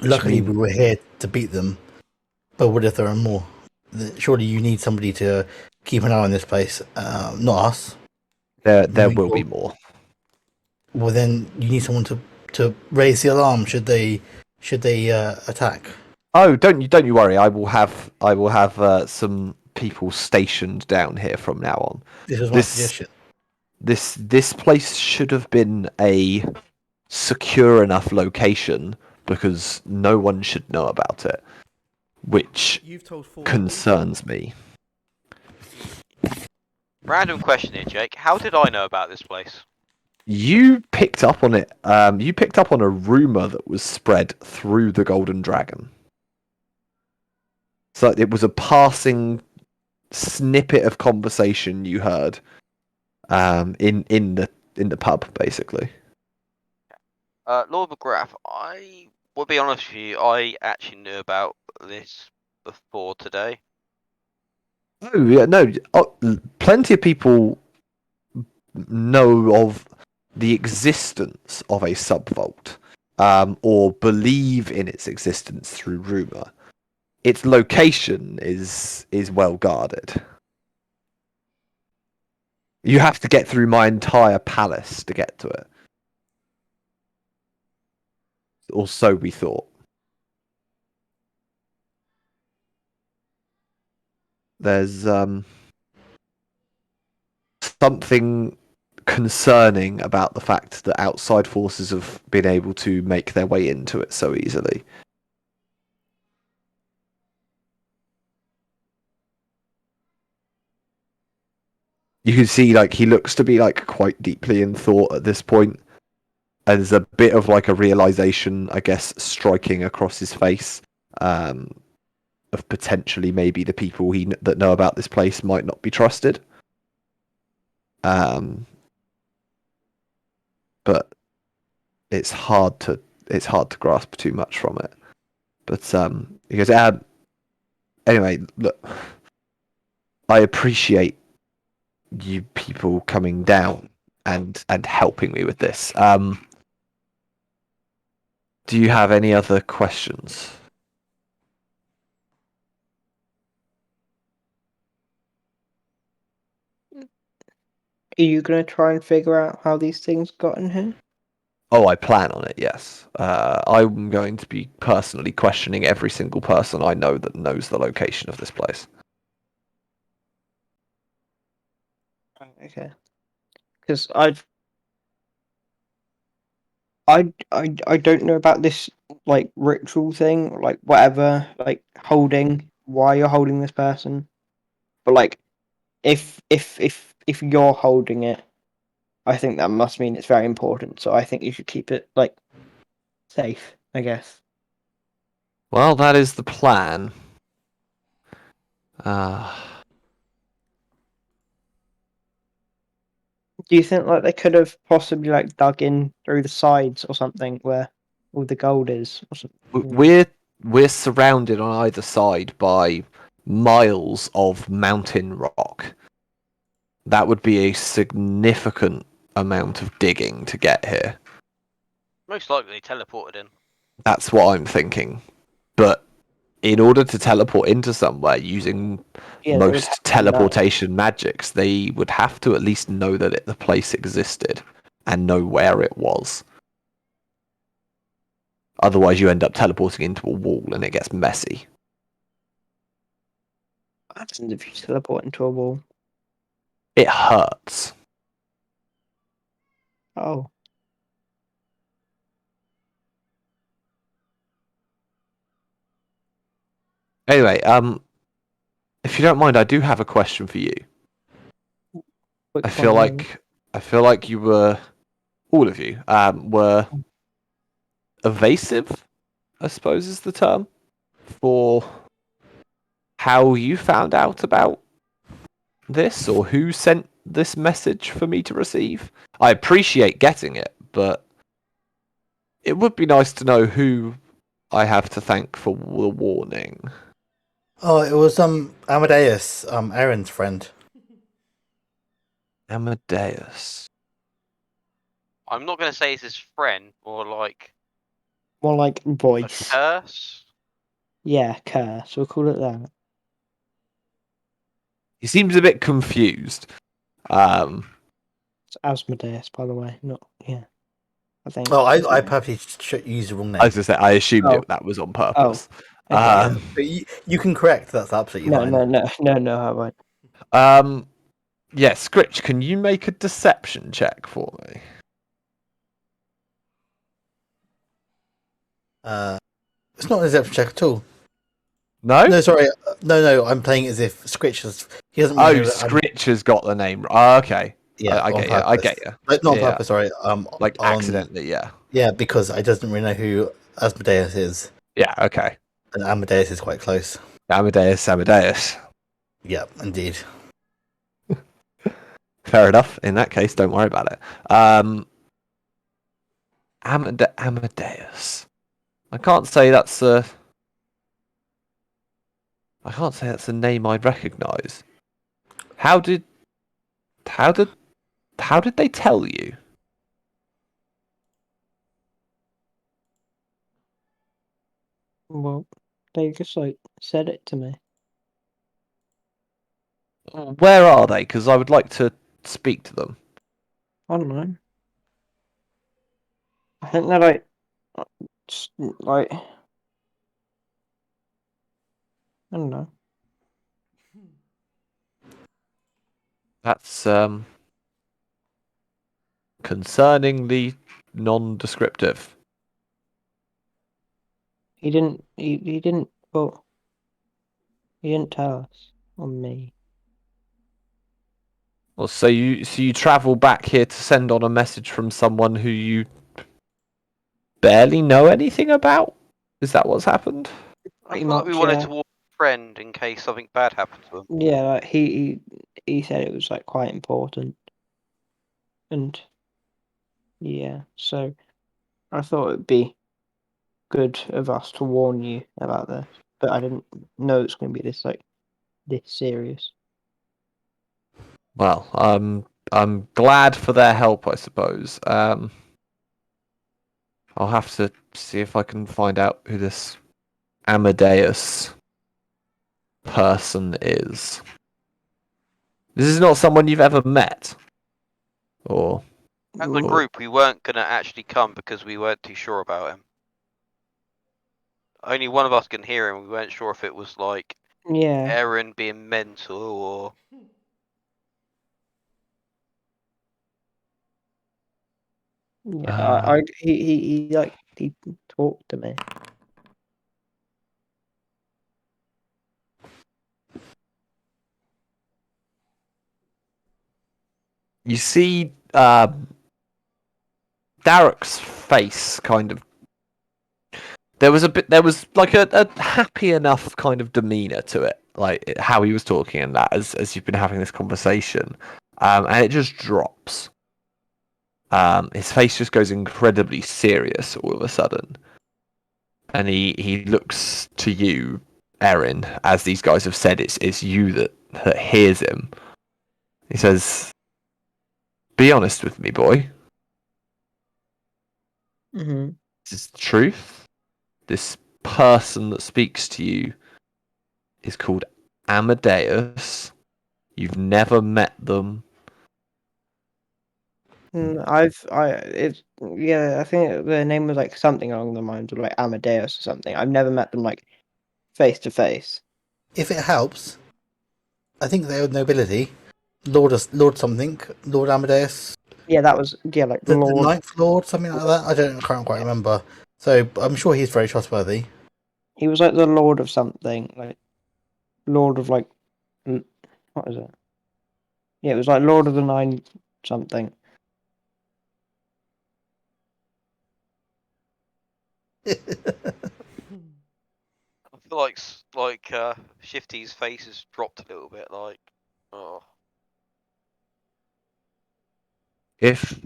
Luckily, we were here to beat them, but what if there are more? Surely you need somebody to keep an eye on this place, not us. There will be more. Well, then you need someone to raise the alarm should they attack. Oh, don't you worry. I will have some people stationed down here from now on. This was my suggestion. This place should have been a secure enough location because no one should know about it, which You've told 4 concerns me. Random question here, Jake. How did I know about this place? You picked up on it. You picked up on a rumor that was spread through the Golden Dragon. So it was a passing snippet of conversation you heard in the pub, basically. Lord McGrath, I will be honest with you, I actually knew about this before today. Oh yeah, no. Plenty of people know of the existence of a subvault, or believe in its existence through rumor. Its location is well guarded. You have to get through my entire palace to get to it. Or so we thought. There's something concerning about the fact that outside forces have been able to make their way into it so easily. You can see, like, he looks to be, like, quite deeply in thought at this point. And there's a bit of, like, a realization, I guess, striking across his face, of potentially maybe the people that know about this place might not be trusted. But it's hard to grasp too much from it. But he goes, anyway, look, I appreciate you people coming down and helping me with this. Do you have any other questions? Are you going to try and figure out how these things got in here? Oh, I plan on it, yes. I'm going to be personally questioning every single person I know that knows the location of this place. Okay. Because I don't know about this, like, ritual thing, like, whatever, like, why you're holding this person. But, like, if you're holding it, I think that must mean it's very important. So I think you should keep it, like, safe, I guess. Well, that is the plan. Do you think, like, they could have possibly, like, dug in through the sides or something where all the gold is or something? We're surrounded on either side by miles of mountain rock. That would be a significant amount of digging to get here. Most likely teleported in. That's what I'm thinking. But in order to teleport into somewhere using Yeah, they would have most to know. teleportation magics, they would have to at least know that the place existed and know where it was. Otherwise, you end up teleporting into a wall and it gets messy. What happens if you teleport into a wall? It hurts. Oh. Anyway, if you don't mind, I do have a question for you. I feel like you were, all of you, were evasive, I suppose is the term, for how you found out about this or who sent this message for me to receive. I appreciate getting it, but it would be nice to know who I have to thank for the warning. Oh, it was Amadeus, Aaron's friend. Amadeus. I'm not going to say it's his friend, more like a voice. curse. Yeah, curse. We'll call it that. He seems a bit confused. It's Asmodeus, by the way. Not I think. Oh, I probably used the wrong name. I was going to say, I assumed Oh. that was on purpose. Okay. But you can correct. That's absolutely fine. No, I won't. Yeah, Scritch, can you make a deception check for me? It's not a deception check at all. No? No, sorry. No. I'm playing as if Scritch has. He doesn't. Oh, Really know that Scritch has got the name. Oh, okay. Yeah, I get you. I get you. Like, not on Yeah. purpose. Sorry. Like accidentally, yeah. Yeah, because I doesn't really know who Asmodeus is, Yeah, okay. and Amadeus is quite close. Amadeus. Yeah, indeed. Fair enough. In that case, don't worry about it. Amadeus. I can't say that's a. I can't say that's a name I'd recognise. How did? How did? How did they tell you? Well, they just like said it to me. Where are they? Because I would like to speak to them. I don't know. I think they're like, just, like, I don't know. That's concerningly non-descriptive. He didn't. He didn't. Well, he didn't tell us or me. Well, so you travel back here to send on a message from someone who you barely know anything about? Is that what's happened? I Pretty feel like we much, wanted yeah. to warn a friend in case something bad happened to him. Yeah, like he said it was like quite important, and yeah, so I thought it'd be good of us to warn you about this, but I didn't know it's going to be this serious. Well, I'm glad for their help, I suppose. I'll have to see if I can find out who this Amadeus person is. This is not someone you've ever met, or As a Or- group, we weren't gonna actually come because we weren't too sure about him. Only one of us can hear him. We weren't sure if it was like Yeah, Aaron being mental or. yeah. uh, He talked to me. you see Derek's face kind of. There was like a happy enough kind of demeanor to it, like how he was talking and that as you've been having this conversation, and it just drops. His face just goes incredibly serious all of a sudden, and he looks to you, Erin, as these guys have said it's you that hears him. He says, "Be honest with me, boy. Hmm. This is the truth. This person that speaks to you is called Amadeus. You've never met them. It's yeah. I think the name was like something along the lines of like Amadeus or something. I've never met them like face to face. If it helps, I think they owed nobility. Lord something, Lord Amadeus, Yeah, that was like the Lord. ninth Lord, something like that. I can't quite remember. So I'm sure he's very trustworthy. He was like the Lord of something, like Lord of like what is it? Yeah, it was like Lord of the Nine something. I feel like Shifty's face has dropped a little bit. Like, oh, If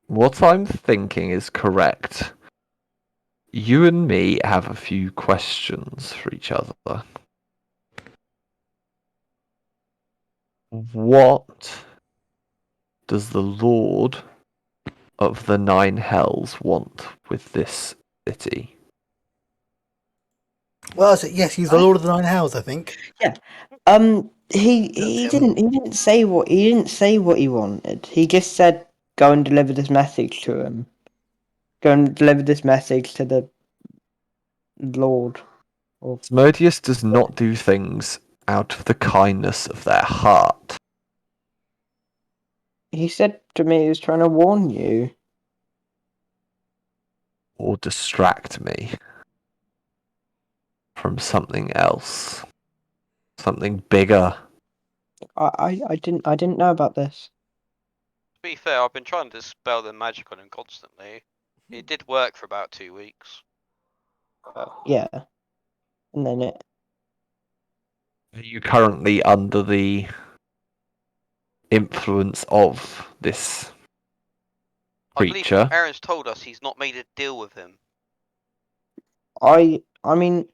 what I'm thinking is correct, you and me have a few questions for each other. What does the Lord of the Nine Hells want with this city? Well, yes, he's the Lord of the Nine Hells, I think. He didn't say what he wanted. He just said go and deliver this message to him. Go and deliver this message to the Lord. Or Asmodeus does not do things out of the kindness of their heart. he said to me he was trying to warn you. Or distract me from something else. Something bigger. I didn't know about this. to be fair, I've been trying to dispel the magic on him constantly. It did work for about 2 weeks. Yeah. And then it Are you currently under the influence of this I believe creature. Aaron's told us he's not made a deal with him. I mean,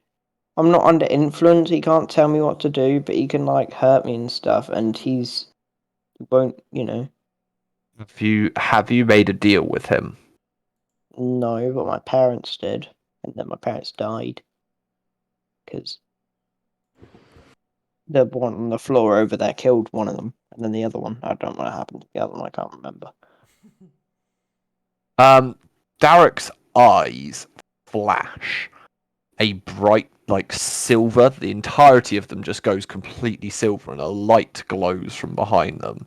I'm not under influence. He can't tell me what to do, but he can like hurt me and stuff. And he won't, Have you made a deal with him? No, but my parents did, and then my parents died because the one on the floor over there killed one of them, and then the other one, I don't know what happened to the other one. I can't remember. Derek's eyes flash a bright, like silver. The entirety of them just goes completely silver, and a light glows from behind them.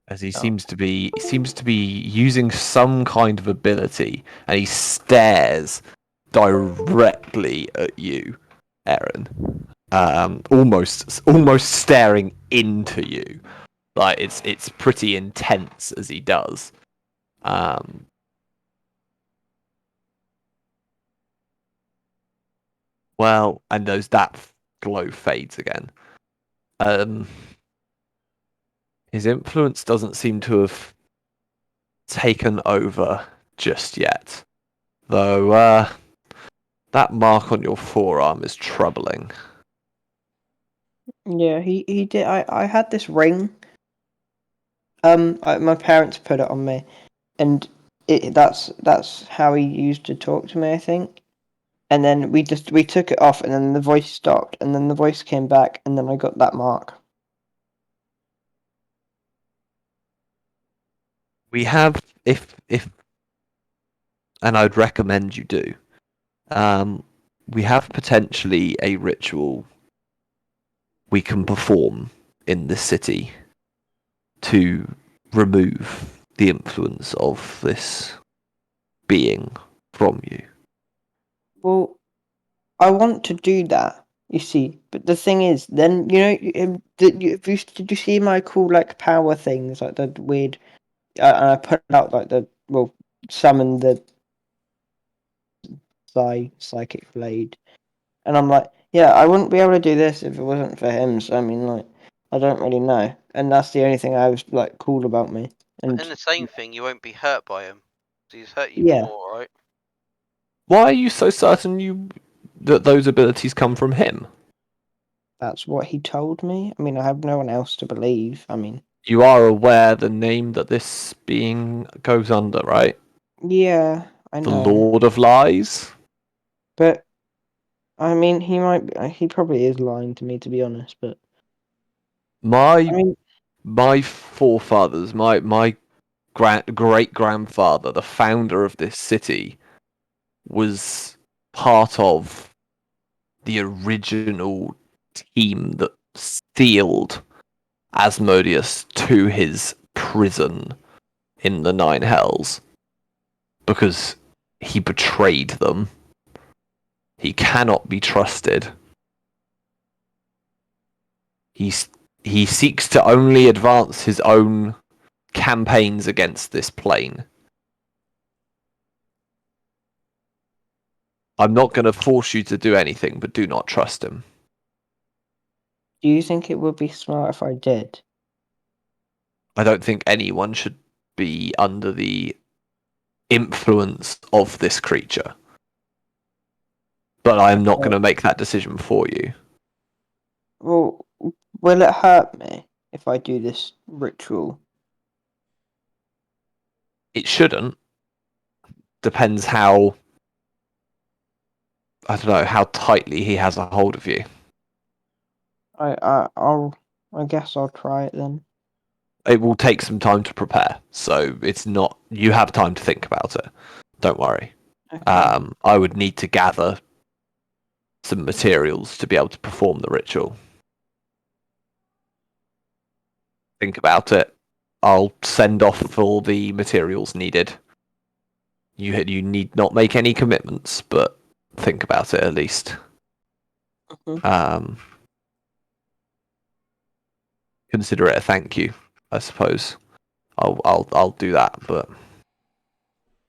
As he seems to be using some kind of ability, and he stares directly at you, Aaron. Almost staring into you. Like it's pretty intense as he does. Well, and that glow fades again. His influence doesn't seem to have taken over just yet, though. That mark on your forearm is troubling. Yeah, he did. I had this ring. My parents put it on me, and that's how he used to talk to me, I think. And then we took it off, and then the voice stopped, and then the voice came back, and then I got that mark. We have, if, and I'd recommend you do. We have potentially a ritual we can perform in this city to remove the influence of this being from you. Well, I want to do that, you see, but the thing is, then did you see my cool like power things, like the weird? And I put out like summon the psychic blade, and I'm like, yeah, I wouldn't be able to do this if it wasn't for him. So I mean, like, I don't really know, and that's the only thing I was like cool about me. But And in the same thing, you won't be hurt by him. So he's hurt you yeah, before, right? Why are you so certain that those abilities come from him? that's what he told me. I mean, I have no one else to believe. I mean, You are aware the name that this being goes under, right? yeah, I The know, Lord of Lies? but I mean, he probably is lying to me, to be honest. But I My mean, my forefathers, my great grandfather, the founder of this city, was part of the original team that sealed Asmodeus to his prison in the Nine Hells because he betrayed them. He cannot be trusted. He seeks to only advance his own campaigns against this plane. I'm not going to force you to do anything, but do not trust him. do you think it would be smart if I did? I don't think anyone should be under the influence of this creature. But I am not going to make that decision for you. Well, will it hurt me if I do this ritual? It shouldn't. Depends how, I don't know, how tightly he has a hold of you. I guess I'll try it then. It will take some time to prepare, so it's not. You have time to think about it. Don't worry. Okay. I would need to gather some materials to be able to perform the ritual. Think about it. I'll send off for the materials needed. You need not make any commitments, but think about it at least. Mhm. Consider it a thank you, I suppose. I'll do that, but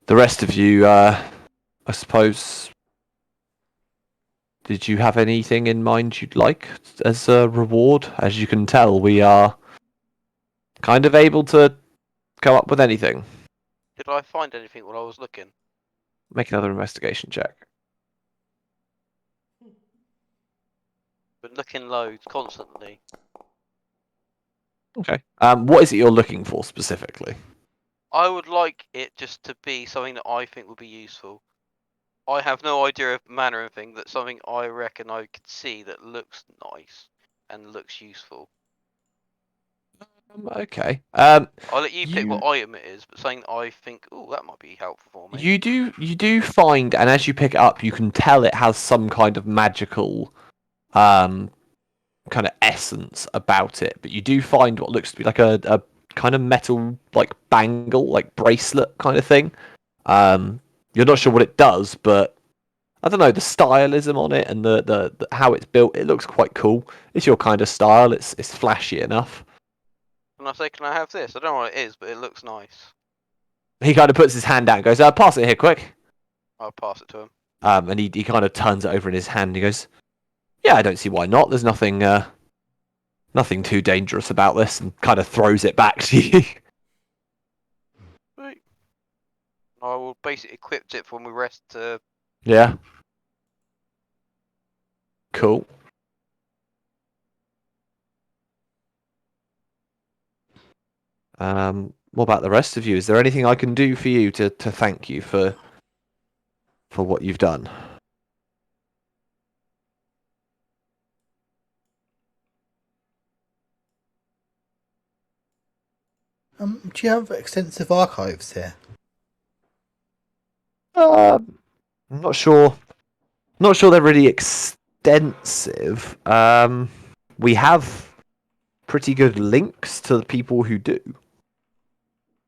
the rest of you, I suppose. Did you have anything in mind you'd like as a reward? As you can tell, we are kind of able to come up with anything. Did I find anything while I was looking? Make another investigation check. Been looking loads constantly. Okay. What is it you're looking for specifically? I would like it just to be something that I think would be useful. I have no idea of manner of thing, that something I reckon I could see that looks nice and looks useful. Okay. I'll let you pick You what item it is, but something that I think, oh, that might be helpful for me. you do find, and as you pick it up, you can tell it has some kind of magical, kind of essence about it. But you do find what looks to be like a kind of metal, like bangle, like bracelet kind of thing. You're not sure what it does, but I don't know, the stylism on it and the how it's built. It looks quite cool. It's your kind of style. It's flashy enough. And I say, can I have this? I don't know what it is, but it looks nice. He kind of puts his hand out and goes, "Pass it here, quick." I'll pass it to him. And he kind of turns it over in his hand. And he goes, "Yeah, I don't see why not. There's nothing too dangerous about this," and kind of throws it back to you. Right. I will basically equip it when we rest to... Yeah. Cool. What about the rest of you? Is there anything I can do for you to thank you for what you've done? Do you have extensive archives here? I'm not sure. Not sure they're really extensive. We have pretty good links to the people who do.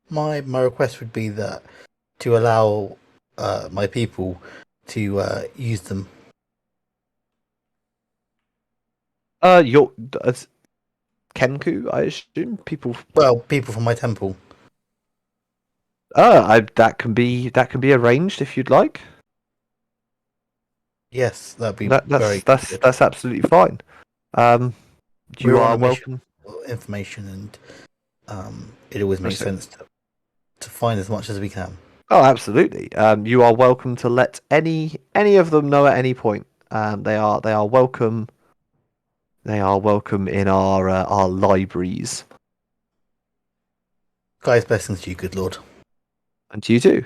My request would be that to allow my people to use them. Your Kenku, I assume people. Well, people from my temple. That can be arranged if you'd like. Yes, that'd be That's very that's good. that's absolutely fine. You We're on are a mission welcome. for information, and it always makes sense to find as much as we can. Oh, absolutely. You are welcome to let any of them know at any point. They are welcome. They are welcome in our libraries, Guys, blessings to you, good lord. and to you too.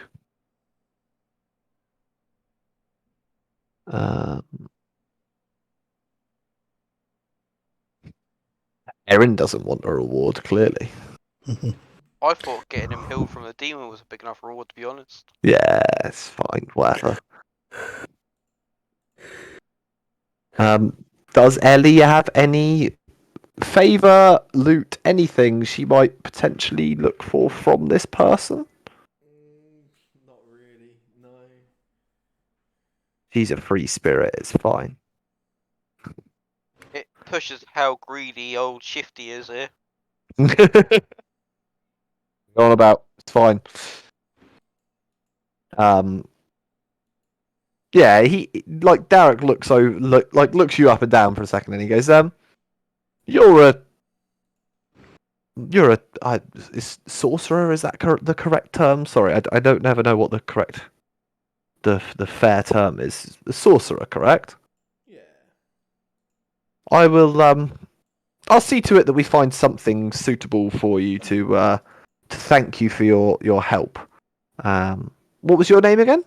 Um, Erin doesn't want a reward, clearly. I thought getting him healed from the demon was a big enough reward, to be honest. Yeah, it's fine. Whatever. Does Ellie have any favor, loot, anything she might potentially look for from this person? Not really, no. She's a free spirit. It's fine. It pushes how greedy old Shifty is here. Go on about. It's fine. Yeah, he like Derek looks looks you up and down for a second, and he goes, you're is sorcerer, is that the correct term? Sorry, I don't never know what the correct the fair term is. The sorcerer, correct? Yeah. I will I'll see to it that we find something suitable for you to thank you for your help. What was your name again?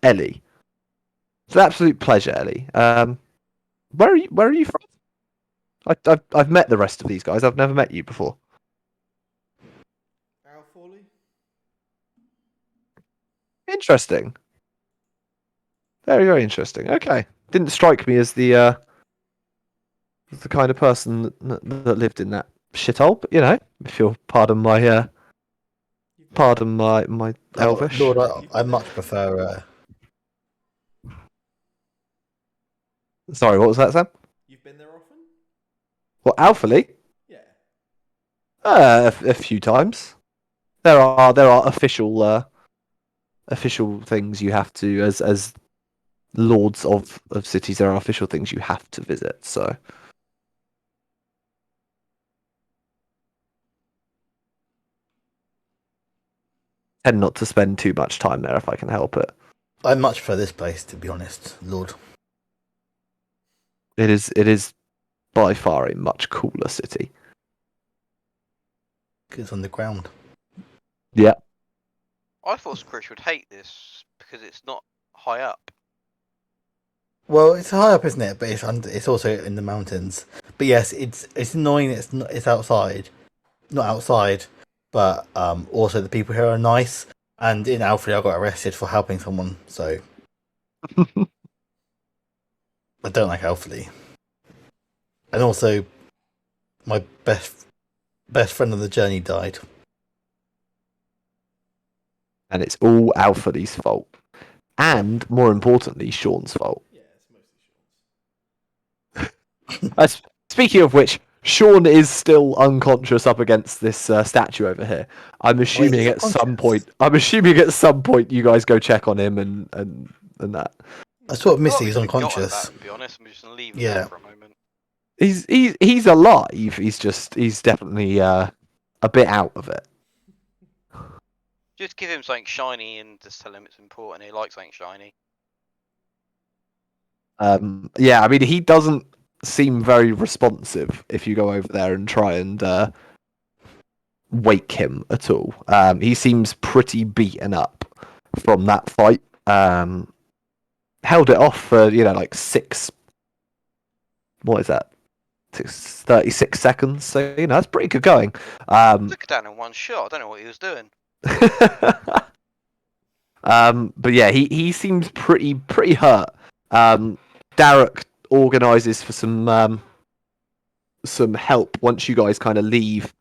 Ellie. Ellie. It's an absolute pleasure, Ellie. Where are you from? I've met the rest of these guys. I've never met you before. Alforley? Interesting. Very, very interesting. Okay. Didn't strike me as the kind of person that lived in that shithole, but you know, if you'll pardon my You've been pardon my elvish. Lord, You've I been much there? prefer. Sorry, what was that, Sam? You've been there often? What, Alpha? Yeah. A few times. There are official things you have to as lords of cities. There are official things you have to visit. So tend not to spend too much time there if I can help it. I much prefer this place, to be honest, Lord. It is by far a much cooler city. 'Cause it's on the ground. Yeah. I thought Scritch would hate this because it's not high up. Well, it's high up, isn't it? But it's also in the mountains. But yes, it's annoying. It's outside, not outside. But also the people here are nice. And in Alfred, I got arrested for helping someone, so I don't like Alfred. And also, my best friend on the journey died. And it's all Alfred's fault. And, more importantly, Sean's fault. Yeah, it's mostly Sean's. Speaking of which, Sean is still unconscious up against this statue over here. I'm assuming he's at some unconscious? point. I'm assuming at some point you guys go check on him and that. I saw Missy I've was forgotten unconscious. That, to be honest, I'm just gonna leave it Yeah. there for a moment. He's alive. He's definitely a bit out of it. Just give him something shiny and just tell him it's important. He likes something shiny. Yeah, I mean he doesn't seem very responsive if you go over there and try and wake him at all. He seems pretty beaten up from that fight. Held it off for like 6. What is that? 36 seconds. So that's pretty good going. Took it down in one shot. I don't know what he was doing. But yeah, he seems pretty hurt. Derek organises for some help once you guys kind of leave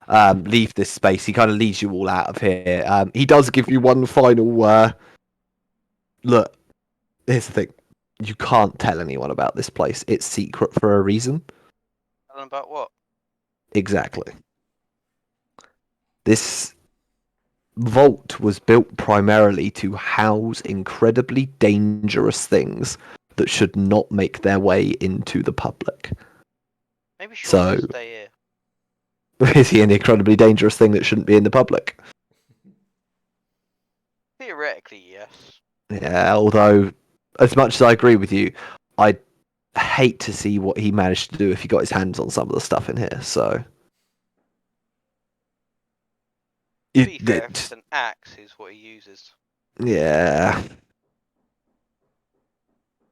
this space. He kind of leads you all out of here. He does give you one final look. Here's the thing: you can't tell anyone about this place. It's secret for a reason. Tell him about what? Exactly. This vault was built primarily to house incredibly dangerous things that should not make their way into the public. Maybe Sean should So- stay here. Is he an incredibly dangerous thing that shouldn't be in the public? Theoretically, yes. Yeah, although, as much as I agree with you, I'd hate to see what he managed to do if he got his hands on some of the stuff in here, so... To be fair, if it's an axe is what he uses. Yeah.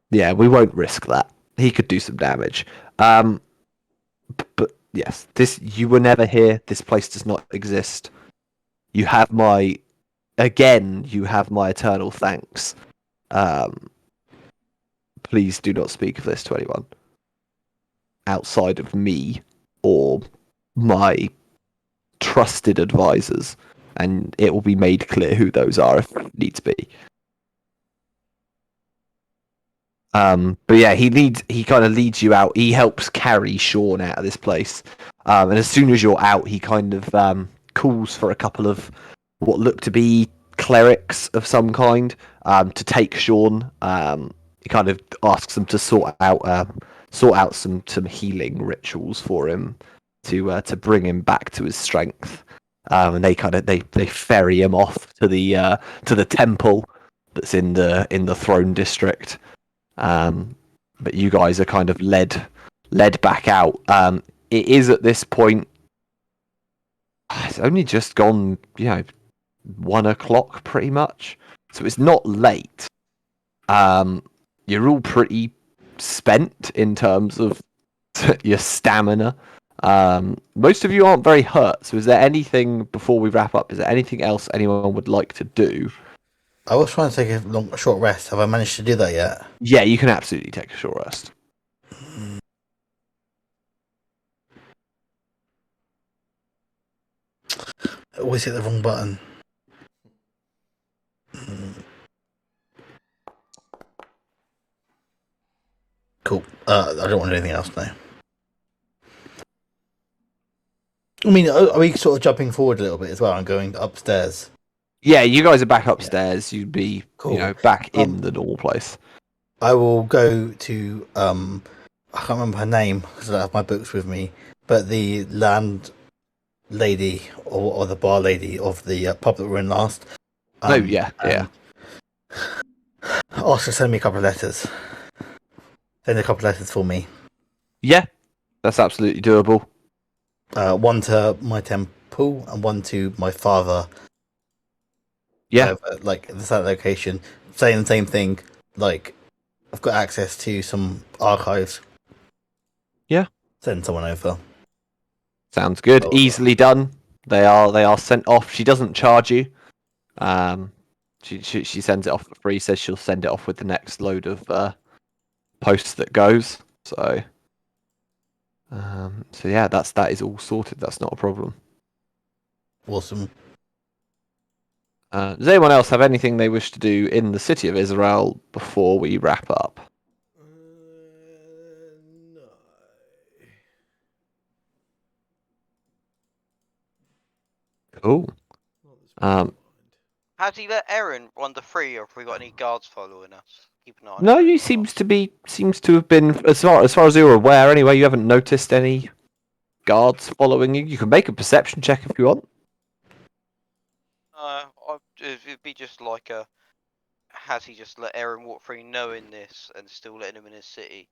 Yeah, we won't risk that. He could do some damage. But yes, you were never here. This place does not exist. You have my eternal thanks. Please do not speak of this to anyone outside of me or my trusted advisors, and it will be made clear who those are if it needs be. But yeah, he kind of leads you out. He helps carry Sean out of this place. And as soon as you're out, he kind of calls for a couple of what look to be clerics of some kind to take Sean. He kind of asks them to sort out some healing rituals for him to bring him back to his strength. And they ferry him off to the temple that's in the throne district. But you guys are kind of led back out. It is at this point. It's only just gone, 1 o'clock pretty much. So it's not late. You're all pretty spent in terms of your stamina. Most of you aren't very hurt. So is there anything before we wrap up? Is there anything else anyone would like to do? I was trying to take a short rest. Have I managed to do that yet? Yeah, you can absolutely take a short rest. I always hit the wrong button. Cool. I don't want to do anything else now. I mean, are we sort of jumping forward a little bit as well and going upstairs? Yeah, you guys are back upstairs. You'd be, Cool. back in the normal place. I will go to I can't remember her name because I don't have my books with me, but the lady or the bar lady of the pub that we were in last. Oh yeah, yeah. Ask her to send me a couple of letters. Send a couple of letters for me. Yeah, that's absolutely doable. One to my temple and one to my father. Yeah, Like the same location, saying the same thing. Like I've got access to some archives. Yeah. Send someone over. sounds good. Oh, Easily done. They are sent off. She doesn't charge you. She sends it off for free. Says she'll send it off with the next load of posts that goes. So yeah, that is all sorted. That's not a problem. awesome. Does anyone else have anything they wish to do in the city of Israel before we wrap up? No. Cool. Not this springs to Um, mind. Has he let Erin wander free, or have we got any guards following us? Keep an eye on no, Erin. you seems to have been as far as you're aware. Anyway, you haven't noticed any guards following you. You can make a perception check if you want. It'd be just like a. Has he just let Erin walk free, knowing this, and still letting him in his city?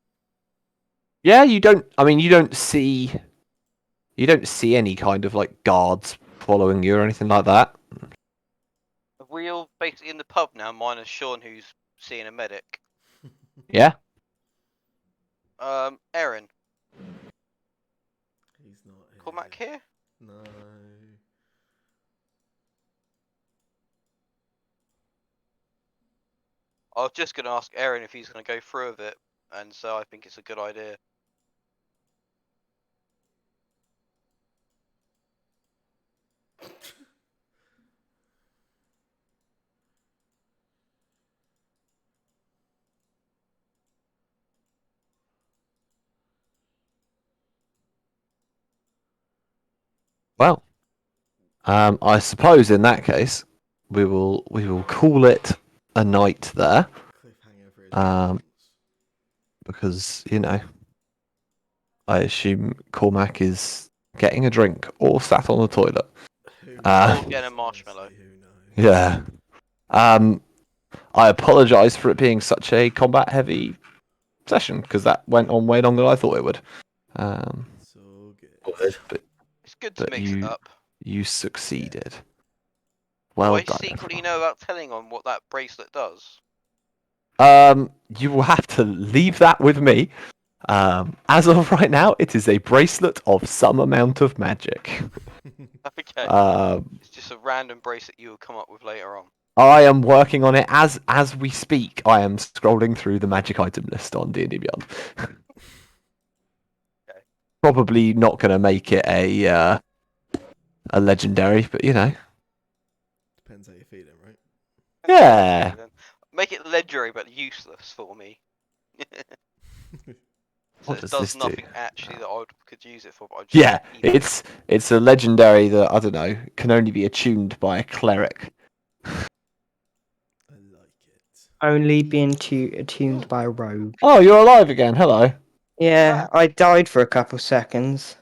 Yeah, you don't. I mean, you don't see any kind of like guards following you or anything like that. Are we all basically in the pub now, minus Sean, who's seeing a medic? Yeah. Erin, He's not here. Cormac here? No. I was just gonna ask Erin if he's gonna go through with it, and so I think it's a good idea. Well, I suppose in that case, we will call it a night there, Cliffhanger for his Um, performance. because I assume Cormac is getting a drink or sat on the toilet. Who Uh, Or getting a knows, marshmallow. honestly, who knows? Yeah. I apologise for it being such a combat-heavy session because that went on way longer than I thought it would. So good. Good. It's good to But mix it up. you succeeded. Do Well I done. secretly everyone. know about telling on what that bracelet does? You will have to leave that with me. As of right now, it is a bracelet of some amount of magic. Okay. Um, It's just a random bracelet you will come up with later on. I am working on it as we speak. I am scrolling through the magic item list on D&D Beyond. Okay. Probably not going to make it a legendary, but you know. Depends how you're feeling, right? Yeah. Make it legendary but useless for me. So What it does does this do? nothing actually that I could use it for, but I just Yeah, keep it. it's a legendary that I don't know can only be attuned by a cleric. I like it. Only being attuned by a rogue. Oh, you're alive again. Hello. Yeah, I died for a couple seconds.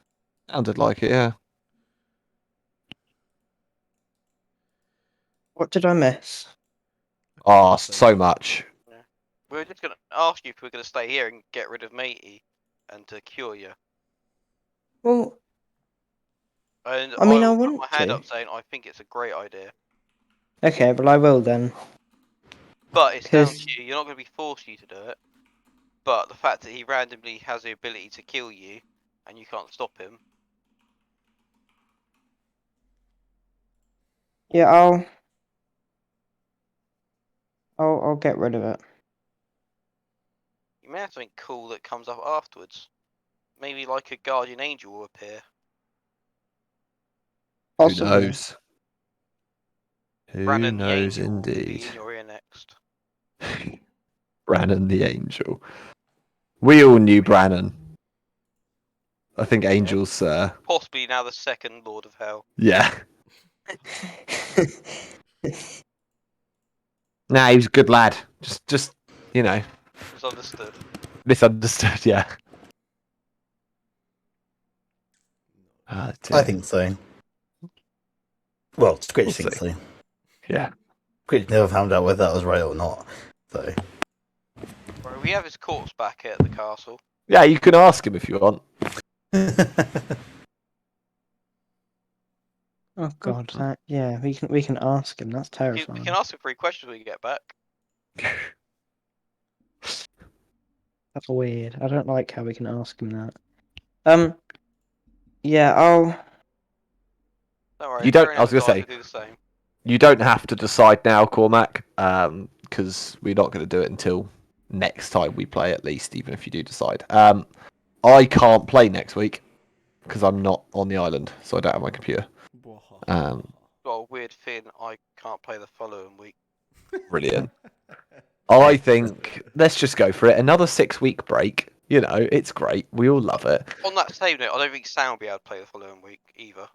Sounded like it. Yeah. What did I miss? Oh, Save. so much. We were just gonna ask you if we are gonna stay here and get rid of Matey and to cure you. Well, And I mean, I will put want my hand to. up saying I think it's a great idea. Okay, well, I will then. But it's down Because to you. You're not gonna be forced you to do it. But the fact that he randomly has the ability to kill you and you can't stop him. yeah, I'll get rid of it. You may have something cool that comes up afterwards. Maybe like a guardian angel will appear. Who Possibly. knows? Who Brannon the knows angel will indeed? be in your ear next. Brannon the angel. We all knew Brannon. I think Angel's. Possibly now the second Lord of Hell. Yeah. Nah, he was a good lad. Just you know, Misunderstood. misunderstood. Yeah. I think so. Well, Squitch We'll thinks see. so. Yeah. Squitch never found out whether that was right or not. So Right, we have his corpse back at the castle. Yeah, you can ask him if you want. Oh God, that yeah, we can ask him. That's We terrifying. can ask him 3 questions when we get back. That's weird. I don't like how we can ask him that. Yeah, Don't worry, You if don't. Aaron I was ever gonna dies, say we do the same. you don't have to decide now, Cormac, because we're not going to do it until next time we play, at least, even if you do decide. I can't play next week because I'm not on the island, so I don't have my computer. Um, Got a weird thing. I can't play the following week. Brilliant. I think let's just go for it. Another 6-week break. You know, it's great. We all love it. On that same note, I don't think Sam will be able to play the following week either.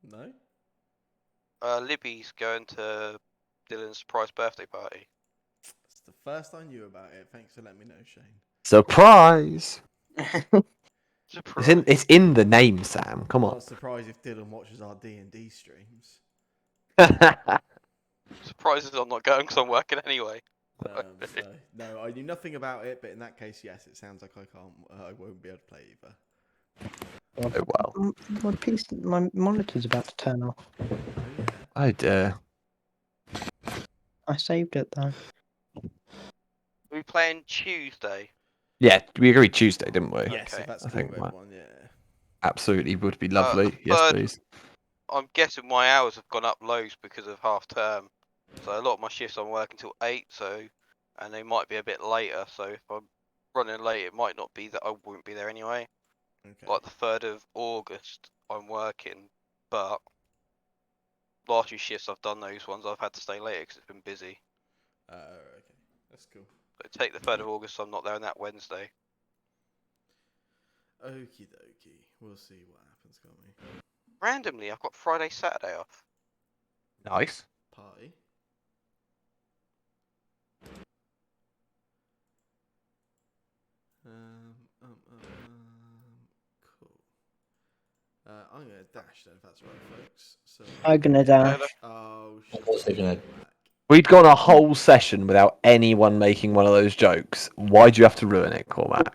No? Libby's going to Dylan's surprise birthday party. It's the first I knew about it. Thanks for letting me know, Shane. Surprise! Surprise. It's in the name, Sam. Come I'm on. not surprised if Dylan watches our D&D streams. Surprises I'm not going because I'm working anyway. No, I knew nothing about it, but in that case, yes, it sounds like I won't be able to play either. Oh well. My monitor's about to turn off. Oh yeah. Oh dear. I saved it though. Are we playing Tuesday? Yeah, we agreed Tuesday, didn't we? Yes, Okay. if that's I cool think with that- everyone, yeah. Absolutely would be lovely. Yes, third- please. I'm guessing my hours have gone up loads because of half term. So a lot of my shifts I'm working till 8, and they might be a bit later. So if I'm running late, it might not be that I won't be there anyway. Okay. Like the 3rd of August, I'm working, but last 2 shifts I've done those ones. I've had to stay later because it's been busy. Okay. That's cool. But take the 3rd of August, I'm not there on that Wednesday. Okie dokie. We'll see what happens, can't we? Randomly, I've got Friday, Saturday off. Nice. Party. Cool. I'm gonna dash then, if that's right, folks. So. I'm gonna dash. Oh What's shit. he gonna- We'd gone a whole session without anyone making one of those jokes. Why'd you have to ruin it, Cormac?